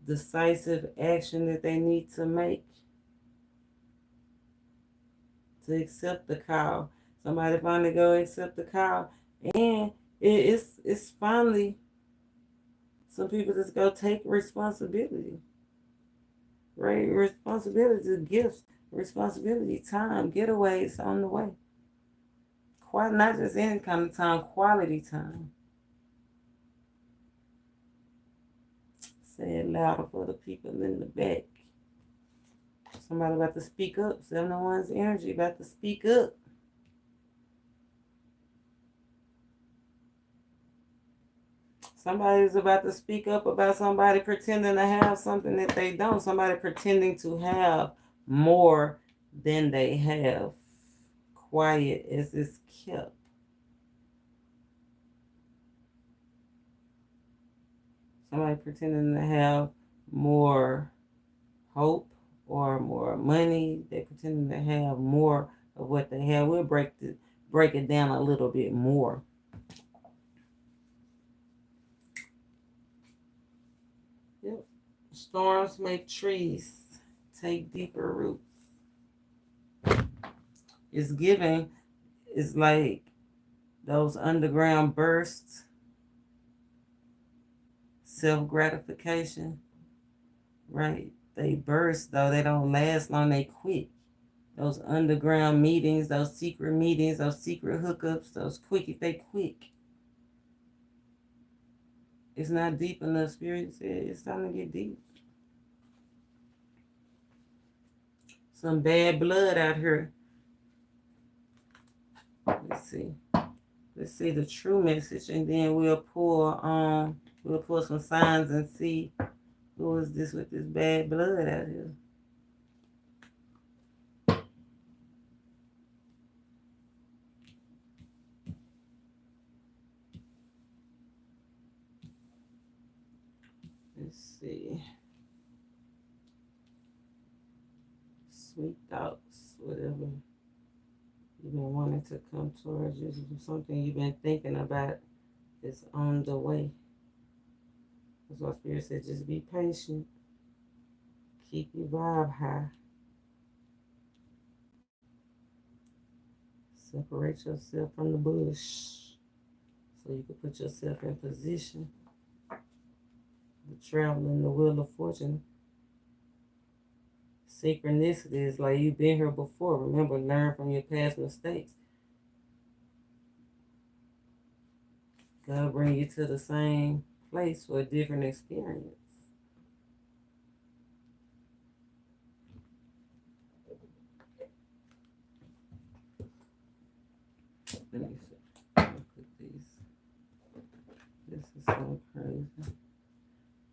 decisive action that they need to make to accept the call. Somebody finally go accept the call, and it's finally some people just go take responsibility, right? Responsibility, gifts, responsibility, time, getaways on the way. Not just any kind of time, quality time. Say it louder for the people in the back. Somebody about to speak up. 7 of Wands energy about to speak up. Somebody's about to speak up about somebody pretending to have something that they don't. Somebody pretending to have more than they have. Quiet as it's kept. Somebody pretending to have more hope or more money. They're pretending to have more of what they have. We'll break it down a little bit more. Yep. Storms make trees take deeper roots. It's giving. It's like those underground bursts. Self-gratification. Right? They burst, though. They don't last long. They quick. Those underground meetings, those secret hookups, those quickies, they quick. It's not deep enough. Spirit said it's time to get deep. Some bad blood out here. Let's see the true message, and then we'll pull some signs and see who is this with this bad blood out here. Let's see. Sweet thoughts, whatever. You've been wanting to come towards you. Something you've been thinking about is on the way. That's why Spirit said just be patient. Keep your vibe high. Separate yourself from the bush so you can put yourself in position to travel in the wheel of fortune. Synchronicity is like you've been here before. Remember, learn from your past mistakes. God bring you to the same place for a different experience. Let me see. Look at these. This is so crazy.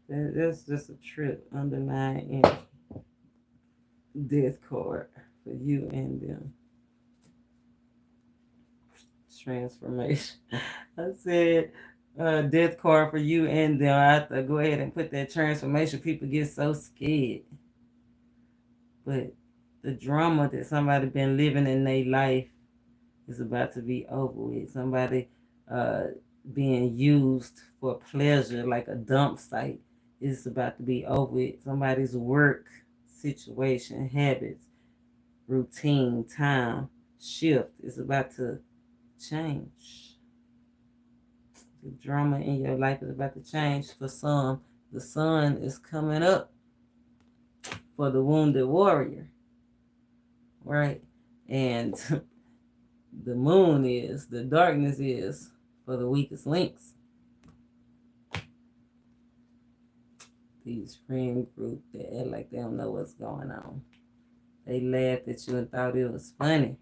That's just a trip under 9-inch death card for you and them. Transformation. I said death card for you and them. I have to go ahead and put that transformation. People get so scared. But the drama that somebody been living in their life is about to be over with. Somebody being used for pleasure like a dump site is about to be over with. Somebody's work situation, habits, routine, time, shift is about to change. The drama in your life is about to change for some. The sun is coming up for the wounded warrior, right? And the moon is, the darkness is for the weakest links. These friend group that act like they don't know what's going on. They laughed at you and thought it was funny.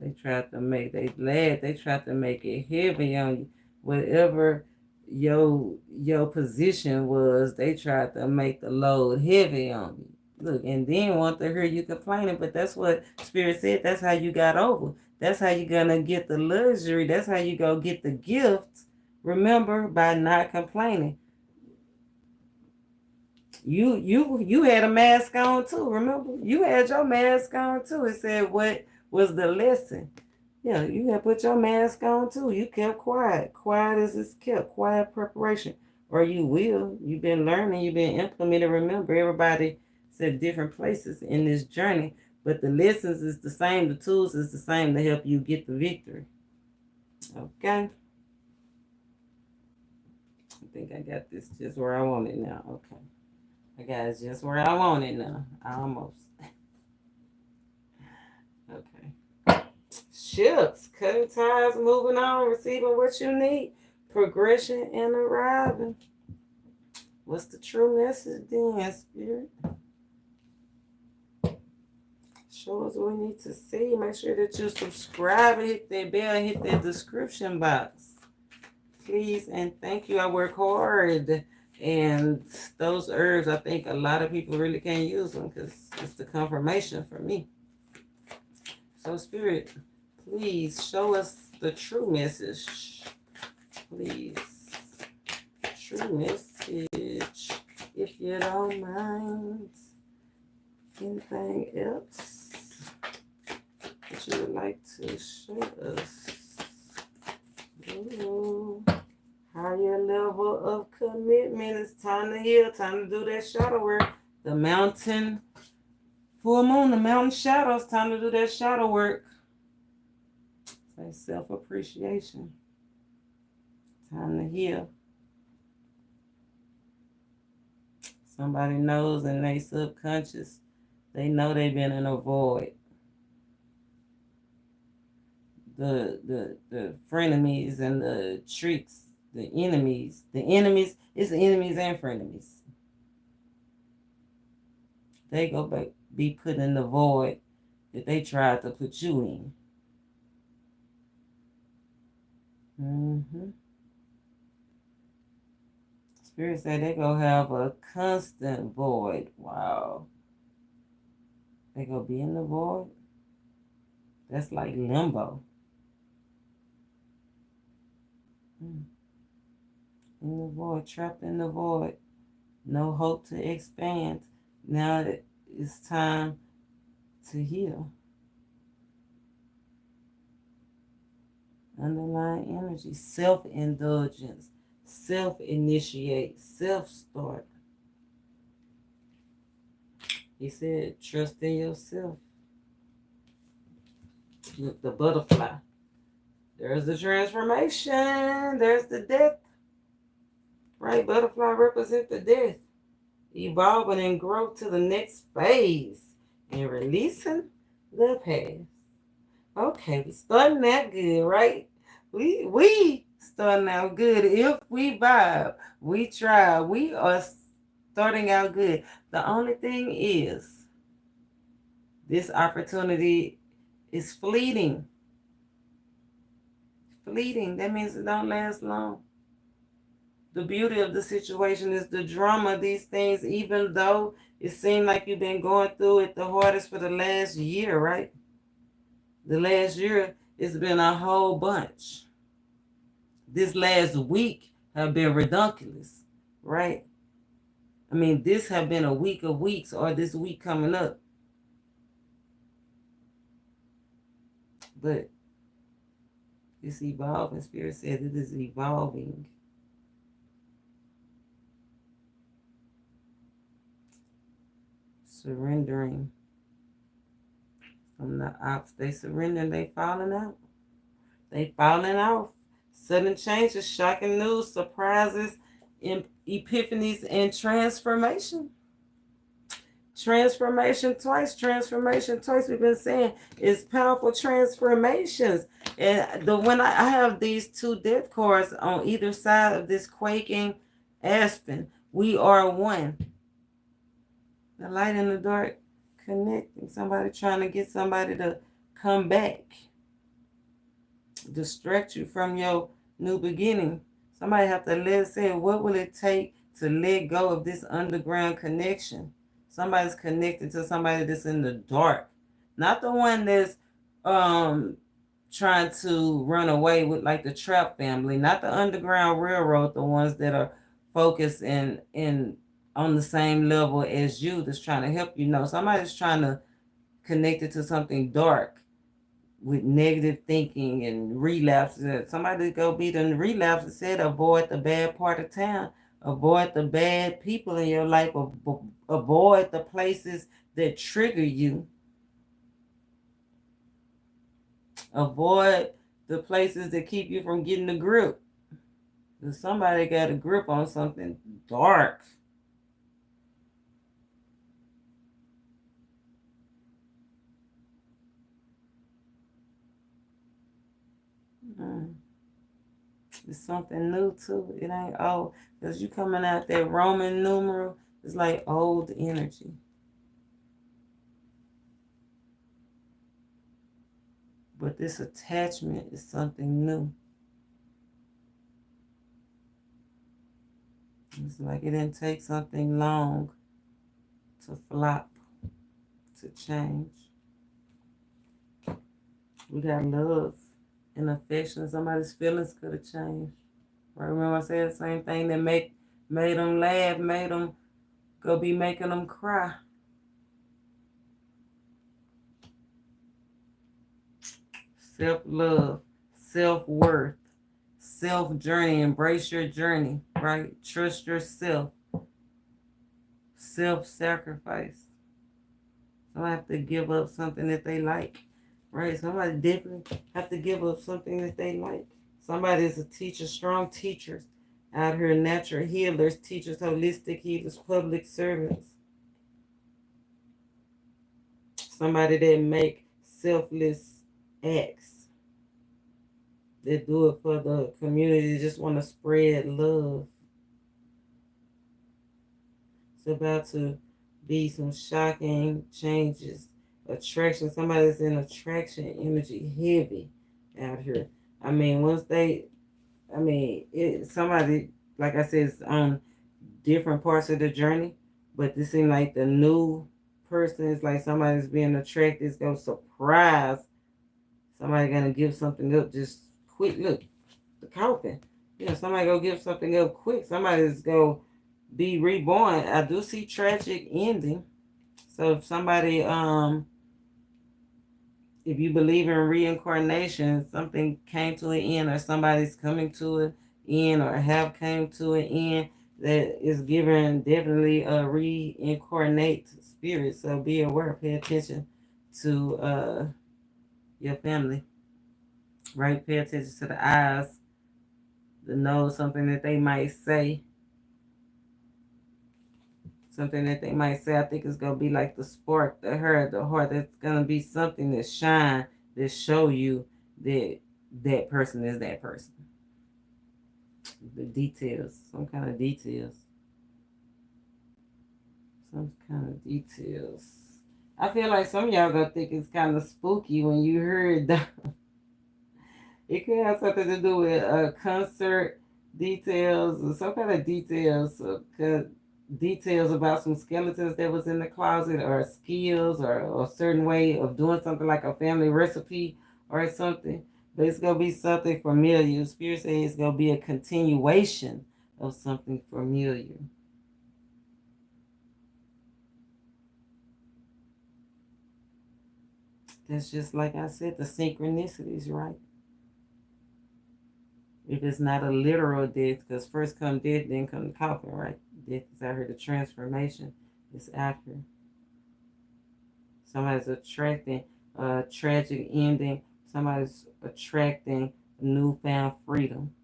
They tried to make, they tried to make it heavy on you. Whatever your position was, they tried to make the load heavy on you. Look, and then want to hear you complaining, but that's what Spirit said. That's how you got over. That's how you're gonna get the luxury. That's how you go get the gift. Remember, by not complaining. You had a mask on too. Remember, you had your mask on too. It said, "What was the lesson?" Yeah, you had put your mask on too. You kept quiet. Quiet as it's kept. Quiet preparation, or you will. You've been learning. You've been implementing. Remember, everybody at different places in this journey, but the lessons is the same. The tools is the same to help you get the victory. Okay. I think I got this just where I want it now. Okay. I got it just where I want it now. Almost. Okay. Shifts, cutting ties, moving on, receiving what you need, progression and arriving. What's the true message then, Spirit? Show us what we need to see. Make sure that you subscribe and hit that bell and hit that description box. Please and thank you. I work hard. And those herbs, I think a lot of people really can't use them because it's the confirmation for me. So, Spirit, please show us the true message. Please. True message. If you don't mind. Anything else that you would like to show us? Ooh. Higher level of commitment. It's time to heal. Time to do that shadow work. The mountain full moon, the mountain shadows. Time to do that shadow work. Say self-appreciation. Time to heal. Somebody knows in their subconscious. They know they've been in a void. The frenemies and the tricks, the enemies, it's the enemies and frenemies. They go back, be put in the void that they tried to put you in. Spirit said they gonna have a constant void. Wow. They gonna be in the void? That's like limbo. In the void, trapped in the void. No hope to expand. Now it's time to heal. Underlying energy, self-indulgence, self-initiate, self-start. He said, trust in yourself. Look, the butterfly. There's the transformation. There's the death. Right? Butterfly represents the death. Evolving and growth to the next phase. And releasing the past. Okay, we starting out good, right? We starting out good. If we vibe, we try. We are starting out good. The only thing is, this opportunity is fleeting. Fleeting. That means it don't last long. The beauty of the situation is the drama of these things, even though it seemed like you've been going through it the hardest for the last year, right? The last year, it's been a whole bunch. This last week have been ridiculous, right? I mean, this have been a week of weeks, or this week coming up. But it's evolving. Spirit said it is evolving. Surrendering. From the ops, they surrendering, they falling out. They falling off. Sudden changes, shocking news, surprises, epiphanies, and transformation. Transformation twice. We've been saying it's powerful transformations. And when I have these two death cards on either side of this quaking aspen, we are one. The light and the dark connecting. Somebody trying to get somebody to come back. Distract you from your new beginning. Somebody have to say, what will it take to let go of this underground connection? Somebody's connected to somebody that's in the dark. Not the one that's trying to run away with, like the Trap family. Not the Underground Railroad, the ones that are focused in on the same level as you, that's trying to help you. No, somebody's trying to connect it to something dark with negative thinking and relapses. Somebody go be the relapse and said, avoid the bad part of town. Avoid the bad people in your life. Avoid the places that trigger you. Avoid the places that keep you from getting a grip. If somebody got a grip on something dark, it's something new too. It ain't old. Because you coming out that Roman numeral, it's like old energy. But this attachment is something new. It's like it didn't take something long to flop, to change. We got love and affection. Somebody's feelings could have changed. Right? Remember I said the same thing that made them laugh, made them go be making them cry. Self-love, self-worth, self-journey. Embrace your journey, right? Trust yourself. Self-sacrifice. Somebody have to give up something that they like, right? Somebody different have to give up something that they like. Somebody is a teacher, strong teachers out here, natural healers, teachers, holistic healers, public servants. Somebody that make selfless acts. They do it for the community, just want to spread love. It's about to be some shocking changes. Attraction. Somebody's in attraction energy heavy out here. I mean, somebody, like I said, is on different parts of the journey, but this seems like the new person is like somebody's being attracted. It's going to surprise. Somebody going to give something up just quick. Look, the coffin. Somebody go give something up quick. Somebody's going to be reborn. I do see tragic ending. So if somebody, if you believe in reincarnation, something came to an end, or somebody's coming to an end, or have came to an end, that is given definitely a reincarnate spirit. So be aware, pay attention to your family, right? Pay attention to the eyes, the nose, something that they might say. Something that they might say. I think it's gonna be like the spark, the heart. That's gonna be something that shine, that show you that that person is that person. The details, some kind of details. Some kind of details. I feel like some of y'all gonna think it's kind of spooky when you heard that. It could have something to do with concert details or some kind of details. Details about some skeletons that was in the closet, or skills, or a certain way of doing something, like a family recipe or something. But it's going to be something familiar. Spirit says it's going to be a continuation of something familiar. That's just like I said, the synchronicities, right? If it's not a literal death, because first come death, then come the coffin, right? Death is after the transformation. It's after. Somebody's attracting a tragic ending. Somebody's attracting newfound freedom.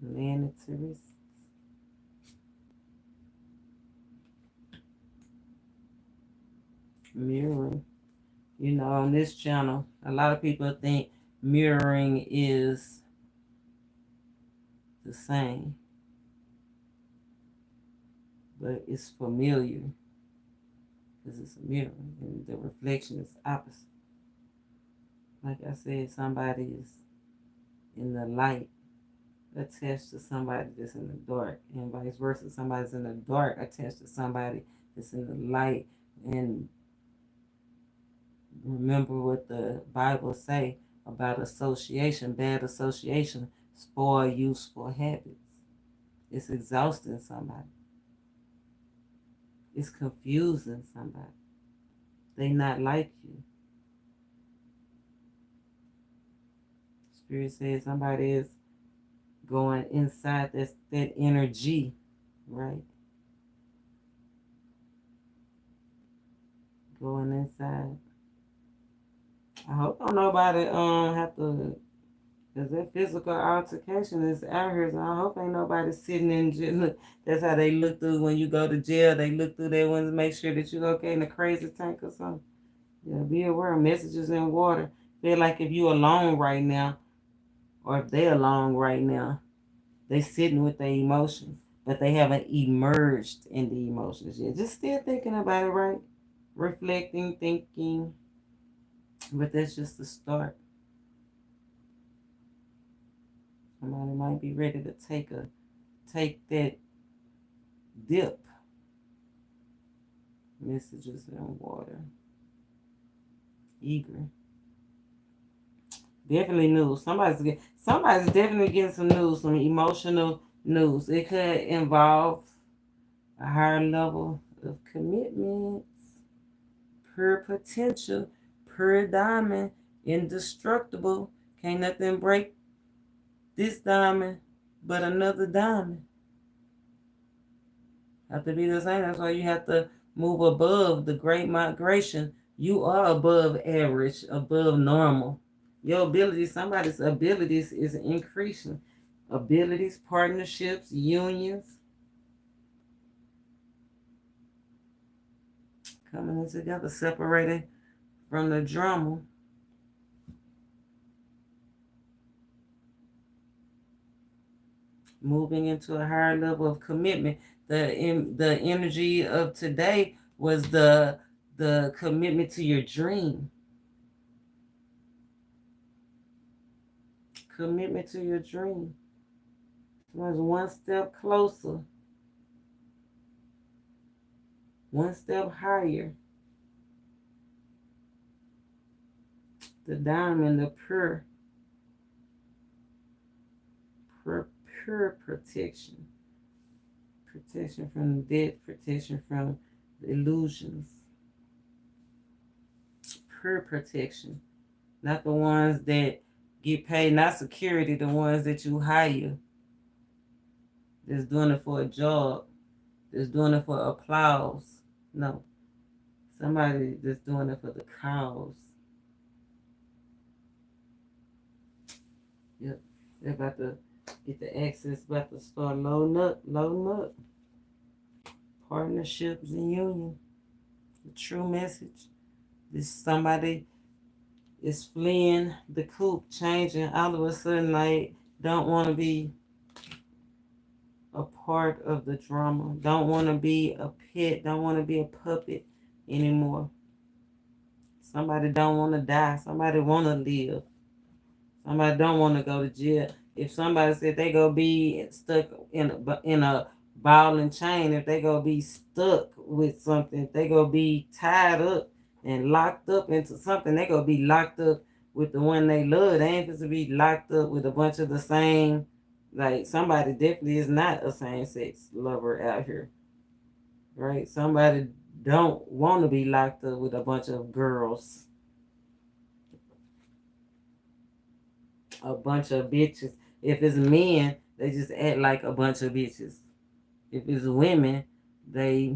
Mandatory. Mirroring. You know, on this channel, a lot of people think mirroring is the same, but it's familiar because it's a mirror, and the reflection is opposite. Like I said, somebody is in the light attached to somebody that's in the dark, and vice versa. Somebody's in the dark attached to somebody that's in the light. And remember what the Bible say about association. Bad association spoil useful habits. It's exhausting somebody. It's confusing somebody. They not like you. Spirit says somebody is going inside that energy, right? Going inside. I hope don't nobody have to, because that physical altercation is out here. So I hope ain't nobody sitting in jail. Look, that's how they look through when you go to jail. They look through their ones to make sure that you're okay in the crazy tank or something. Yeah, be aware. Messages in water. Feel like if you alone right now, or if they alone right now, they sitting with their emotions, but they haven't emerged in the emotions yet. Just still thinking about it, right? Reflecting, thinking. But that's just the start. Somebody might be ready to take that dip. Messages in water. Eager. Definitely news. Somebody's definitely getting some news, some emotional news. It could involve a higher level of commitments, pure potential, pure diamond, indestructible. Can't nothing break this diamond but another diamond. Have to be the same. That's why you have to move above the great migration. You are above average, above normal. Your abilities, somebody's abilities is increasing. Abilities, partnerships, unions coming in together, separating from the drama. Moving into a higher level of commitment. The energy of today was the commitment to your dream. Commitment to your dream. Was one step closer, one step higher. The diamond, the pure protection. Protection from death, protection from illusions. Pure protection. Not the ones that get paid, not security, the ones that you hire. That's doing it for a job. That's doing it for applause. No. Somebody that's doing it for the cause. Yep. They're about to get the access, about to start loading up. Partnerships and union. The true message. This somebody is fleeing the coop, changing all of a sudden, like, don't want to be a part of the drama. Don't want to be a pet. Don't want to be a puppet anymore. Somebody don't want to die. Somebody want to live. Somebody don't want to go to jail. If somebody said they go be stuck in a ball and chain, if they go be stuck with something, if they go be tied up and locked up into something, they go be locked up with the one they love. They ain't supposed to be locked up with a bunch of the same. Like, somebody definitely is not a same-sex lover out here, right? Somebody don't want to be locked up with a bunch of girls, a bunch of bitches. If it's men, they just act like a bunch of bitches. If it's women, they,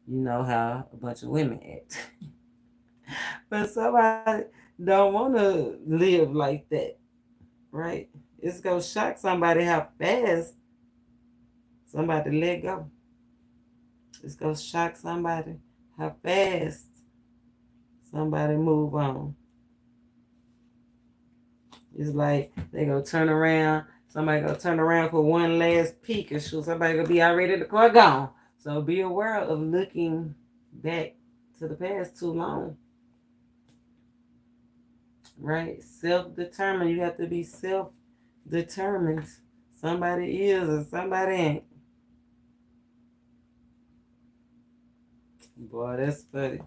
you know how a bunch of women act. But somebody don't want to live like that, right? It's going to shock somebody how fast somebody let go. It's going to shock somebody how fast somebody move on. It's like they go turn around. Somebody go turn around for one last peek and shoot. Somebody gonna be already the car gone. So be aware of looking back to the past too long. Right? Self-determined. You have to be self-determined. Somebody is and somebody ain't. Boy, that's funny.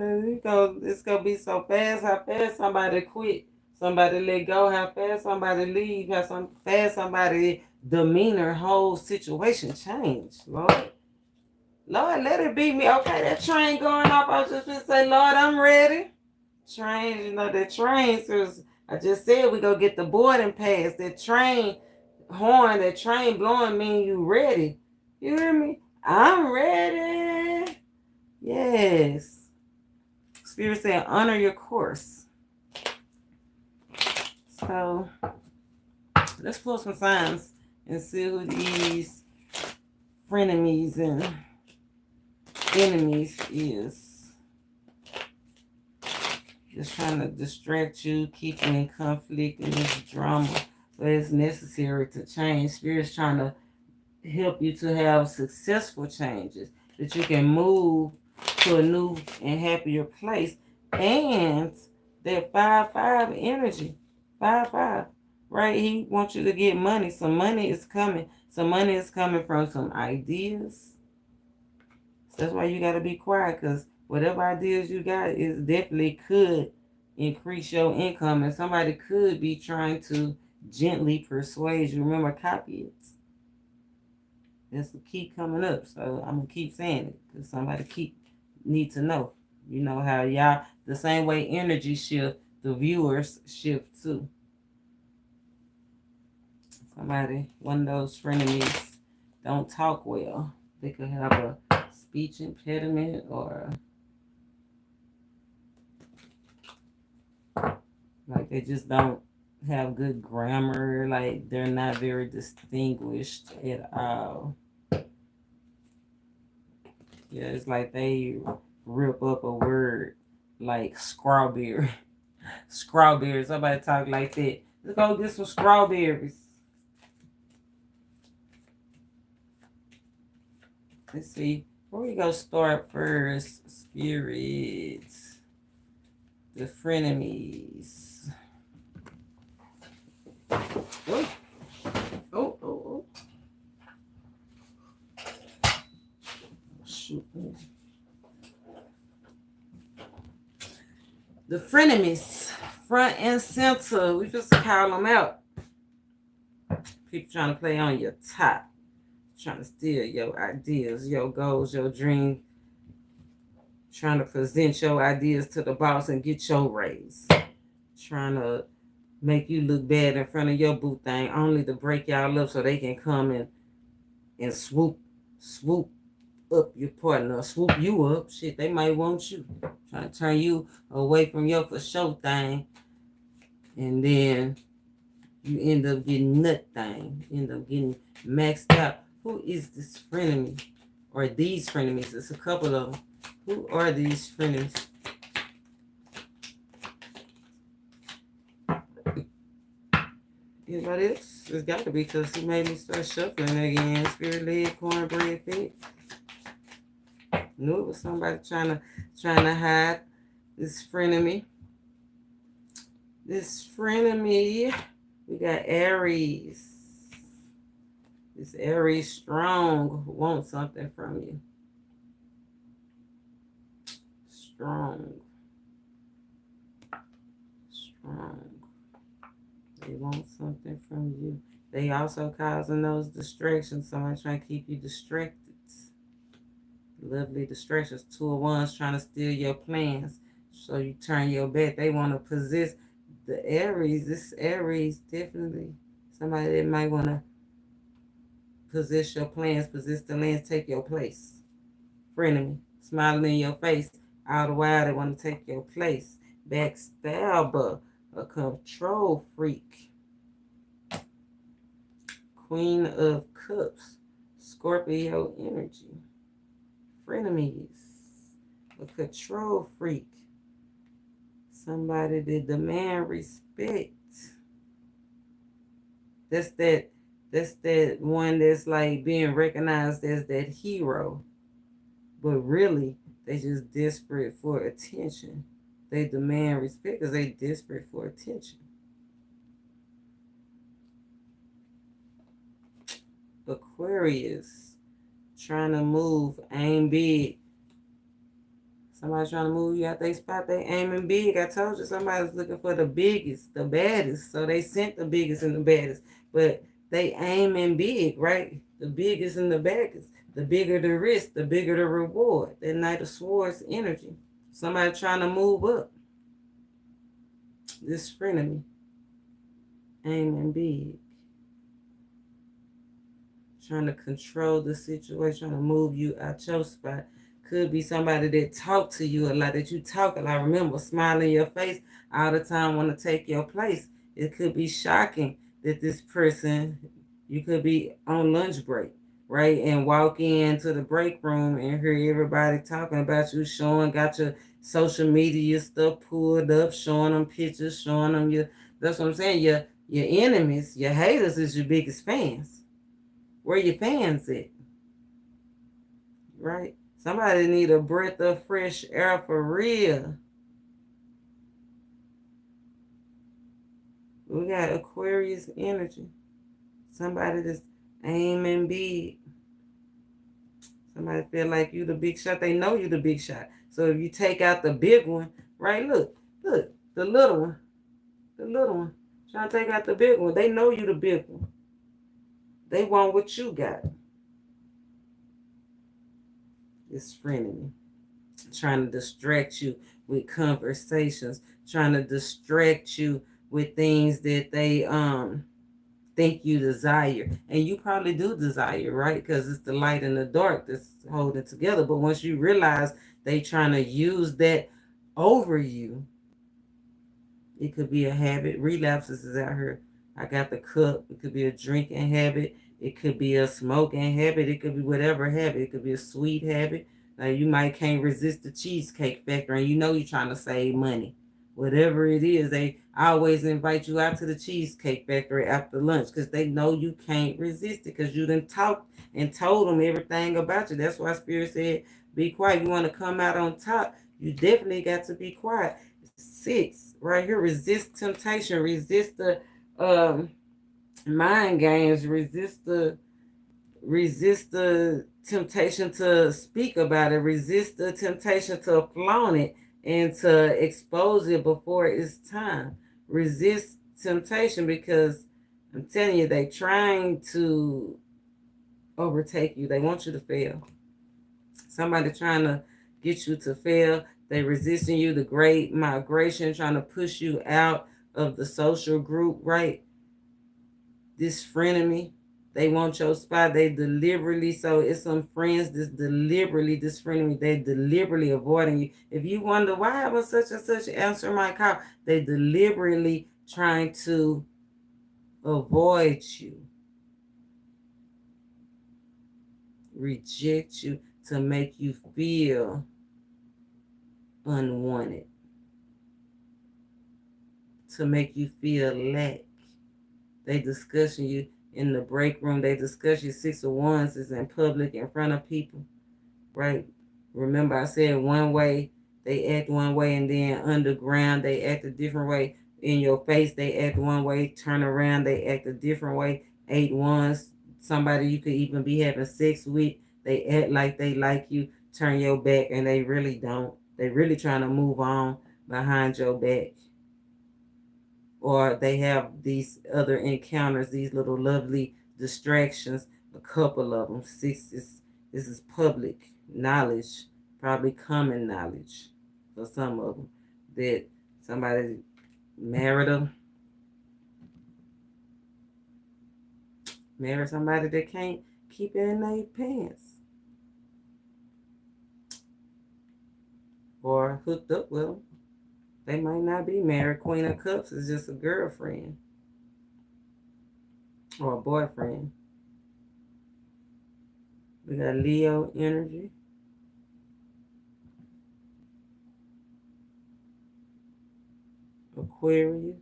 It's gonna be so fast. How fast somebody quit, somebody let go. How fast somebody leave. How fast somebody demeanor, whole situation change. Lord, let it be me. Okay, that train going off. I was just gonna say, Lord, I'm ready. Train, that train. Cause I just said we go get the boarding pass. That train horn, that train blowing mean you ready. You hear me? I'm ready. Yes. Spirit said, honor your course. So let's pull some signs and see who these frenemies and enemies is. Just trying to distract you, keep you in conflict and this drama, but it's necessary to change. Spirit's trying to help you to have successful changes, that you can move to a new and happier place. And that 5-5 energy, 5-5, right? He wants you to get money. Some money is coming. Some money is coming from some ideas. So that's why you got to be quiet, because whatever ideas you got is definitely could increase your income, and somebody could be trying to gently persuade you. Remember, copy it. That's the key coming up. So I'm going to keep saying it because somebody need to know. You know how y'all, the same way energy shift, the viewers shift too. Somebody, one of those frenemies, don't talk well. They could have a speech impediment or like they just don't have good grammar. Like they're not very distinguished at all. Yeah, it's like they rip up a word like strawberry. Strawberries. Somebody talk like that. Let's go get some strawberries. Let's see. Where we go start first? Spirits. The frenemies. Oh. Shoot. The frenemies, front and center. We just call them out. People trying to play on your top. Trying to steal your ideas, your goals, your dreams. Trying to present your ideas to the boss and get your raise. Trying to make you look bad in front of your boo thing, only to break y'all up so they can come and swoop up your partner, swoop you up. Shit, they might want you. Trying to turn you away from your for sure thing. And then you end up getting nut thing. End up getting maxed out. Who is this frenemy? Or these frenemies? It's a couple of them. Who are these frenemies? Anybody else? It's got to be because he made me start shuffling again. Spirit led cornbread fit. Knew it was somebody trying to hide this frenemy. This frenemy, we got Aries. This Aries strong wants something from you. Strong. They want something from you. They also causing those distractions. Somebody trying to keep you distracted. Lovely distractions. 2 of Wands trying to steal your plans. So you turn your back. They want to possess the Aries. This Aries definitely somebody that might want to possess your plans, possess the lands, take your place. Frenemy. Smiling in your face. All the while they want to take your place. Backstabber. A control freak. Queen of Cups. Scorpio energy. Frenemies. A control freak. Somebody that demand respect. That's that one that's like being recognized as that hero. But really, they just desperate for attention. They demand respect because they desperate for attention. Aquarius. Trying to move. Aim big. Somebody trying to move you out they spot. They aiming big. I told you somebody's looking for the biggest, the baddest. So they sent the biggest and the baddest. But they aiming big, right? The biggest and the baddest. The bigger the risk, the bigger the reward. That Knight of Swords energy. Somebody trying to move up. This frenemy. Aiming big. Trying to control the situation, trying to move you out your spot. Could be somebody that talk to you a lot, that you talk a lot. Remember, smile in your face all the time, want to take your place. It could be shocking that this person, you could be on lunch break, right? And walk into the break room and hear everybody talking about you, got your social media stuff pulled up, showing them pictures, showing them your, that's what I'm saying, your enemies, your haters is your biggest fans. Where your fans at? Right? Somebody need a breath of fresh air for real. We got Aquarius energy. Somebody that's aiming big. Somebody feel like you the big shot. They know you the big shot. So if you take out the big one, right? Look, the little one. Trying to take out the big one. They know you the big one. They want what you got. It's frenemy. Trying to distract you with conversations. Trying to distract you with things that they think you desire. And you probably do desire, right? Because it's the light and the dark that's holding together. But once you realize they trying to use that over you, it could be a habit. Relapses is out here. I got the cup. It could be a drinking habit. It could be a smoking habit. It could be whatever habit. It could be a sweet habit. Like you might can't resist the Cheesecake Factory and you know you're trying to save money. Whatever it is, they always invite you out to the Cheesecake Factory after lunch because they know you can't resist it because you done talked and told them everything about you. That's why Spirit said, be quiet. You want to come out on top, you definitely got to be quiet. 6, right here, resist temptation, resist the mind games, resist the temptation to speak about it, resist the temptation to flaunt it and to expose it before it's time. Resist temptation because I'm telling you, they trying to overtake you. They want you to fail. Somebody trying to get you to fail. They resisting you. The great migration, trying to push you out of the social group, right? This frenemy. They want your spot. They deliberately, so it's some friends that's deliberately, this frenemy, they deliberately avoiding you. If you wonder why I was such and such, answer my call. They deliberately trying to avoid you, reject you, to make you feel unwanted, to make you feel lack. They discussing you in the break room. They discuss your 6 of Wands is in public in front of people, right? Remember I said one way, they act one way, and then underground they act a different way. In your face they act one way, turn around they act a different way. 8 Wands, somebody you could even be having sex with, they act like they like you, turn your back, and they really don't. They really trying to move on behind your back. Or they have these other encounters, these little lovely distractions, a couple of them. 6 is, this is public knowledge, probably common knowledge for some of them, that somebody married them, married somebody that can't keep it in their pants, or hooked up with them. They might not be married. Queen of Cups is just a girlfriend or a boyfriend. We got Leo energy. Aquarius,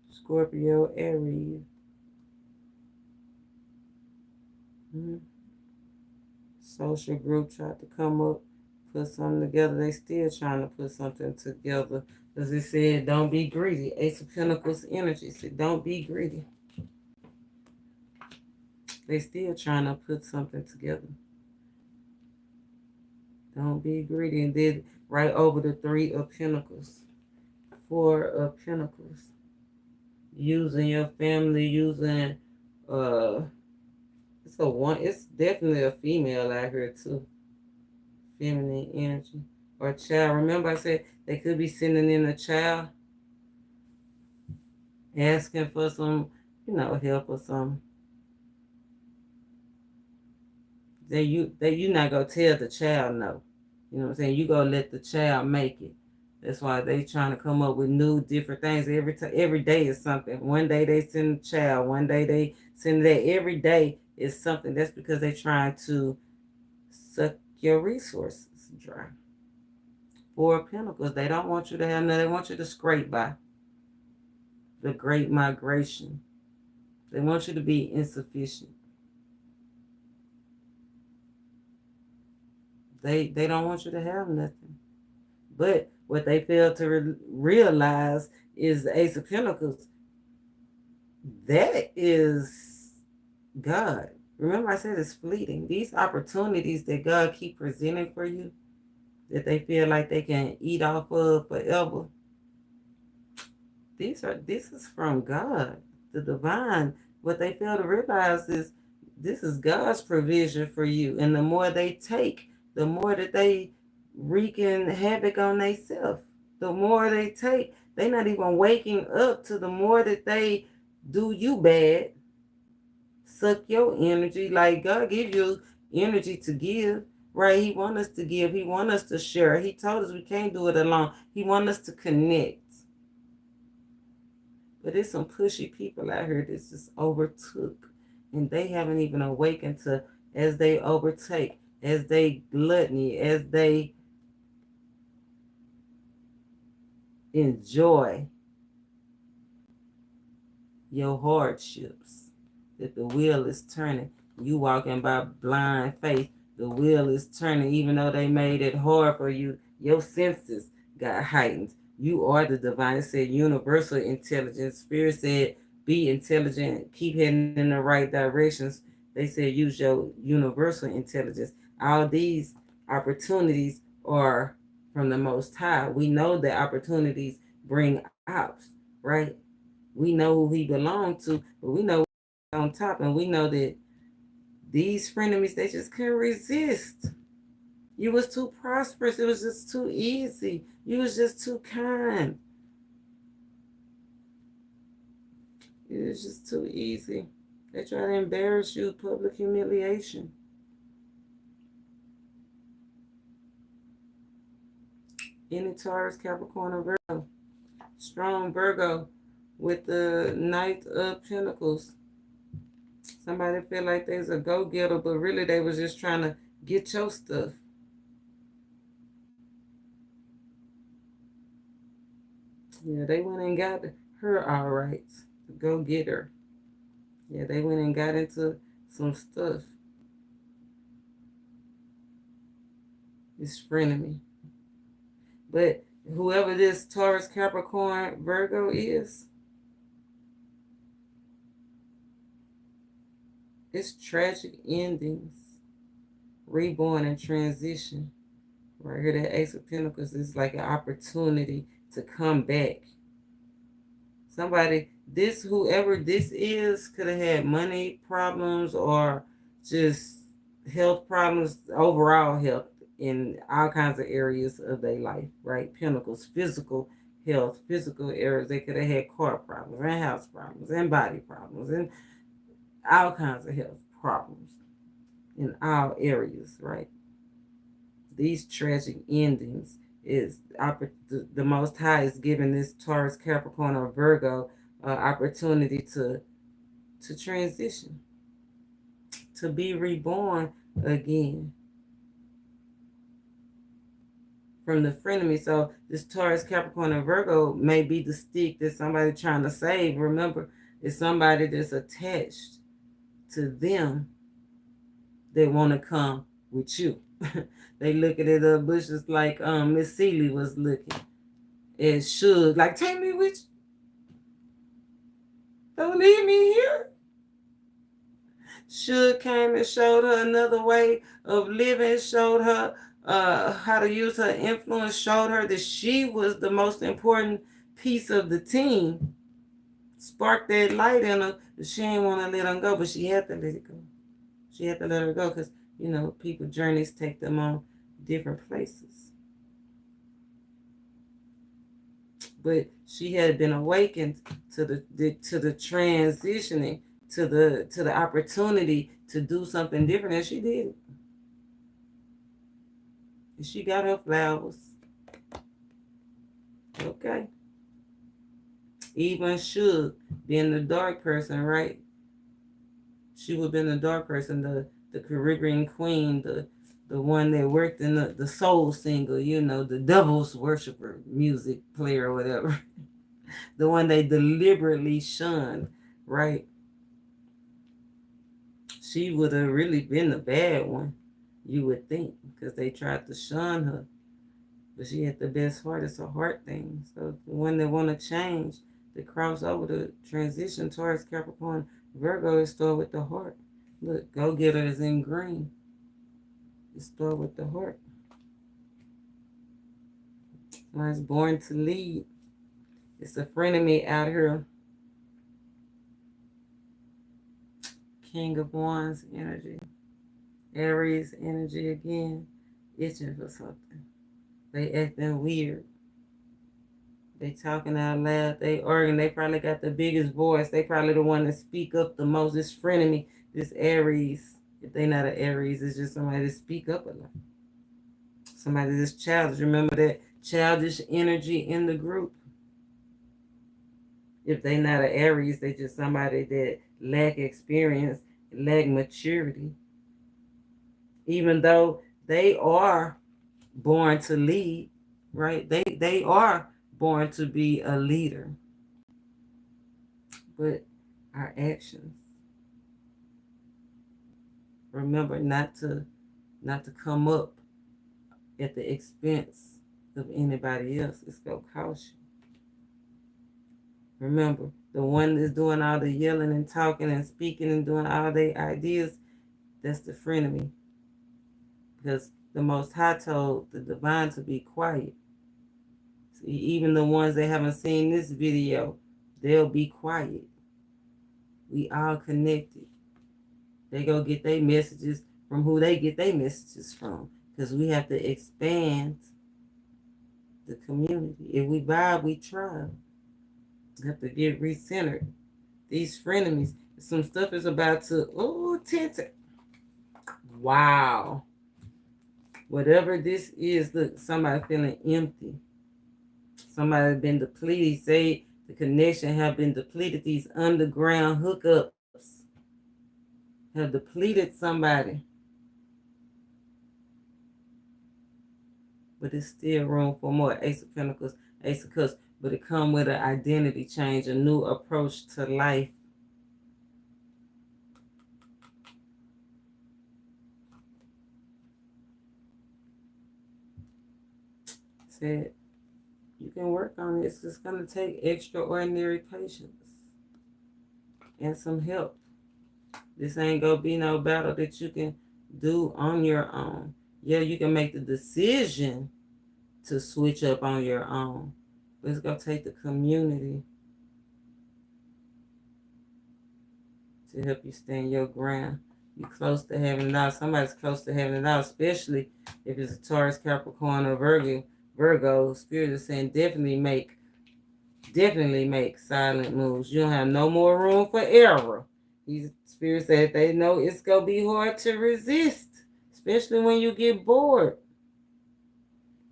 Scorpio, Aries. Social group tried to come up, put something together. They still trying to put something together. As it said, don't be greedy. Ace of Pentacles energy said, don't be greedy. They still trying to put something together. Don't be greedy. And then right over the 3 of Pentacles, 4 of Pentacles. Using your family, using it's definitely a female out here too. Feminine energy. Or child. Remember I said they could be sending in a child, asking for some, help or something. You not gonna tell the child no. You know what I'm saying? You gonna let the child make it. That's why they trying to come up with new different things. Every day is something. One day they send a child, one day they send that. Every day is something. That's because they trying to suck your resources dry. 4 of Pentacles, they don't want you to have nothing. They want you to scrape by. The Great Migration. They want you to be insufficient. They don't want you to have nothing. But what they fail to realize is the Ace of Pentacles. That is God. Remember I said it's fleeting. These opportunities that God keep presenting for you, that they feel like they can eat off of forever, this is from God, the divine. What they fail to realize is this is God's provision for you. And the more they take, the more that they wreaking havoc on themselves. The more they take, they not even waking up to the more that they do you bad, suck your energy. Like God gives you energy to give, right? He want us to give. He want us to share. He told us we can't do it alone. He want us to connect. But there's some pushy people out here that's just overtook, and they haven't even awakened to, as they overtake, as they gluttony, as they enjoy your hardships, that the wheel is turning. You walking by blind faith. The wheel is turning, even though they made it hard for you. Your senses got heightened. You are the divine. It said universal intelligence. Spirit said be intelligent, keep heading in the right directions. They said use your universal intelligence. All these opportunities are from the Most High. We know that opportunities bring ops, right? We know who he belonged to, but we know on top, and we know that these frenemies, they just couldn't resist. You was too prosperous. It was just too easy. You was just too kind. It was just too easy. They try to embarrass you, public humiliation. Any Taurus, Capricorn, or Virgo. Strong Virgo with the Knight of Pentacles. Somebody feel like they's a go-getter, but really they was just trying to get your stuff. Yeah, they went and got her all right. Go get her. Yeah, they went and got into some stuff. It's frenemy. But whoever this Taurus, Capricorn, Virgo is, it's tragic endings, reborn and transition. Right here, that Ace of Pentacles is like an opportunity to come back. Somebody, whoever this is, could have had money problems or just health problems, overall health in all kinds of areas of their life, right? Pentacles, physical health, physical areas. They could have had car problems and house problems and body problems and all kinds of health problems in all areas, right? These tragic endings is the Most High is giving this Taurus, Capricorn, or Virgo opportunity to transition, to be reborn again from the frenemy. So this Taurus, Capricorn, and Virgo may be the stick that somebody trying to save. Remember, it's somebody that's attached to them that want to come with you. They looking at the bushes like Miss Seeley was looking. It should like, take me with you. Don't leave me here. Should came and showed her another way of living, showed her how to use her influence, showed her that she was the most important piece of the team. Sparked that light in her, but she didn't want to let her go, but she had to let it go. She had to let her go because, you know, people's journeys take them on different places. But she had been awakened to the transitioning, to the opportunity to do something different, and she did it. And she got her flowers. Okay. Even should being the dark person, right? She would have been the dark person, the Caribbean queen, the one that worked in the soul singer, you know, the devil's worshiper, music player or whatever. The one they deliberately shunned, right? She would have really been the bad one, you would think, because they tried to shun her. But she had the best heart. It's a heart thing. So the one that want to change, to cross over the transition towards Capricorn, Virgo, is start with the heart. Look, go-getter is in green. It start with the heart. Someone's born to lead. It's a frenemy out here. King of Wands energy. Aries energy again. Itching for something. They acting weird. They talking out loud. They arguing. They probably got the biggest voice. They probably the one that speak up the most. This frenemy, this Aries. If they not an Aries, it's just somebody that speak up a lot. Somebody that's childish. Remember that childish energy in the group. If they not an Aries, they just somebody that lack experience, lack maturity. Even though they are born to lead, right? They are born to be a leader. But our actions, remember not to come up at the expense of anybody else. It's gonna cost you. Remember, the one that's doing all the yelling and talking and speaking and doing all their ideas, that's the frenemy. Because the Most High told the divine to be quiet. See, even the ones that haven't seen this video, they'll be quiet. We all connected. They go get their messages from who they get their messages from. Because we have to expand the community. If we vibe, we tribe. We have to get recentered. These frenemies, some stuff is about to, tinted. Wow. Whatever this is, look, somebody feeling empty. Somebody been depleted. Say the connection have been depleted. These underground hookups have depleted somebody. But it's still room for more. Ace of Pentacles, Ace of Cups. But it come with an identity change, a new approach to life. Said, you can work on it. It's just going to take extraordinary patience and some help. This ain't going to be no battle that you can do on your own. Yeah, you can make the decision to switch up on your own. But it's going to take the community to help you stand your ground. You're close to having it out. Somebody's close to having it out, especially if it's a Taurus, Capricorn, or Virgo. Spirit is saying definitely make silent moves. You don't have no more room for error. These spirits said they know it's going to be hard to resist, especially when you get bored.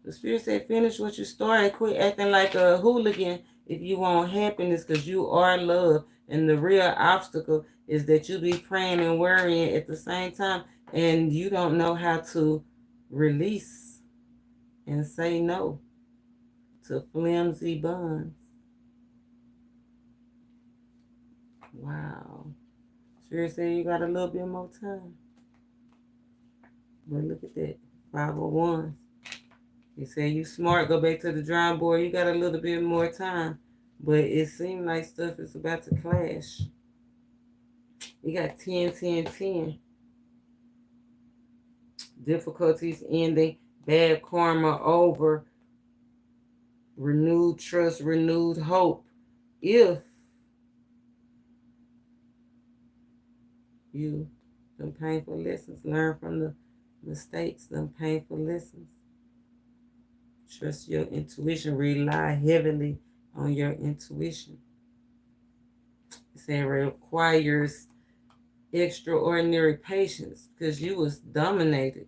The spirit said finish what you started. Quit acting like a hooligan if you want happiness, because you are love. And the real obstacle is that you be praying and worrying at the same time, and you don't know how to release and say no to flimsy bonds. Wow. Spirit said you got a little bit more time. But look at that. 5 of Wands. He said you smart, go back to the drawing board. You got a little bit more time. But it seemed like stuff is about to clash. You got 10, 10, 10. Difficulties ending. Bad karma over. Renewed trust, renewed hope. If you, some painful lessons, learn from the mistakes, some painful lessons. Trust your intuition. Rely heavily on your intuition. It said it requires extraordinary patience because you was dominated.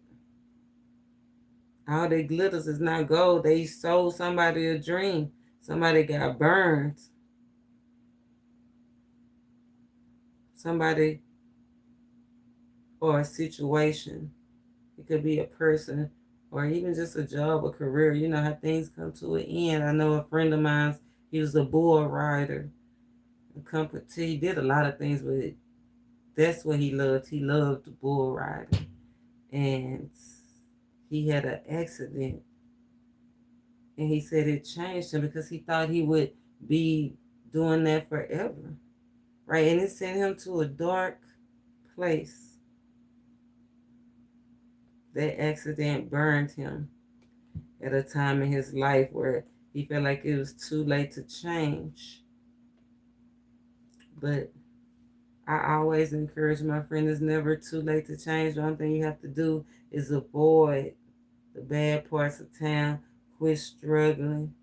All that glitters is not gold. They sold somebody a dream. Somebody got burned. Somebody or a situation. It could be a person or even just a job or career. You know how things come to an end. I know a friend of mine, he was a bull rider. He did a lot of things, but that's what he loved. He loved bull riding. And he had an accident. And he said it changed him because he thought he would be doing that forever. Right? And it sent him to a dark place. That accident burned him at a time in his life where he felt like it was too late to change. But I always encourage my friend, it's never too late to change. The only thing you have to do is avoid the bad parts of town, quit struggling,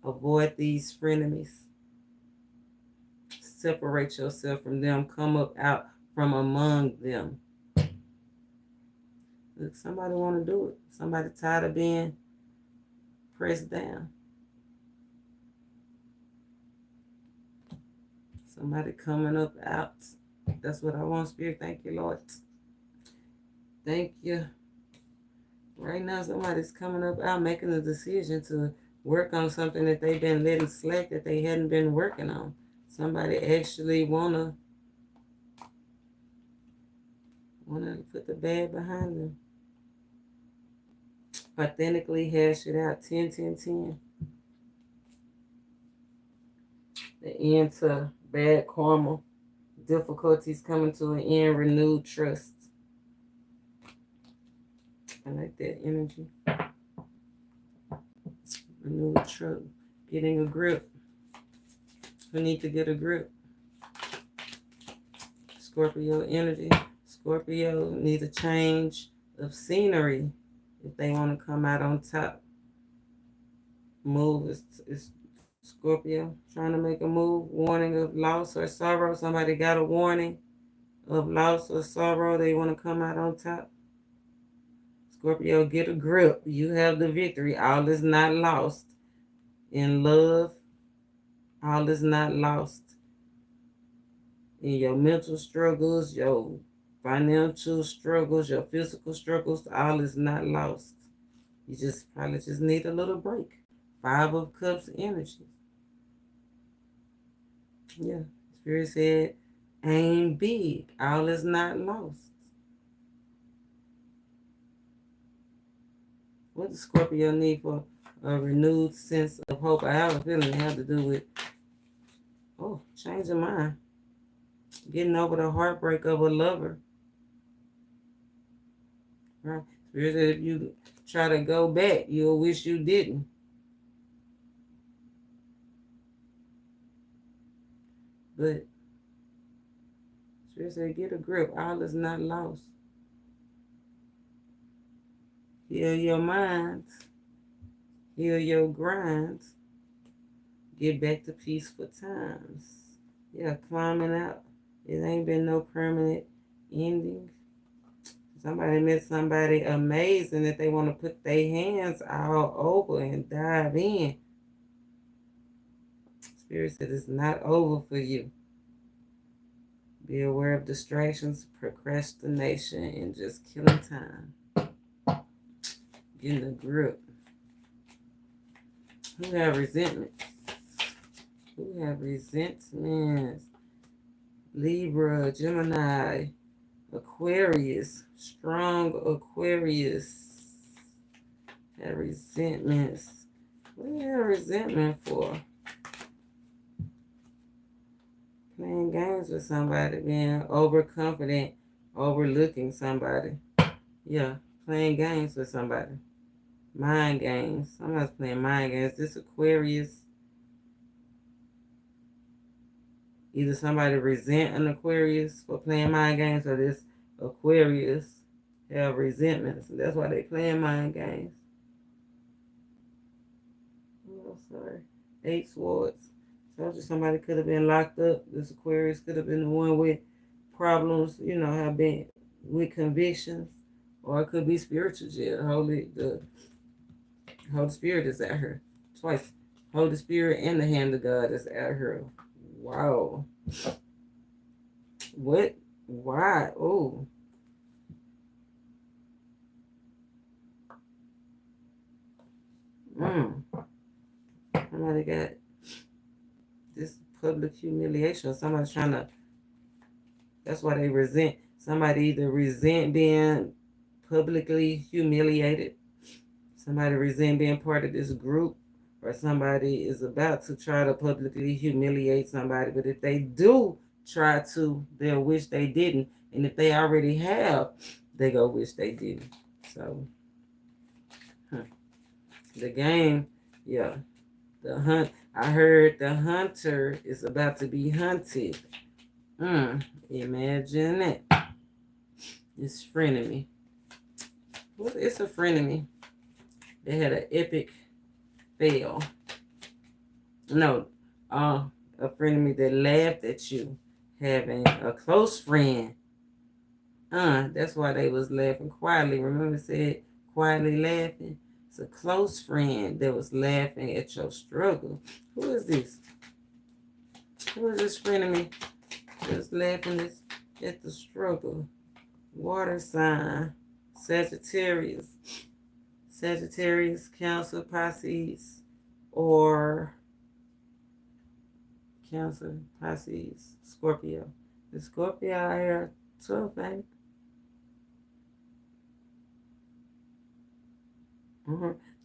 avoid these frenemies. Separate yourself from them, come up out from among them. Look, somebody want to do it. Somebody tired of being pressed down. Somebody coming up out. That's what I want, Spirit. Thank you, Lord. Thank you. Right now, somebody's coming up out, making a decision to work on something that they've been letting slack, that they hadn't been working on. Somebody actually wanna put the bad behind them. Authentically hash it out. 10, 10, 10. The end to bad karma. Difficulties coming to an end. Renewed trust. I like that energy. Renewed trust. Getting a grip. We need to get a grip. Scorpio energy. Scorpio need a change of scenery if they want to come out on top. Move is Scorpio trying to make a move. Warning of loss or sorrow. Somebody got a warning of loss or sorrow. They want to come out on top. Scorpio, get a grip. You have the victory. All is not lost. In love, all is not lost. In your mental struggles, your financial struggles, your physical struggles, all is not lost. You just probably just need a little break. 5 of Cups energy. Yeah. Spirit said, aim big. All is not lost. What does Scorpio need for a renewed sense of hope? I have a feeling it has to do with, change of mind. Getting over the heartbreak of a lover. Right? Spirit said if you try to go back, you'll wish you didn't. But Spirit said, get a grip. All is not lost. Heal your mind. Heal your grind. Get back to peaceful times. Yeah, climbing out. It ain't been no permanent ending. Somebody met somebody amazing that they want to put their hands all over and dive in. Spirit said it's not over for you. Be aware of distractions, procrastination, and just killing time. Getting a grip. Who have resentments? Who have resentments? Libra, Gemini, Aquarius, strong Aquarius. Have resentments. What do you have resentment for? Playing games with somebody, being overconfident, overlooking somebody. Yeah, playing games with somebody. Mind games. Somebody's playing mind games. This Aquarius. Either somebody resent an Aquarius for playing mind games, or this Aquarius have resentments. That's why they playing mind games. Oh, sorry. 8 Swords. Told you somebody could have been locked up. This Aquarius could have been the one with problems, have been with convictions. Or it could be spiritual jail. The Holy Spirit is at her. Twice. Holy Spirit and the hand of God is at her. Wow. What? Why? Oh. Somebody got this public humiliation. Somebody's trying to, that's why they resent. Somebody either resent being publicly humiliated. Somebody resent being part of this group. Or somebody is about to try to publicly humiliate somebody. But if they do try to, they'll wish they didn't. And if they already have, they go wish they didn't. So, the game, yeah. The hunt. I heard the hunter is about to be hunted. Imagine that. It's frenemy. Well, it's a frenemy. They had an epic fail. No, a frenemy that laughed at you. Having a close friend. That's why they was laughing quietly. Remember it said quietly laughing? It's a close friend that was laughing at your struggle. Who is this? Who is this frenemy that's laughing at the struggle? Water sign. Sagittarius. Sagittarius, Cancer, Pisces, or Cancer, Pisces, Scorpio. The Scorpio out here tough, ain't it?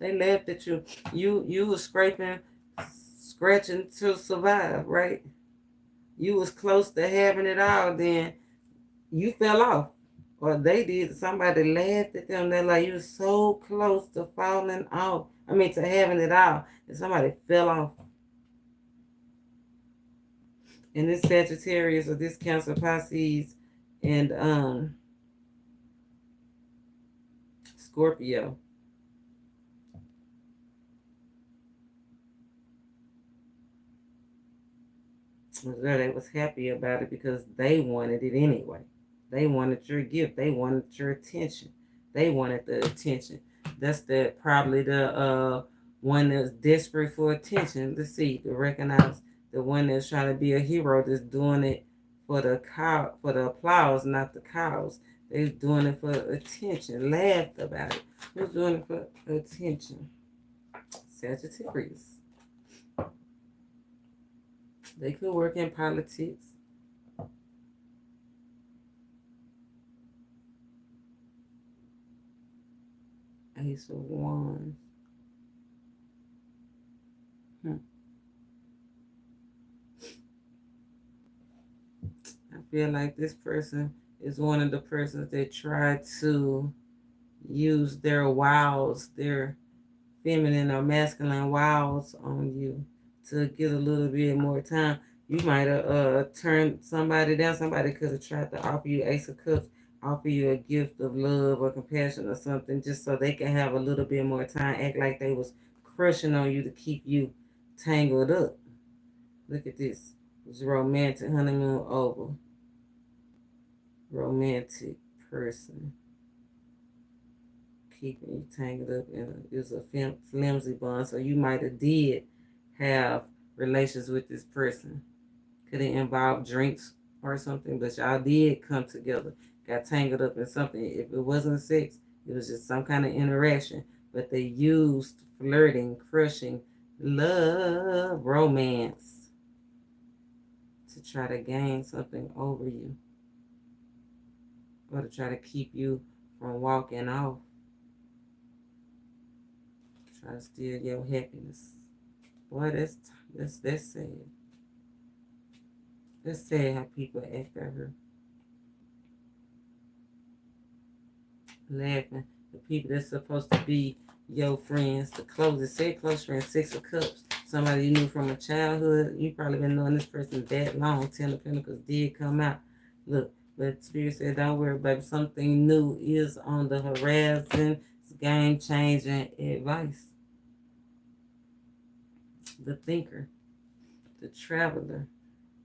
They laughed at you. You was scratching to survive, right? You was close to having it all, then you fell off. Or they did. Somebody laughed at them. They're like, you so close to falling off. To having it all. And somebody fell off. And this Sagittarius or this Cancer, Pisces, and Scorpio. They was happy about it because they wanted it anyway. They wanted your gift. They wanted your attention. They wanted the attention. That's probably the one that's desperate for attention. To recognize the one that's trying to be a hero, that's doing it for the applause, not the cause. They're doing it for attention. Laughed about it. Who's doing it for attention? Sagittarius. They could work in politics. Ace of Wands. I feel like this person is one of the persons that try to use their wiles, their feminine or masculine wiles on you to get a little bit more time. You might have turned somebody down. Somebody could have tried to offer you Ace of Cups, offer you a gift of love or compassion or something, just so they can have a little bit more time, act like they was crushing on you to keep you tangled up. Look at this. It's romantic, honeymoon over. Romantic person. Keeping you tangled up in a flimsy bond. So you might have did have relations with this person. Could it involve drinks or something? But y'all did come together, got tangled up in something. If it wasn't sex, it was just some kind of interaction. But they used flirting, crushing, love, romance to try to gain something over you, or to try to keep you from walking off. Try to steal your happiness. Boy, that's sad. That's sad how people act out here. Laughing. The people that's supposed to be your friends, the closest, say close friends, 6 of Cups. Somebody you knew from a childhood. You probably been knowing this person that long. 10 of Pentacles did come out. Look, but Spirit said, don't worry, baby. Something new is on the horizon. It's game-changing advice. The thinker, the traveler.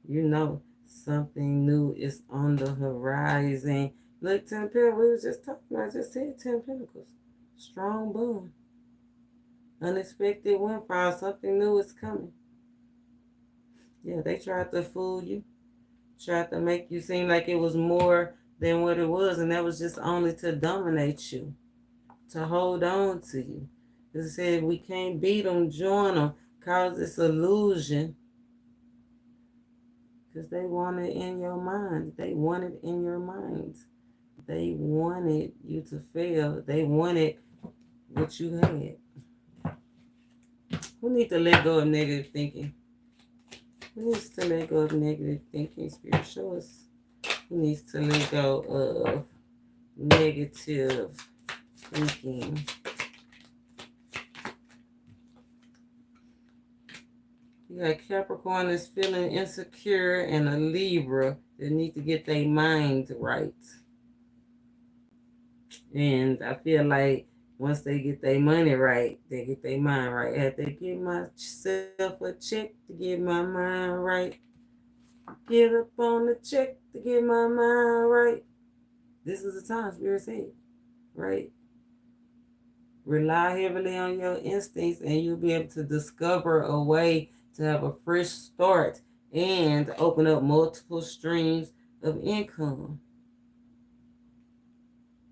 You know something new is on the horizon. Look, 10 Pentacles, we was just talking about, I just said 10 Pentacles. Strong boom. Unexpected windfall, something new is coming. Yeah, they tried to fool you. Tried to make you seem like it was more than what it was, and that was just only to dominate you, to hold on to you. It said, we can't beat them, join them, cause this illusion. Because they want it in your mind. They want it in your mind. They wanted you to fail. They wanted what you had. Who needs to let go of negative thinking? Who needs to let go of negative thinking? Spirit, show us. Who needs to let go of negative thinking? You got Capricorn that's feeling insecure and a Libra that need to get their mind right. And I feel like once they get their money right, they get their mind right. I had to give myself a check to get my mind right. Get up on the check to get my mind right. This is the time, Spirit said, right? Rely heavily on your instincts and you'll be able to discover a way to have a fresh start and open up multiple streams of income.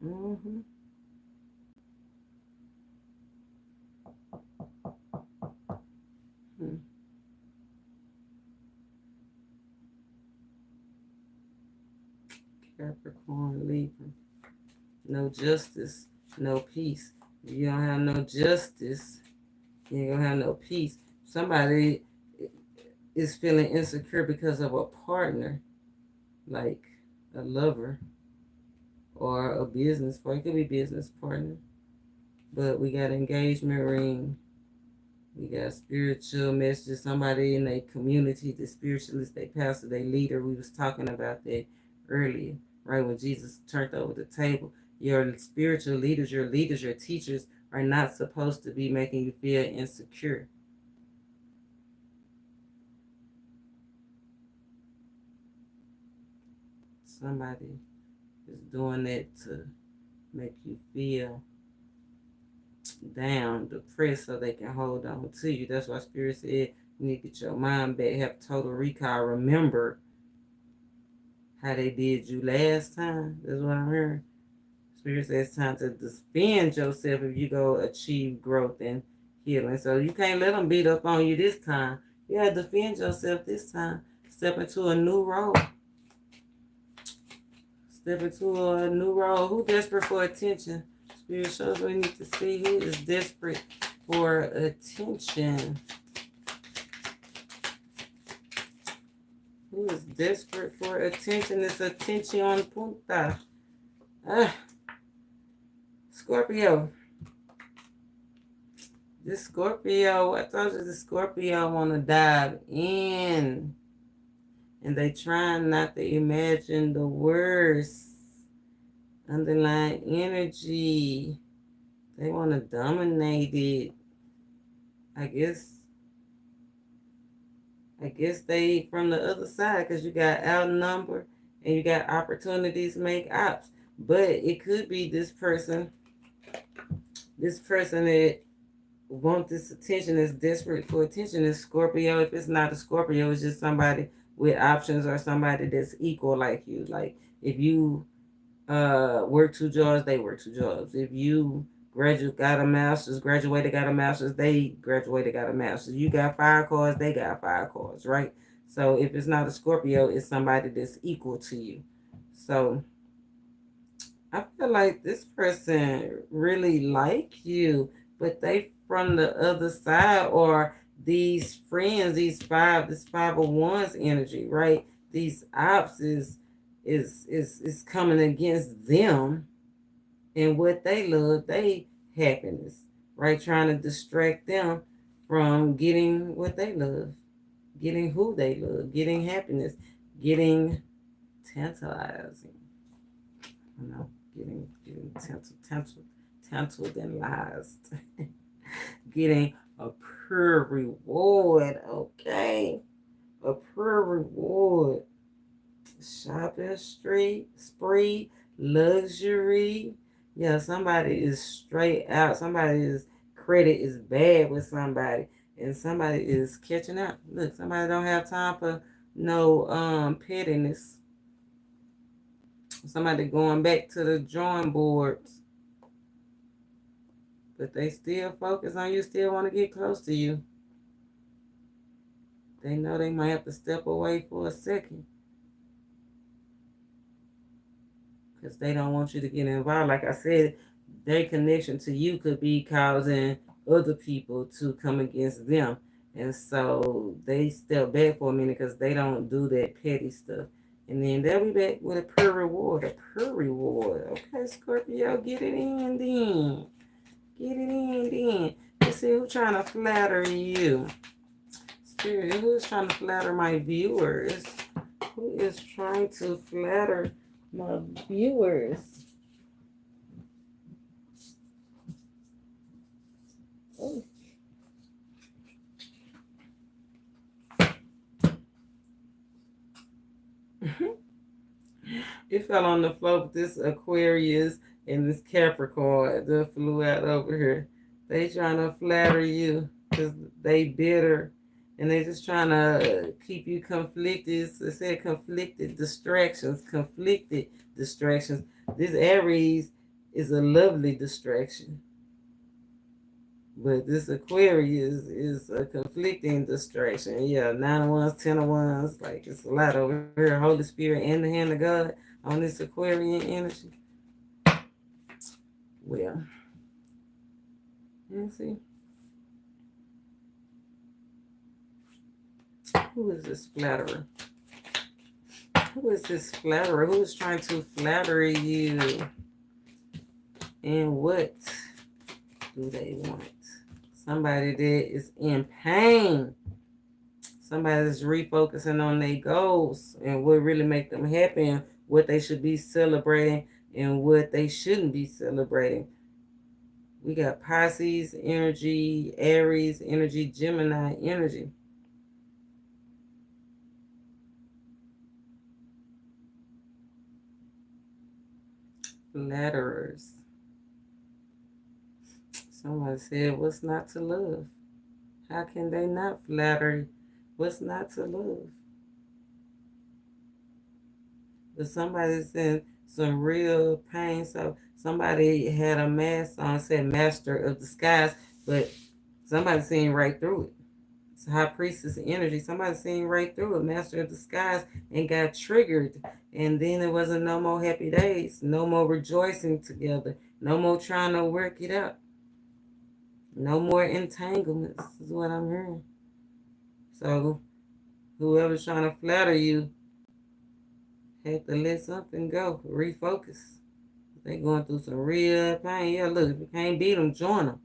Mm-hmm. Capricorn, Libra. No justice, no peace. If you don't have no justice, you ain't gonna have no peace. Somebody is feeling insecure because of a partner, like a lover or a business partner. It could be business partner. But we got engagement ring. We got spiritual messages. Somebody in a community, the spiritualist, they pastor, they leader. We was talking about that earlier, right? When Jesus turned over the table. Your spiritual leaders, your teachers are not supposed to be making you feel insecure. Somebody is doing that to make you feel down, depressed, so they can hold on to you. That's why Spirit said you need to get your mind back, have total recall, remember how they did you last time. That's what I'm hearing. Spirit says it's time to defend yourself if you go achieve growth and healing. So you can't let them beat up on you this time. You gotta defend yourself this time. Step into a new role. Step into a new role. Who desperate for attention? Spirit shows we need to see who is desperate for attention. Who is desperate for attention? It's attention punta. Scorpio. This Scorpio, I told you the Scorpio want to dive in. And they trying not to imagine the worst. Underlying energy. They want to dominate it. I guess they from the other side because you got outnumbered and you got opportunities to make ops. But it could be this person that wants this attention, is desperate for attention, is Scorpio. If it's not a Scorpio, it's just somebody with options or somebody that's equal like you. Like if you work 2 jobs, they work 2 jobs. If you graduated, got a master's, they graduated, got a master's. You got 5 cars, they got 5 cars, right? So if it's not a Scorpio, it's somebody that's equal to you. So I feel like this person really like you, but they from the other side, or these friends, this 501's energy, right? These ops is coming against them and what they love, they happiness, right? Trying to distract them from getting what they love, getting who they love, getting happiness, getting tantalizing. Getting tantalized, getting a pure reward, okay? A pure reward. Shopping spree, luxury. Yeah, somebody is straight out. Somebody's credit is bad with somebody, and somebody is catching up. Look, somebody don't have time for no pettiness. Somebody going back to the drawing boards, but they still focus on you, still want to get close to you. They know they might have to step away for a second because they don't want you to get involved. Like I said, their connection to you could be causing other people to come against them. And so they step back for a minute because they don't do that petty stuff. And then they'll be back with a pure reward. Okay, Scorpio, get it in then. You see who's trying to flatter you? Spirit, who's trying to flatter my viewers? Who is trying to flatter my viewers? Oh. It fell on the floor with this Aquarius and this Capricorn that flew out over here. They trying to flatter you because they bitter and they just trying to keep you conflicted. It said conflicted distractions. This Aries is a lovely distraction. But this Aquarius is a conflicting distraction. Yeah, 9 of Wands, 10 of Wands. Like, it's a lot over here. Holy Spirit and the hand of God on this Aquarian energy. Well, let's see. Who is this flatterer? Who is trying to flatter you? And what do they want? Somebody that is in pain. Somebody that's refocusing on their goals and what really make them happy and what they should be celebrating and what they shouldn't be celebrating. We got Pisces energy, Aries energy, Gemini energy. Flatterers. Someone said, what's not to love? How can they not flatter? What's not to love? But somebody's in some real pain. So somebody had a mask on, said master of disguise, but somebody's seeing right through it. It's high priestess energy. Somebody's seeing right through it, master of disguise, and got triggered. And then there wasn't no more happy days, no more rejoicing together, no more trying to work it out. No more entanglements is what I'm hearing. So whoever's trying to flatter you have to let something go, refocus. They going through some real pain. Yeah, look, if you can't beat them, join them.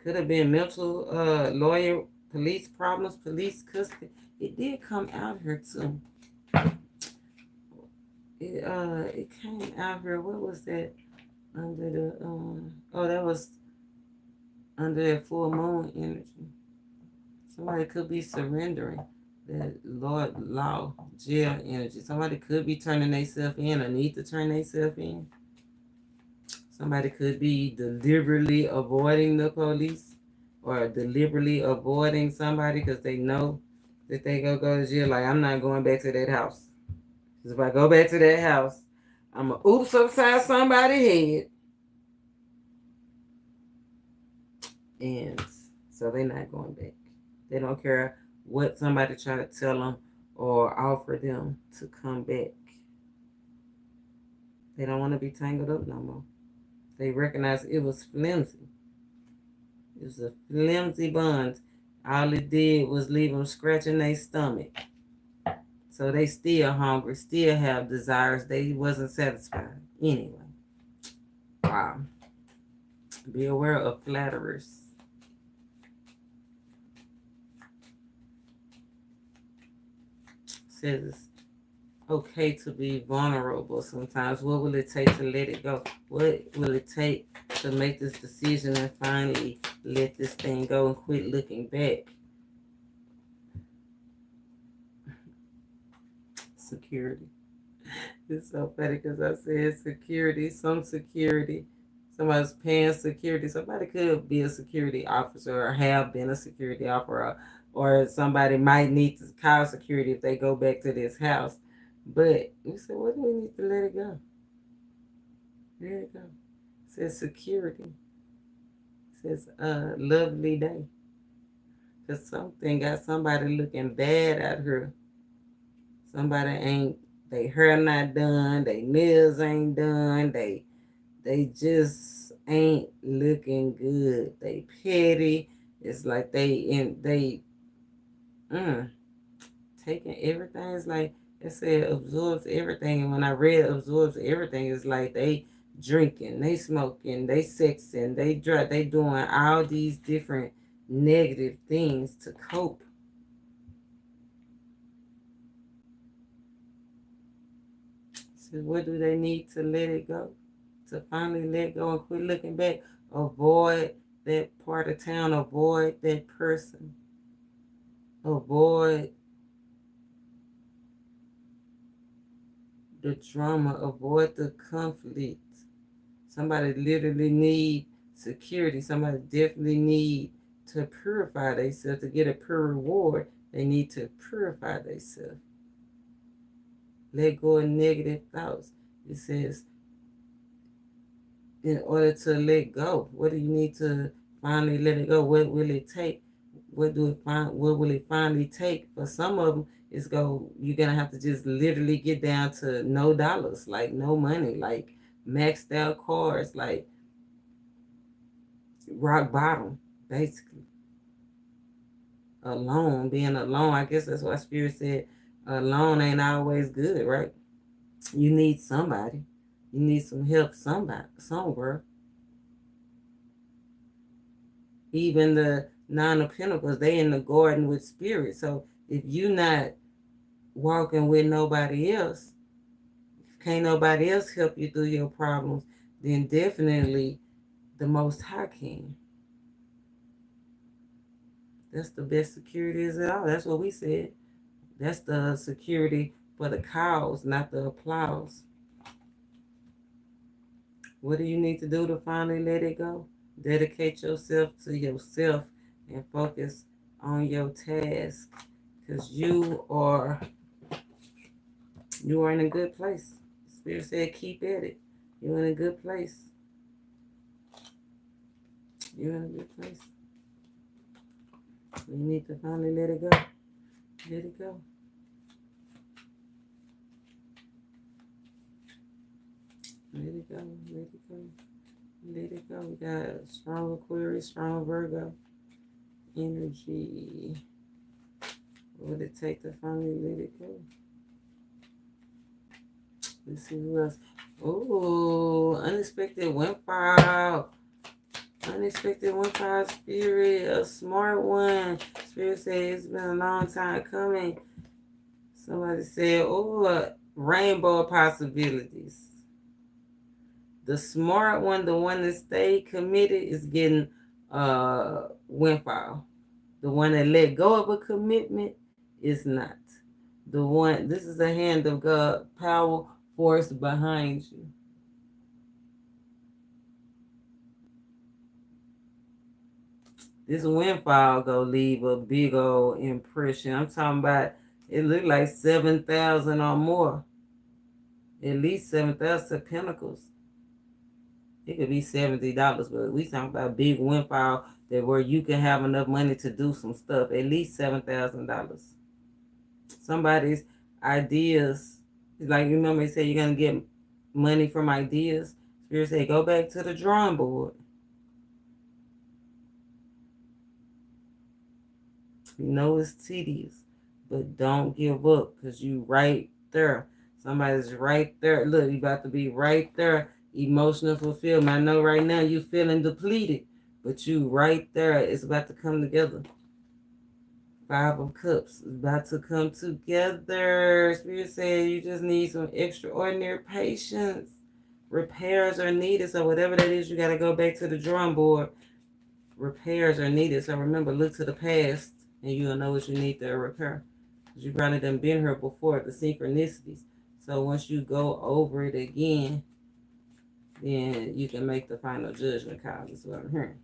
Could have been mental, lawyer, police problems, police custody. It did come out here too. It came out here. What was that? Under the that was under that full moon energy. Somebody could be surrendering that Lord law, jail energy. Somebody could be turning themselves in or need to turn themselves in. Somebody could be deliberately avoiding the police or deliberately avoiding somebody because they know that they go to jail. Like, I'm not going back to that house. Because if I go back to that house, I'm going to oops upside somebody's head. And so they're not going back. They don't care what somebody try to tell them or offer them to come back. They don't want to be tangled up no more. They recognize it was flimsy. It was a flimsy bond. All it did was leave them scratching their stomach. So they still hungry, still have desires. They wasn't satisfied. Anyway. Wow. Be aware of flatterers. Says it's okay to be vulnerable sometimes. What will it take to let it go? What will it take to make this decision and finally let this thing go and quit looking back? Security. It's so funny because I said security, some security. Somebody's paying security. Somebody could be a security officer or have been a security officer, or somebody might need to call security if they go back to this house. But we said, what do we need to let it go? Let it go. It says security. It says lovely day. Because something got somebody looking bad at her. Somebody ain't, they hair not done, they nails ain't done, they just ain't looking good. They petty. It's like they taking everything. It's like it said absorbs everything. And when I read absorbs everything, it's like they drinking, they smoking, they sexing, they doing all these different negative things to cope. So what do they need to let it go? To finally let go and quit looking back. Avoid that part of town. Avoid that person. Avoid the drama. Avoid the conflict. Somebody literally need security. Somebody definitely need to purify themselves. To get a pure reward, they need to purify themselves. Let go of negative thoughts. It says, in order to let go, what do you need to finally let it go? What will it take? What will it finally take? For some of them, you're gonna have to just literally get down to no dollars, like no money, like maxed out cars, like rock bottom, basically. Alone, being alone, I guess that's why Spirit said alone ain't always good, right? You need somebody. You need some help somewhere. Even the Nine of Pentacles, they in the garden with spirit. So if you not walking with nobody else, can't nobody else help you through your problems, then definitely the Most High can. That's the best security is at all. That's what we said. That's the security for the cause, not the applause. What do you need to do to finally let it go? Dedicate yourself to yourself and focus on your task, because you are in a good place. Spirit said keep at it. You're in a good place. You're in a good place. You need to finally let it go. Let it go. Let it go. Let it go. Let it go. We got strong Aquarius, strong Virgo energy. What would it take to finally let it go? Let's see who else. Oh, unexpected windfall. Unexpected windfall spirit. A smart one. Spirit said it's been a long time coming. Somebody said, oh, rainbow possibilities. The smart one, the one that stayed committed, is getting windfall. The one that let go of a commitment is not. The one, this is the hand of God, power, force behind you. This windfall go leave a big old impression. I'm talking about, it look like 7,000 or more. At least 7,000 Pentacles. It could be $70, but we talking about big windfall that where you can have enough money to do some stuff. At least $7,000. Somebody's ideas, like you remember he said you're gonna get money from ideas. Spirit say go back to the drawing board. You know it's tedious, but don't give up, because you right there. Somebody's right there. Look, you about to be right there. Emotional fulfillment. I know right now you feeling depleted, but you right there. It's about to come together. Five of Cups is about to come together. Spirit said you just need some extraordinary patience. Repairs are needed. So whatever that is, you got to go back to the drawing board. Repairs are needed. So remember, look to the past and you'll know what you need to repair. Because you probably done been here before, the synchronicities. So once you go over it again, then you can make the final judgment call. Is what I'm hearing.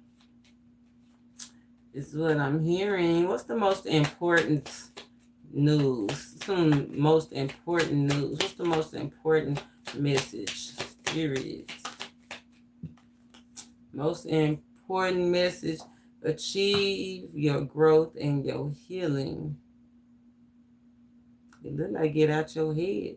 Is what I'm hearing. What's the most important news? Some most important news. What's the most important message? Spirit. Most important message. Achieve your growth and your healing. It look like get out your head.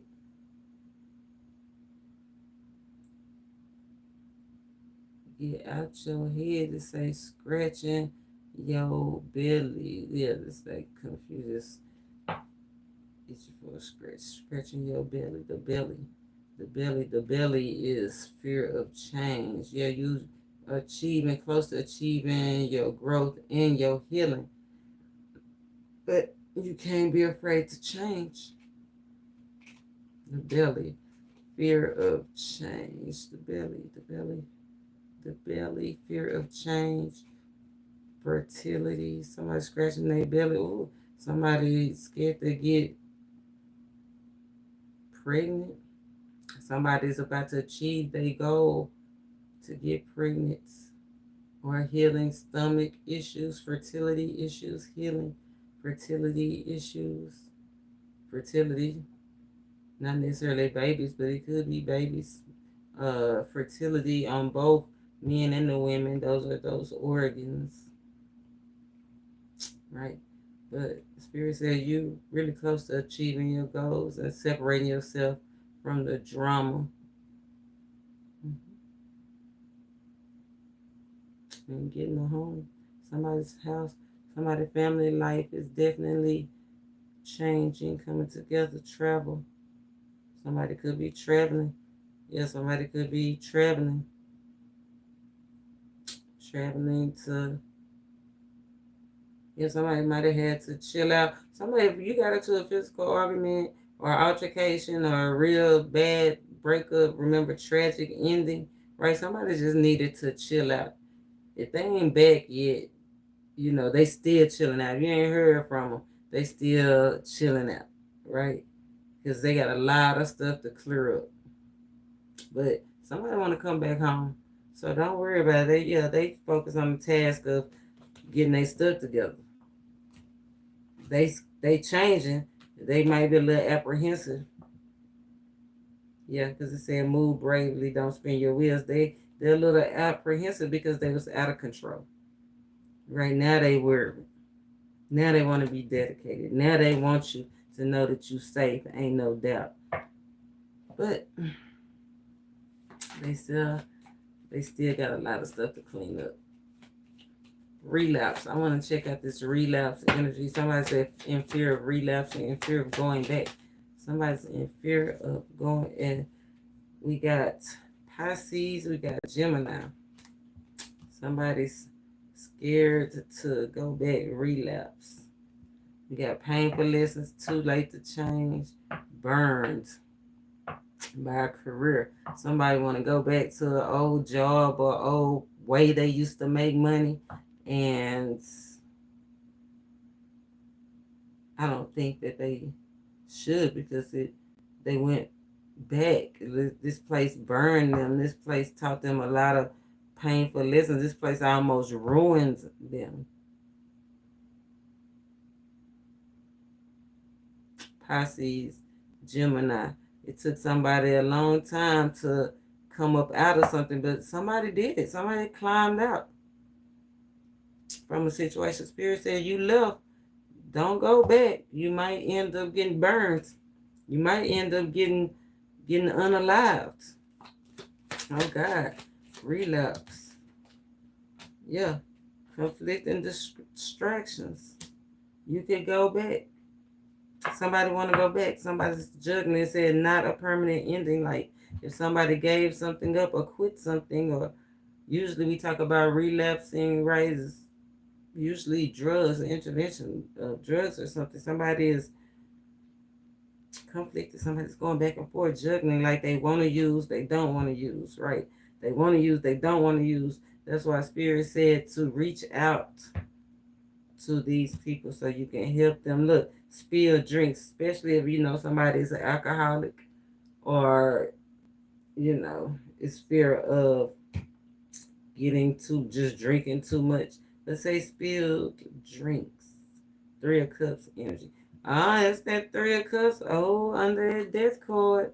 Get out your head. It say scratching your belly. Yeah, it's like confused. It's for a scratch. Scratching your belly. The belly. The belly. The belly is fear of change. Yeah, you achieving, close to achieving your growth and your healing. But you can't be afraid to change. The belly. Fear of change. The belly. The belly. The belly. Fear of change. Fertility. Somebody scratching their belly. Ooh, somebody scared to get pregnant. Somebody's about to achieve their goal to get pregnant. Or healing stomach issues, fertility issues, healing fertility issues. Fertility, not necessarily babies, but it could be babies. Fertility on both men and the women. Those are those organs. Right? But Spirit said you really close to achieving your goals and separating yourself from the drama. And getting a home. Somebody's house, somebody's family life is definitely changing, coming together, travel. Somebody could be traveling. Yeah, somebody could be traveling. Traveling to Yeah, somebody might have had to chill out. Somebody, if you got into a physical argument or altercation or a real bad breakup, remember tragic ending, right? Somebody just needed to chill out. If they ain't back yet, you know, they still chilling out. If you ain't heard from them, they still chilling out, right? Because they got a lot of stuff to clear up. But somebody want to come back home. So don't worry about it. Yeah, they focus on the task of getting their stuff together. They changing. They might be a little apprehensive. Yeah, because it said move bravely, don't spin your wheels. They're a little apprehensive because they was out of control. Right now they worried. Now they want to be dedicated. Now they want you to know that you safe. Ain't no doubt. But they still got a lot of stuff to clean up. Relapse. I want to check out this relapse energy. Somebody said in fear of relapsing, in fear of going back. Somebody's in fear of going, and we got Pisces, we got Gemini. Somebody's scared to go back, relapse. We got painful lessons, too late to change, burned by a career. Somebody want to go back to an old job or old way they used to make money, and I don't think that they should, because they went back. This place burned them. This place taught them a lot of painful lessons. This place almost ruined them. Pisces, Gemini. It took somebody a long time to come up out of something, but somebody did it. Somebody climbed out from a situation. Spirit said, you left. Don't go back. You might end up getting burned. You might end up getting unalived. Oh God. Relapse. Yeah. Conflict and distractions. You could go back. Somebody want to go back. Somebody's juggling. It said not a permanent ending. Like if somebody gave something up or quit something, or usually we talk about relapsing, right? Is usually drugs, intervention of drugs or something. Somebody is conflicted. Somebody's going back and forth, juggling, like they want to use, they don't want to use, right? They want to use, they don't want to use. That's why Spirit said to reach out to these people so you can help them. Look, spill drinks, especially if you know somebody's an alcoholic, or you know, it's fear of getting too, just drinking too much. Let's say spilled drinks. 3 of Cups energy. It's that 3 of Cups. Oh, under the death card.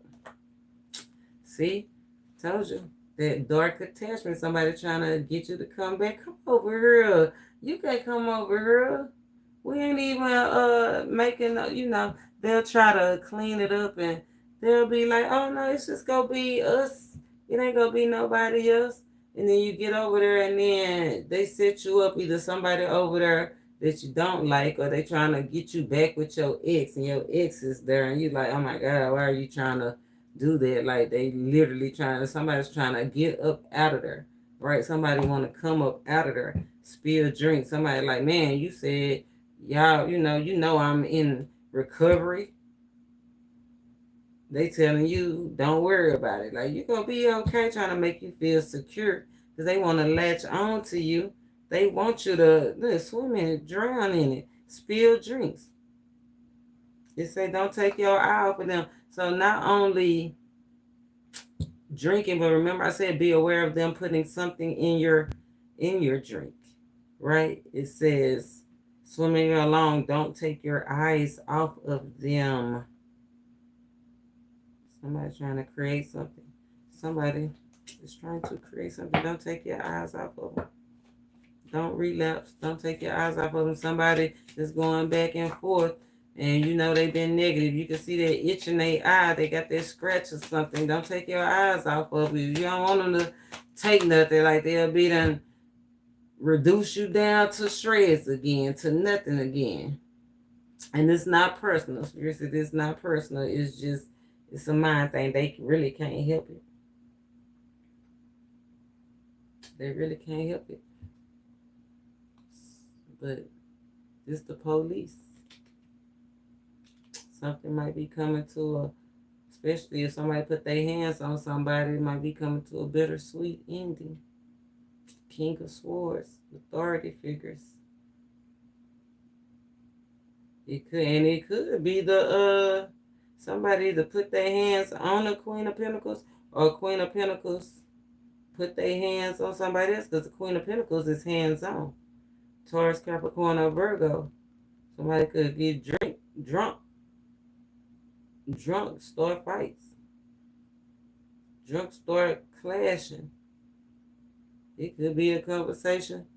See? Told you. That dark attachment. Somebody trying to get you to come back. Come over here. You can't come over here. We ain't even making, you know, they'll try to clean it up and they'll be like, oh no, it's just gonna be us. It ain't gonna be nobody else. And then you get over there and then they set you up, either somebody over there that you don't like, or they trying to get you back with your ex, and your ex is there and you like, oh my God, why are you trying to do that? Like they literally somebody's trying to get up out of there, right? Somebody want to come up out of there, spill drink. Somebody like, man, you said, y'all, you know I'm in recovery. They telling you, don't worry about it. Like, you're going to be okay, trying to make you feel secure, because they want to latch on to you. They want you to swim in it, drown in it, spill drinks. It say don't take your eye off of them. So not only drinking, but remember I said be aware of them putting something in your drink, right? It says swimming along, don't take your eyes off of them. Somebody trying to create something. Somebody is trying to create something. Don't take your eyes off of them. Don't relapse. Don't take your eyes off of them. Somebody is going back and forth, and you know they've been negative. You can see that itch in their eye. They got that scratch or something. Don't take your eyes off of you. You don't want them to take nothing. Like they'll be done reduce you down to shreds again, to nothing again. And it's not personal. Spirit said it's not personal. It's just, it's a mind thing. They really can't help it. They really can't help it. But This the police. Something might be coming to especially if somebody put their hands on somebody, it might be coming to a bittersweet ending. King of Swords, authority figures. It could be the somebody to put their hands on the Queen of Pentacles, or Queen of Pentacles put their hands on somebody else, because the Queen of Pentacles is hands on. Taurus, Capricorn, or Virgo. Somebody could get drunk, start fights, drunk, start clashing. It could be a conversation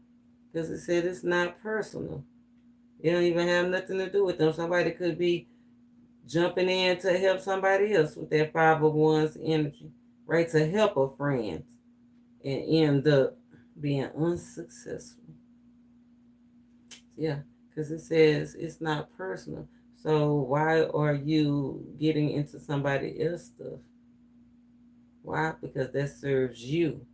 because it said it's not personal. It don't even have nothing to do with them. Somebody could be jumping in to help somebody else with their 501's energy, right? To help a friend and end up being unsuccessful. Yeah, because it says it's not personal. So why are you getting into somebody else's stuff? Why? Because that serves you.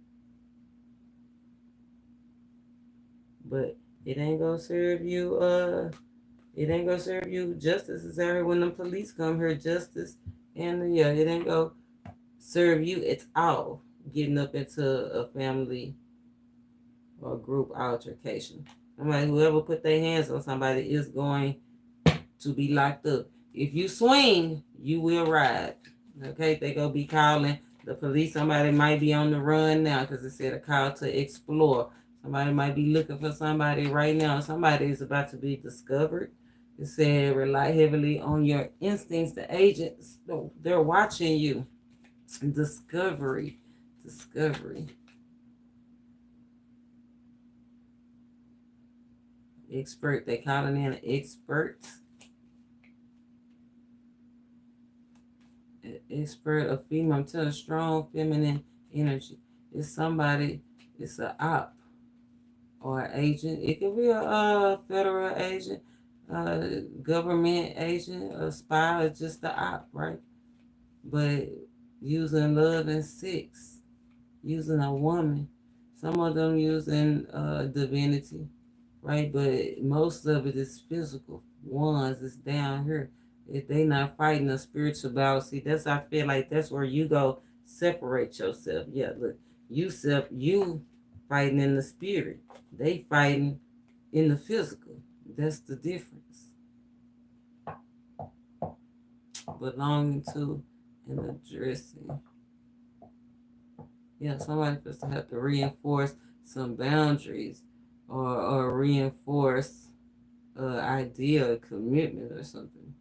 But it ain't gonna serve you, justice is out here when the police come here, justice, and yeah, it ain't gonna serve you at all getting up into a family or group altercation. Somebody, whoever put their hands on somebody is going to be locked up. If you swing, you will ride. Okay, they gonna be calling the police. Somebody might be on the run now because it said a call to explore. Somebody might be looking for somebody right now. Somebody is about to be discovered. It said rely heavily on your instincts. The agents, they're watching you. Discovery. Expert. They calling in an expert. Expert, a female. I'm telling strong feminine energy. It's somebody. It's an op or an agent. It could be a federal agent, government agent, a spy, or just the op, right? But using love and sex, using a woman. Some of them using divinity, right? But most of it is physical. Ones is down here. If they not fighting a spiritual battle, see, that's I feel like that's where you go separate yourself. Yeah, look, you fighting in the spirit. They fighting in the physical. That's the difference. Belonging to and addressing. Yeah, somebody supposed to have to reinforce some boundaries or reinforce idea of commitment or something.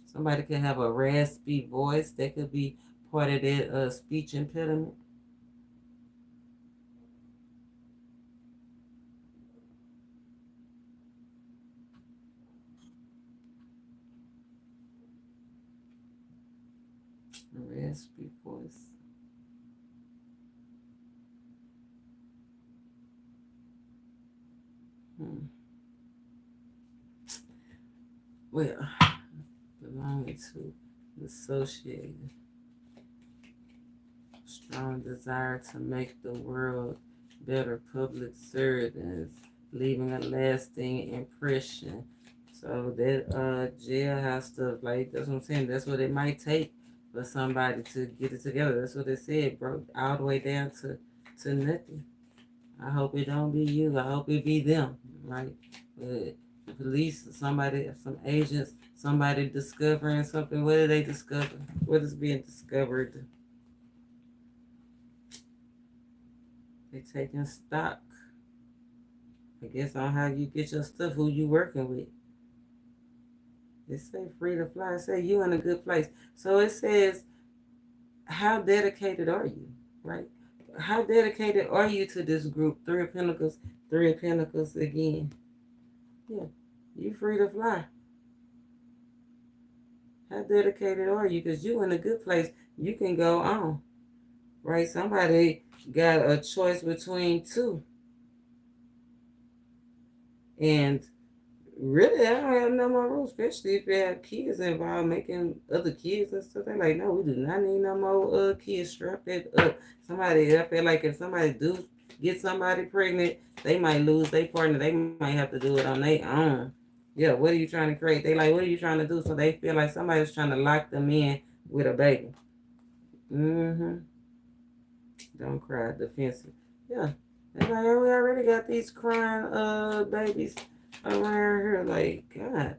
Somebody could have a raspy voice. That could be part of that speech impediment. A raspy voice. Well, belonging to, associated. Strong desire to make the world better, public servants, leaving a lasting impression. So that jailhouse stuff, like that's what I'm saying. That's what it might take for somebody to get it together. That's what it said, broke all the way down to nothing. I hope it don't be you. I hope it be them, right? But the police, somebody, some agents, somebody discovering something. What did they discover? What is being discovered? They taking stock, I guess, on how you get your stuff, who you working with. It say free to fly. It say you in a good place. So it says, how dedicated are you, right? How dedicated are you to this group? Three of Pentacles again. Yeah, you free to fly. How dedicated are you? Because you in a good place. You can go on, right? Somebody got a choice between two. And really, I don't have no more rules, especially if you have kids involved, making other kids and stuff. They're like, no, we do not need no more kids. Strap it up. Somebody, I feel like if somebody do get somebody pregnant, they might lose their partner. They might have to do it on their own. Yeah, what are you trying to create? They like, what are you trying to do? So they feel like somebody's trying to lock them in with a baby. Don't cry, defensive. Yeah. And like, oh, we already got these crying babies around here. Like, God.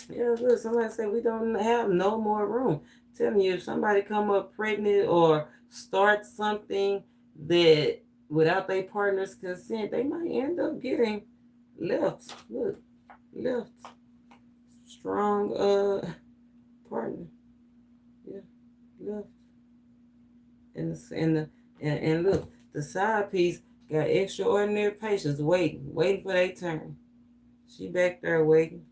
Yeah, look, somebody said we don't have no more room. I'm telling you, if somebody come up pregnant or start something that without their partner's consent, they might end up getting left. Look, left. Strong partner. Yeah, left. And look, the side piece got extraordinary patience waiting for their turn. She back there waiting.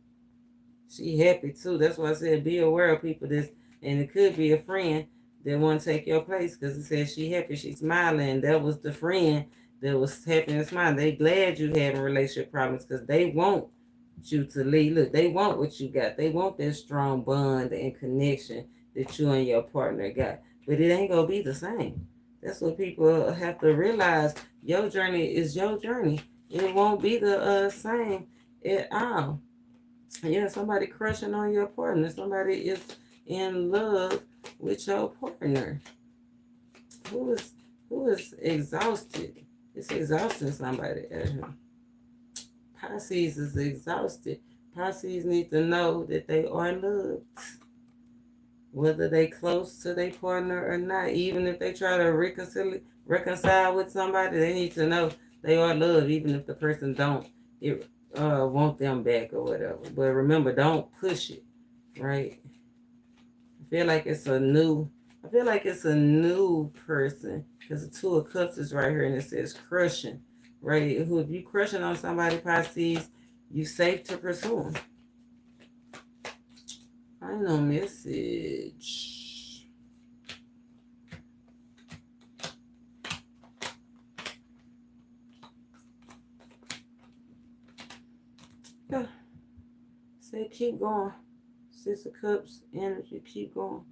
She happy too. That's why I said be aware of people this, and it could be a friend that want to take your place because it says she happy, she's smiling. That was the friend that was happy and smiling. They glad you having relationship problems because they want you to leave. Look, they want what you got. They want that strong bond and connection that you and your partner got. But it ain't gonna be the same. That's what people have to realize. Your journey is your journey. It won't be the same at all. Yeah, somebody crushing on your partner. Somebody is in love with your partner. Who is exhausted? It's exhausting somebody at him. Pisces is exhausted. Pisces need to know that they are loved. Whether they close to their partner or not, even if they try to reconcile with somebody, they need to know they are loved, even if the person don't want them back or whatever. But remember, don't push it, right? I feel like it's a new person because the Two of Cups is right here and it says crushing, right? If you crushing on somebody, Pisces, you safe to pursue them. Final message. Yeah. Say keep going. Six of Cups energy, keep going.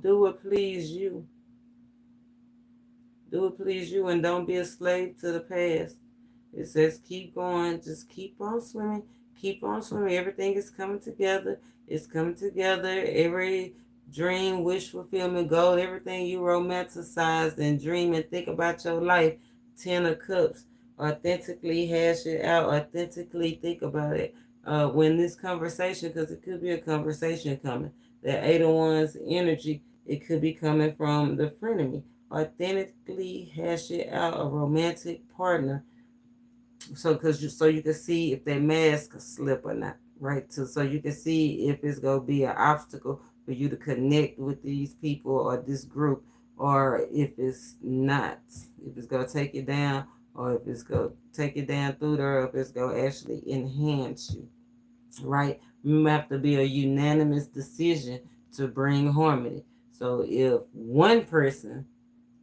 Do what please you. Do what please you and don't be a slave to the past. It says keep going. Just keep on swimming. Keep on swimming. Everything is coming together. It's coming together. Every dream, wish fulfillment, goal, everything you romanticize and dream and think about your life. 10 of Cups. Authentically hash it out. Authentically think about it. When this conversation, because it could be a conversation coming, that 8 of Wands energy, it could be coming from the frenemy. Authentically hash it out, a romantic partner. So you can see if that mask slip or not, right? So you can see if it's gonna be an obstacle for you to connect with these people or this group, or if it's not, if it's gonna take you down, or if it's gonna take you down through there, or if it's gonna actually enhance you, right? You have to be a unanimous decision to bring harmony. So if one person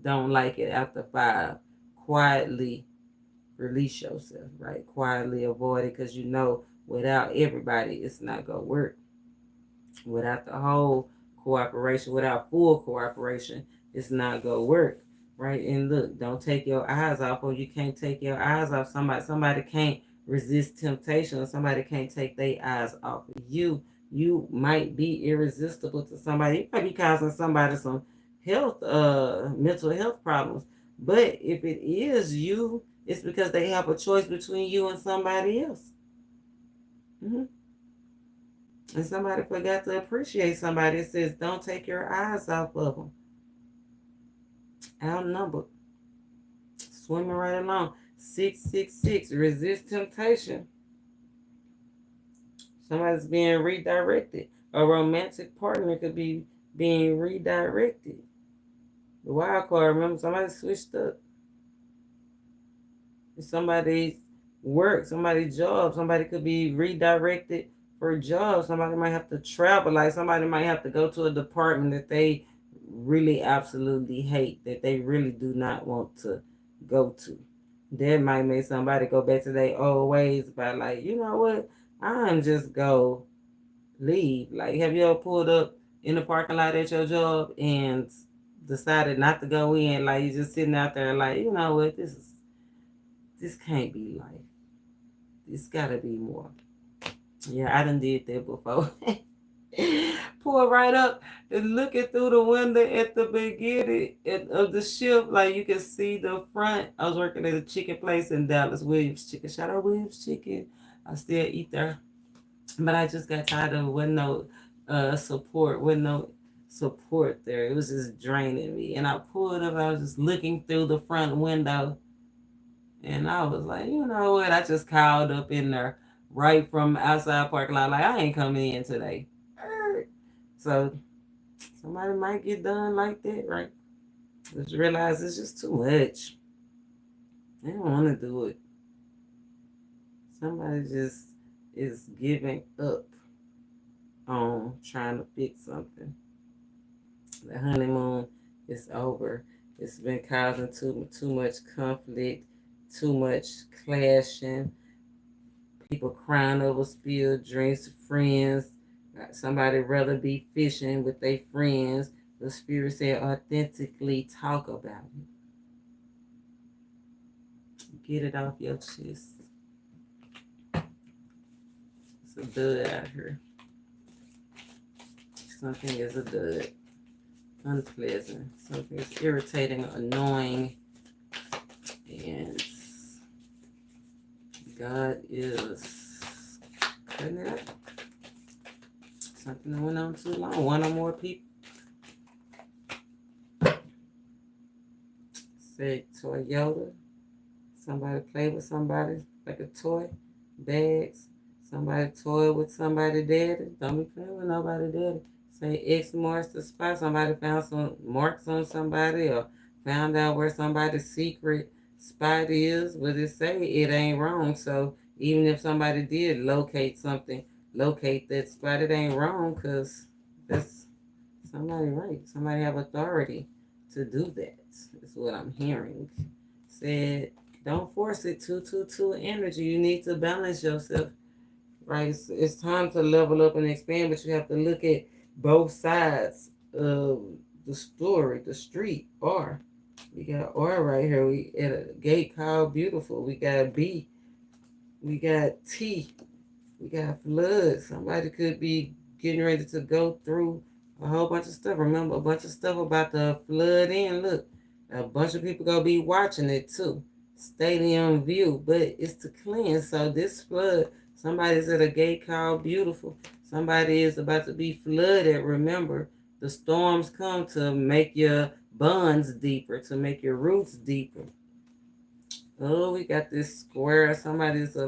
don't like it after 5, quietly release yourself, right? Quietly avoid it because you know without everybody, it's not going to work. Without the whole cooperation, without full cooperation, it's not going to work, right? And look, don't take your eyes off, or you can't take your eyes off somebody. Somebody can't resist temptation, or somebody can't take their eyes off of you. You might be irresistible to somebody. You might be causing somebody some mental health problems. But if it is you, it's because they have a choice between you and somebody else. And somebody forgot to appreciate somebody. It says, don't take your eyes off of them. Outnumbered. Swimming right along. 666. Resist temptation. Somebody's being redirected. A romantic partner could be being redirected. The wild card, remember, somebody switched up. Somebody's work, somebody's job, somebody could be redirected for a job. Somebody might have to travel, like somebody might have to go to a department that they really absolutely hate, that they really do not want to go to. That might make somebody go back to their old ways by like, you know what, I'm just go leave. Like, have you ever pulled up in the parking lot at your job and decided not to go in? Like, you're just sitting out there like, you know what, this is this can't be life. This gotta be more. Yeah, I done did that before. Pull right up and looking through the window at the beginning of the ship, like you can see the front. I was working at a chicken place in Dallas, Williams Chicken. Shout out Williams Chicken. I still eat there, but I just got tired of with no support, with no support there. It was just draining me, and I pulled up. I was just looking through the front window, and I was like, you know what? I just called up in there right from outside parking lot, like I ain't coming in today. So somebody might get done like that, right? Just realize it's just too much. They don't want to do it. Somebody just is giving up on trying to fix something. The honeymoon is over. It's been causing too much conflict, too much clashing, people crying over spilled drinks, friends. Somebody rather be fishing with their friends. The Spirit said authentically talk about it. Get it off your chest. It's a dud out here. Something is a dud. Unpleasant. Something is irritating, annoying. And God is cutting it up. Something that went on too long. One or more people. Say Toyota. Somebody play with somebody like a toy. Bags. Somebody toy with somebody daddy. Don't be playing with nobody daddy. Say X marks the spot. Somebody found some marks on somebody or found out where somebody's secret spot is. But it say it ain't wrong. So even if somebody did locate something, locate that spot, it ain't wrong because that's somebody right. Somebody have authority to do that. That's what I'm hearing. Said, don't force it. 222 energy. You need to balance yourself. Right? It's time to level up and expand, but you have to look at both sides of the story, the street, R. We got R right here. We at a gate called Beautiful. We got B. We got T. We got flood. Somebody could be getting ready to go through a whole bunch of stuff. Remember, a bunch of stuff about the flood in. Look, a bunch of people gonna be watching it too. Stadium view, but it's to cleanse. So this flood, somebody's at a gate called Beautiful. Somebody is about to be flooded. Remember, the storms come to make your bonds deeper, to make your roots deeper. Oh, we got this square. Somebody got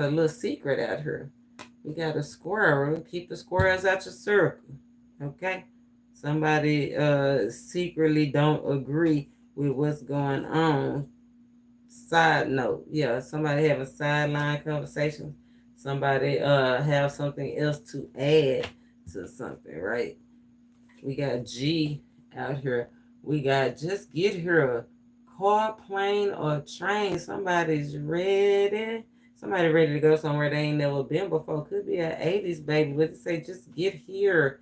a little secret out here. We got a squirrel. Keep the squirrels out your circle. Okay? Somebody secretly don't agree with what's going on. Side note. Yeah, somebody have a sideline conversation. Somebody have something else to add to something, right? We got G out here. We got just get here a car, plane, or train. Somebody's ready. Somebody ready to go somewhere they ain't never been before. Could be an 80s baby, but they say just get here.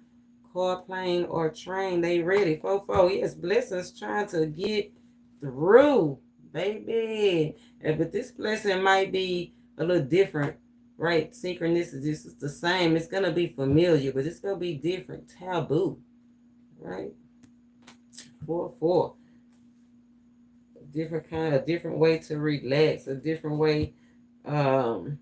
Car, plane, or train. They ready. Fofo. Yes, blessings trying to get through, baby. But this blessing might be a little different, right? Synchronicity is the same. It's going to be familiar, but it's going to be different. Taboo, right? 4-4. A different way to relax, a different way to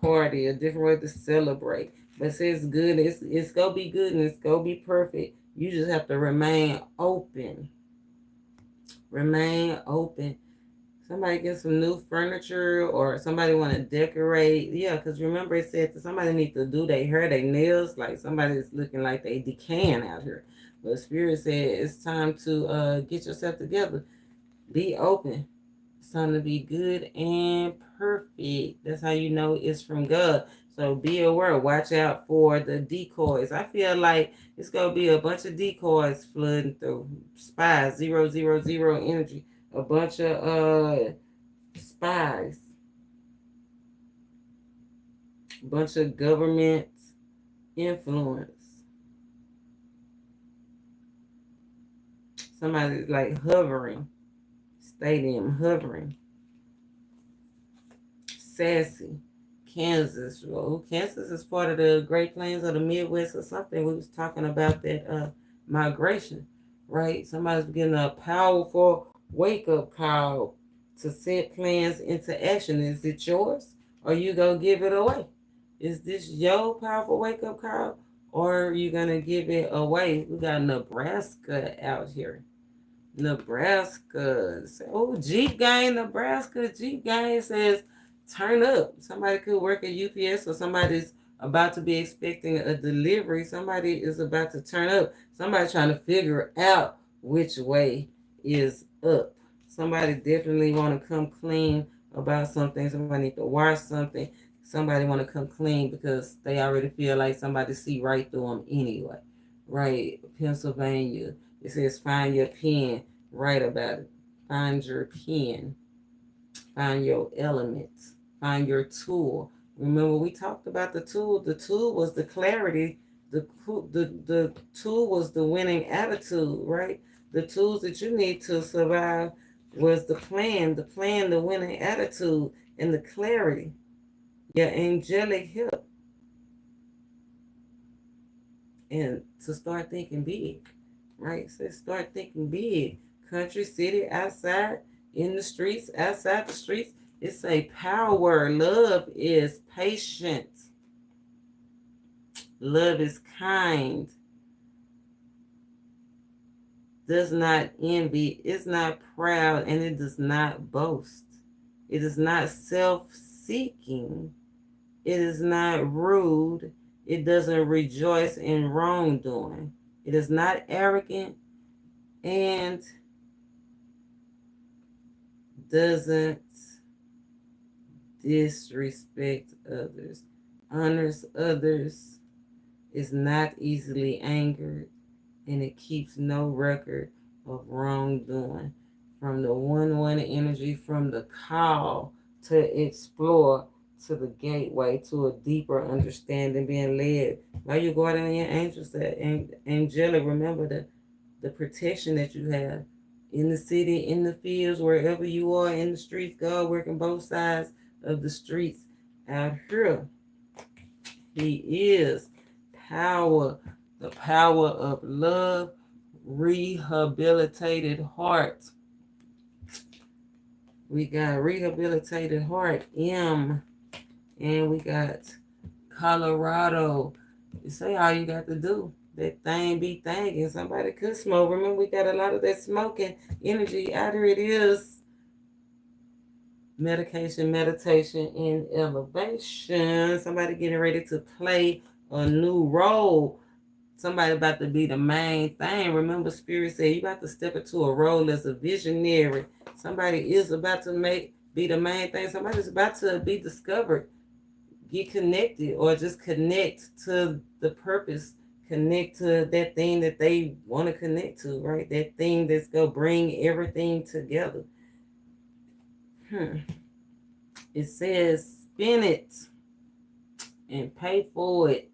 party, a different way to celebrate. But it's good. It's gonna be good and it's gonna be perfect. You just have to remain open. Remain open. Somebody get some new furniture or somebody want to decorate. Yeah, because remember it said that somebody needs to do their hair, their nails. Like somebody's looking like they decaying out here. But Spirit said it's time to get yourself together. Be open. It's time to be good and perfect. That's how you know it's from God. So be aware. Watch out for the decoys. I feel like it's going to be a bunch of decoys flooding through. Spies. 000 energy. A bunch of spies. A bunch of government influence. Somebody's like hovering. stadium, hovering, sassy, Kansas. Well, Kansas is part of the Great Plains of the Midwest or something. We was talking about that migration, right? Somebody's getting a powerful wake-up call to set plans into action. Is it yours, or you gonna give it away? Is this your powerful wake-up call, or are you gonna give it away? We got Nebraska out here. Nebraska. Oh, Jeep Gang, Nebraska. Jeep Gang says, turn up. Somebody could work at UPS, or somebody's about to be expecting a delivery. Somebody is about to turn up. Somebody trying to figure out which way is up. Somebody definitely want to come clean about something. Somebody need to wash something. Somebody want to come clean because they already feel like somebody see right through them anyway. Right, Pennsylvania. It says find your pen. Write about it. Find your pen. Find your elements. Find your tool. Remember, we talked about the tool. The tool was the clarity. The tool was the winning attitude, right? The tools that you need to survive was the plan, the winning attitude, and the clarity. Your angelic help. And to start thinking big, right? So start thinking big. Country, city, outside, in the streets, outside the streets. It's a power. Love is patient. Love is kind. Does not envy. Is not proud, and it does not boast. It is not self-seeking. It is not rude. It doesn't rejoice in wrongdoing. It is not arrogant and doesn't disrespect others. Honors others, is not easily angered, and it keeps no record of wrongdoing. From the 1-1 energy, from the call to explore, to the gateway to a deeper understanding, being led by your guardian angels, that angelic. Remember the protection that you have in the city, in the fields, wherever you are, in the streets. God working both sides of the streets out here. He is power, the power of love, rehabilitated heart. We got rehabilitated heart, M. And we got Colorado. You say all you got to do. That thing be thinking. Somebody could smoke. Remember, we got a lot of that smoking energy out here. It is medication, meditation, and elevation. Somebody getting ready to play a new role. Somebody about to be the main thing. Remember, Spirit said you got to step into a role as a visionary. Somebody is about to be the main thing. Somebody's about to be discovered. Get connected, or just connect to the purpose, connect to that thing that they want to connect to, right? That thing that's going to bring everything together. It says spin it and pay for it.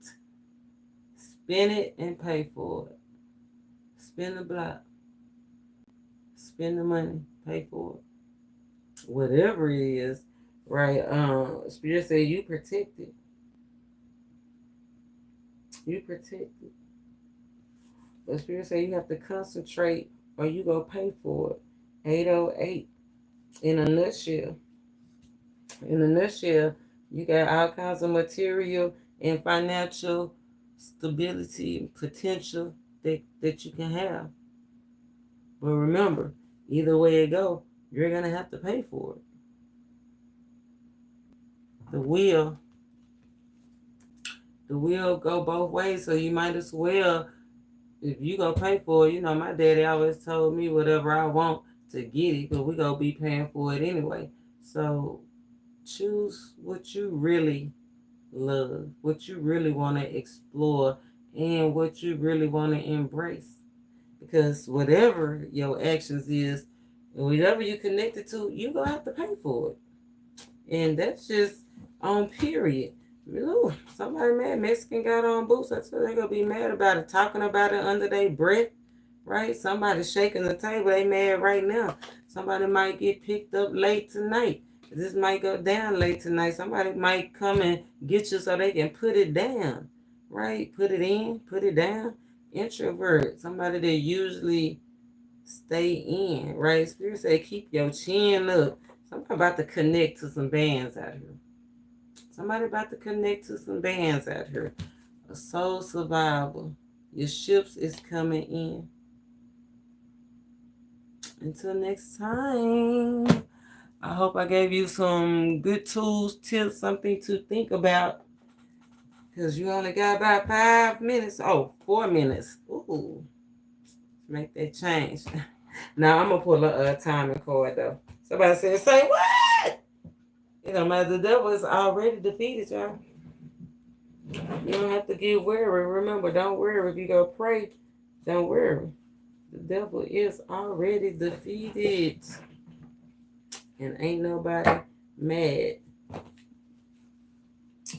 Spin it and pay for it. Spin the block. Spend the money. Pay for it. Whatever it is. Right, Spirit said you protect it. You protect it. But Spirit said you have to concentrate or you go pay for it. 808. In a nutshell. In a nutshell, you got all kinds of material and financial stability and potential that you can have. But remember, either way it go, you're going to have to pay for it. The wheel go both ways, so you might as well, if you go pay for it, my daddy always told me whatever I want to get it, because we gonna be paying for it anyway. So choose what you really love, what you really want to explore, and what you really want to embrace. Because whatever your actions is, whatever you connected to, you're gonna have to pay for it. And that's just on period. Ooh, somebody mad. Mexican got on boots. I tell they're gonna be mad about it, talking about it under their breath. right? Somebody shaking the table. They mad right now. Somebody might get picked up late tonight. This might go down late tonight. Somebody might come and get you so they can put it down, right? Put it in, put it down. Introvert, somebody that usually stay in, right? Spirit say keep your chin up. Somebody about to connect to some bands out here. Somebody about to connect to some bands out here. A soul survival. Your ships is coming in. Until next time, I hope I gave you some good tools, tips, something to think about. Because you only got about 5 minutes. Oh, 4 minutes. Ooh. Make that change. Now, I'm going to pull a timing card, though. Somebody said, say what? It don't matter. The devil is already defeated, y'all. You don't have to get worried. Remember, don't worry. If you go pray, don't worry. The devil is already defeated. And ain't nobody mad.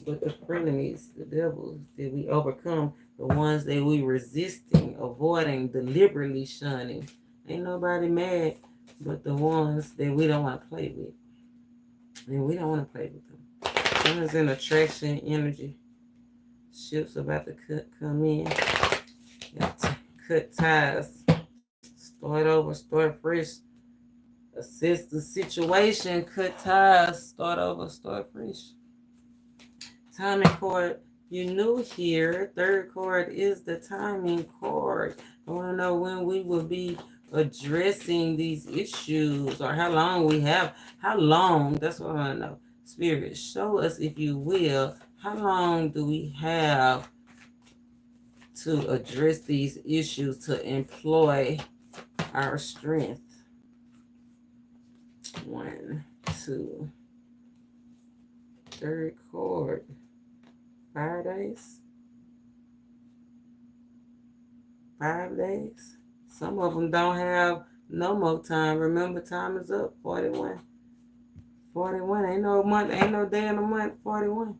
But the frenemies, the devils that we overcome, the ones that we resisting, avoiding, deliberately shunning. Ain't nobody mad but the ones that we don't want to play with. And we don't want to play with them. Someone's in attraction energy. Ships about to come in. Got to cut ties. Start over, start fresh. Assess the situation, cut ties, start over, start fresh. Timing card, you new here. Third card is the timing card. I want to know when we will be addressing these issues or how long we have. How long? That's what I want to know. Spirit, show us, if you will, how long do we have to address these issues, to employ our strength? 1, 2, third card. 5 days? 5 days? Some of them don't have no more time. Remember, time is up. 41. 41. Ain't no month, ain't no day in a month. 41.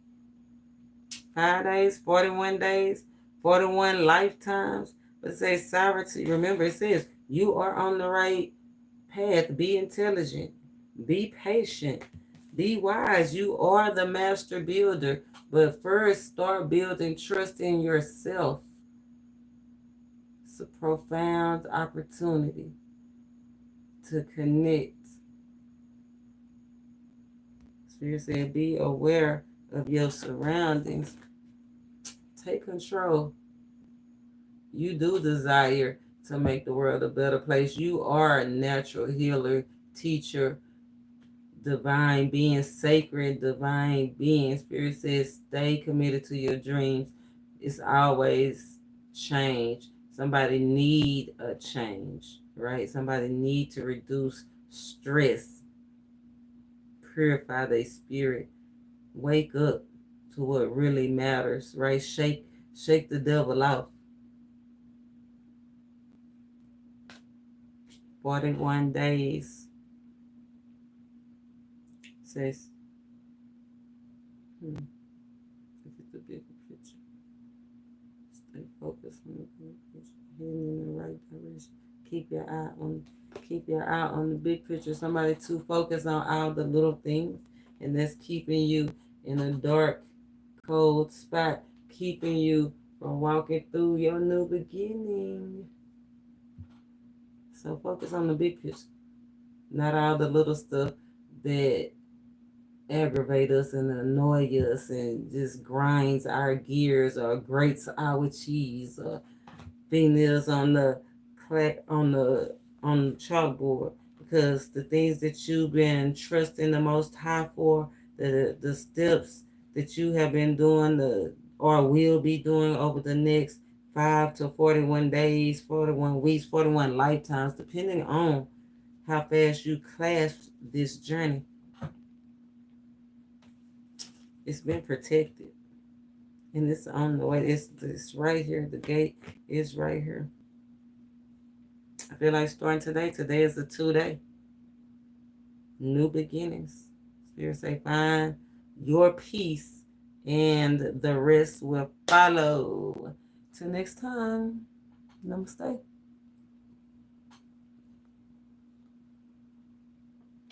5 days, 41 days, 41 lifetimes. But it says sovereignty. Remember, it says you are on the right path. Be intelligent. Be patient. Be wise. You are the master builder. But first, start building trust in yourself. It's a profound opportunity to connect. Spirit said, be aware of your surroundings. Take control. You do desire to make the world a better place. You are a natural healer, teacher, divine being, sacred divine being. Spirit says, stay committed to your dreams. It's always change. Somebody need a change, right? Somebody need to reduce stress, purify their spirit, wake up to what really matters, right? Shake the devil off. 41 days. Says, look at the bigger picture. Stay focused on the big picture. Heading in the right direction. Keep your eye on the big picture. Somebody too focused on all the little things, and that's keeping you in a dark, cold spot, keeping you from walking through your new beginning. So focus on the big picture, not all the little stuff that aggravate us and annoy us and just grinds our gears or grates our cheese or fingernails on the chalkboard, because the things that you've been trusting the Most High for, the steps that you have been doing or will be doing over the next 5 to 41 days, 41 weeks, 41 lifetimes, depending on how fast you clasp this journey. It's been protected. And it's on the way. It's right here. The gate is right here. I feel like starting today. Today is a 2-day. New beginnings. Spirit say, find your peace and the rest will follow. Till next time. Namaste.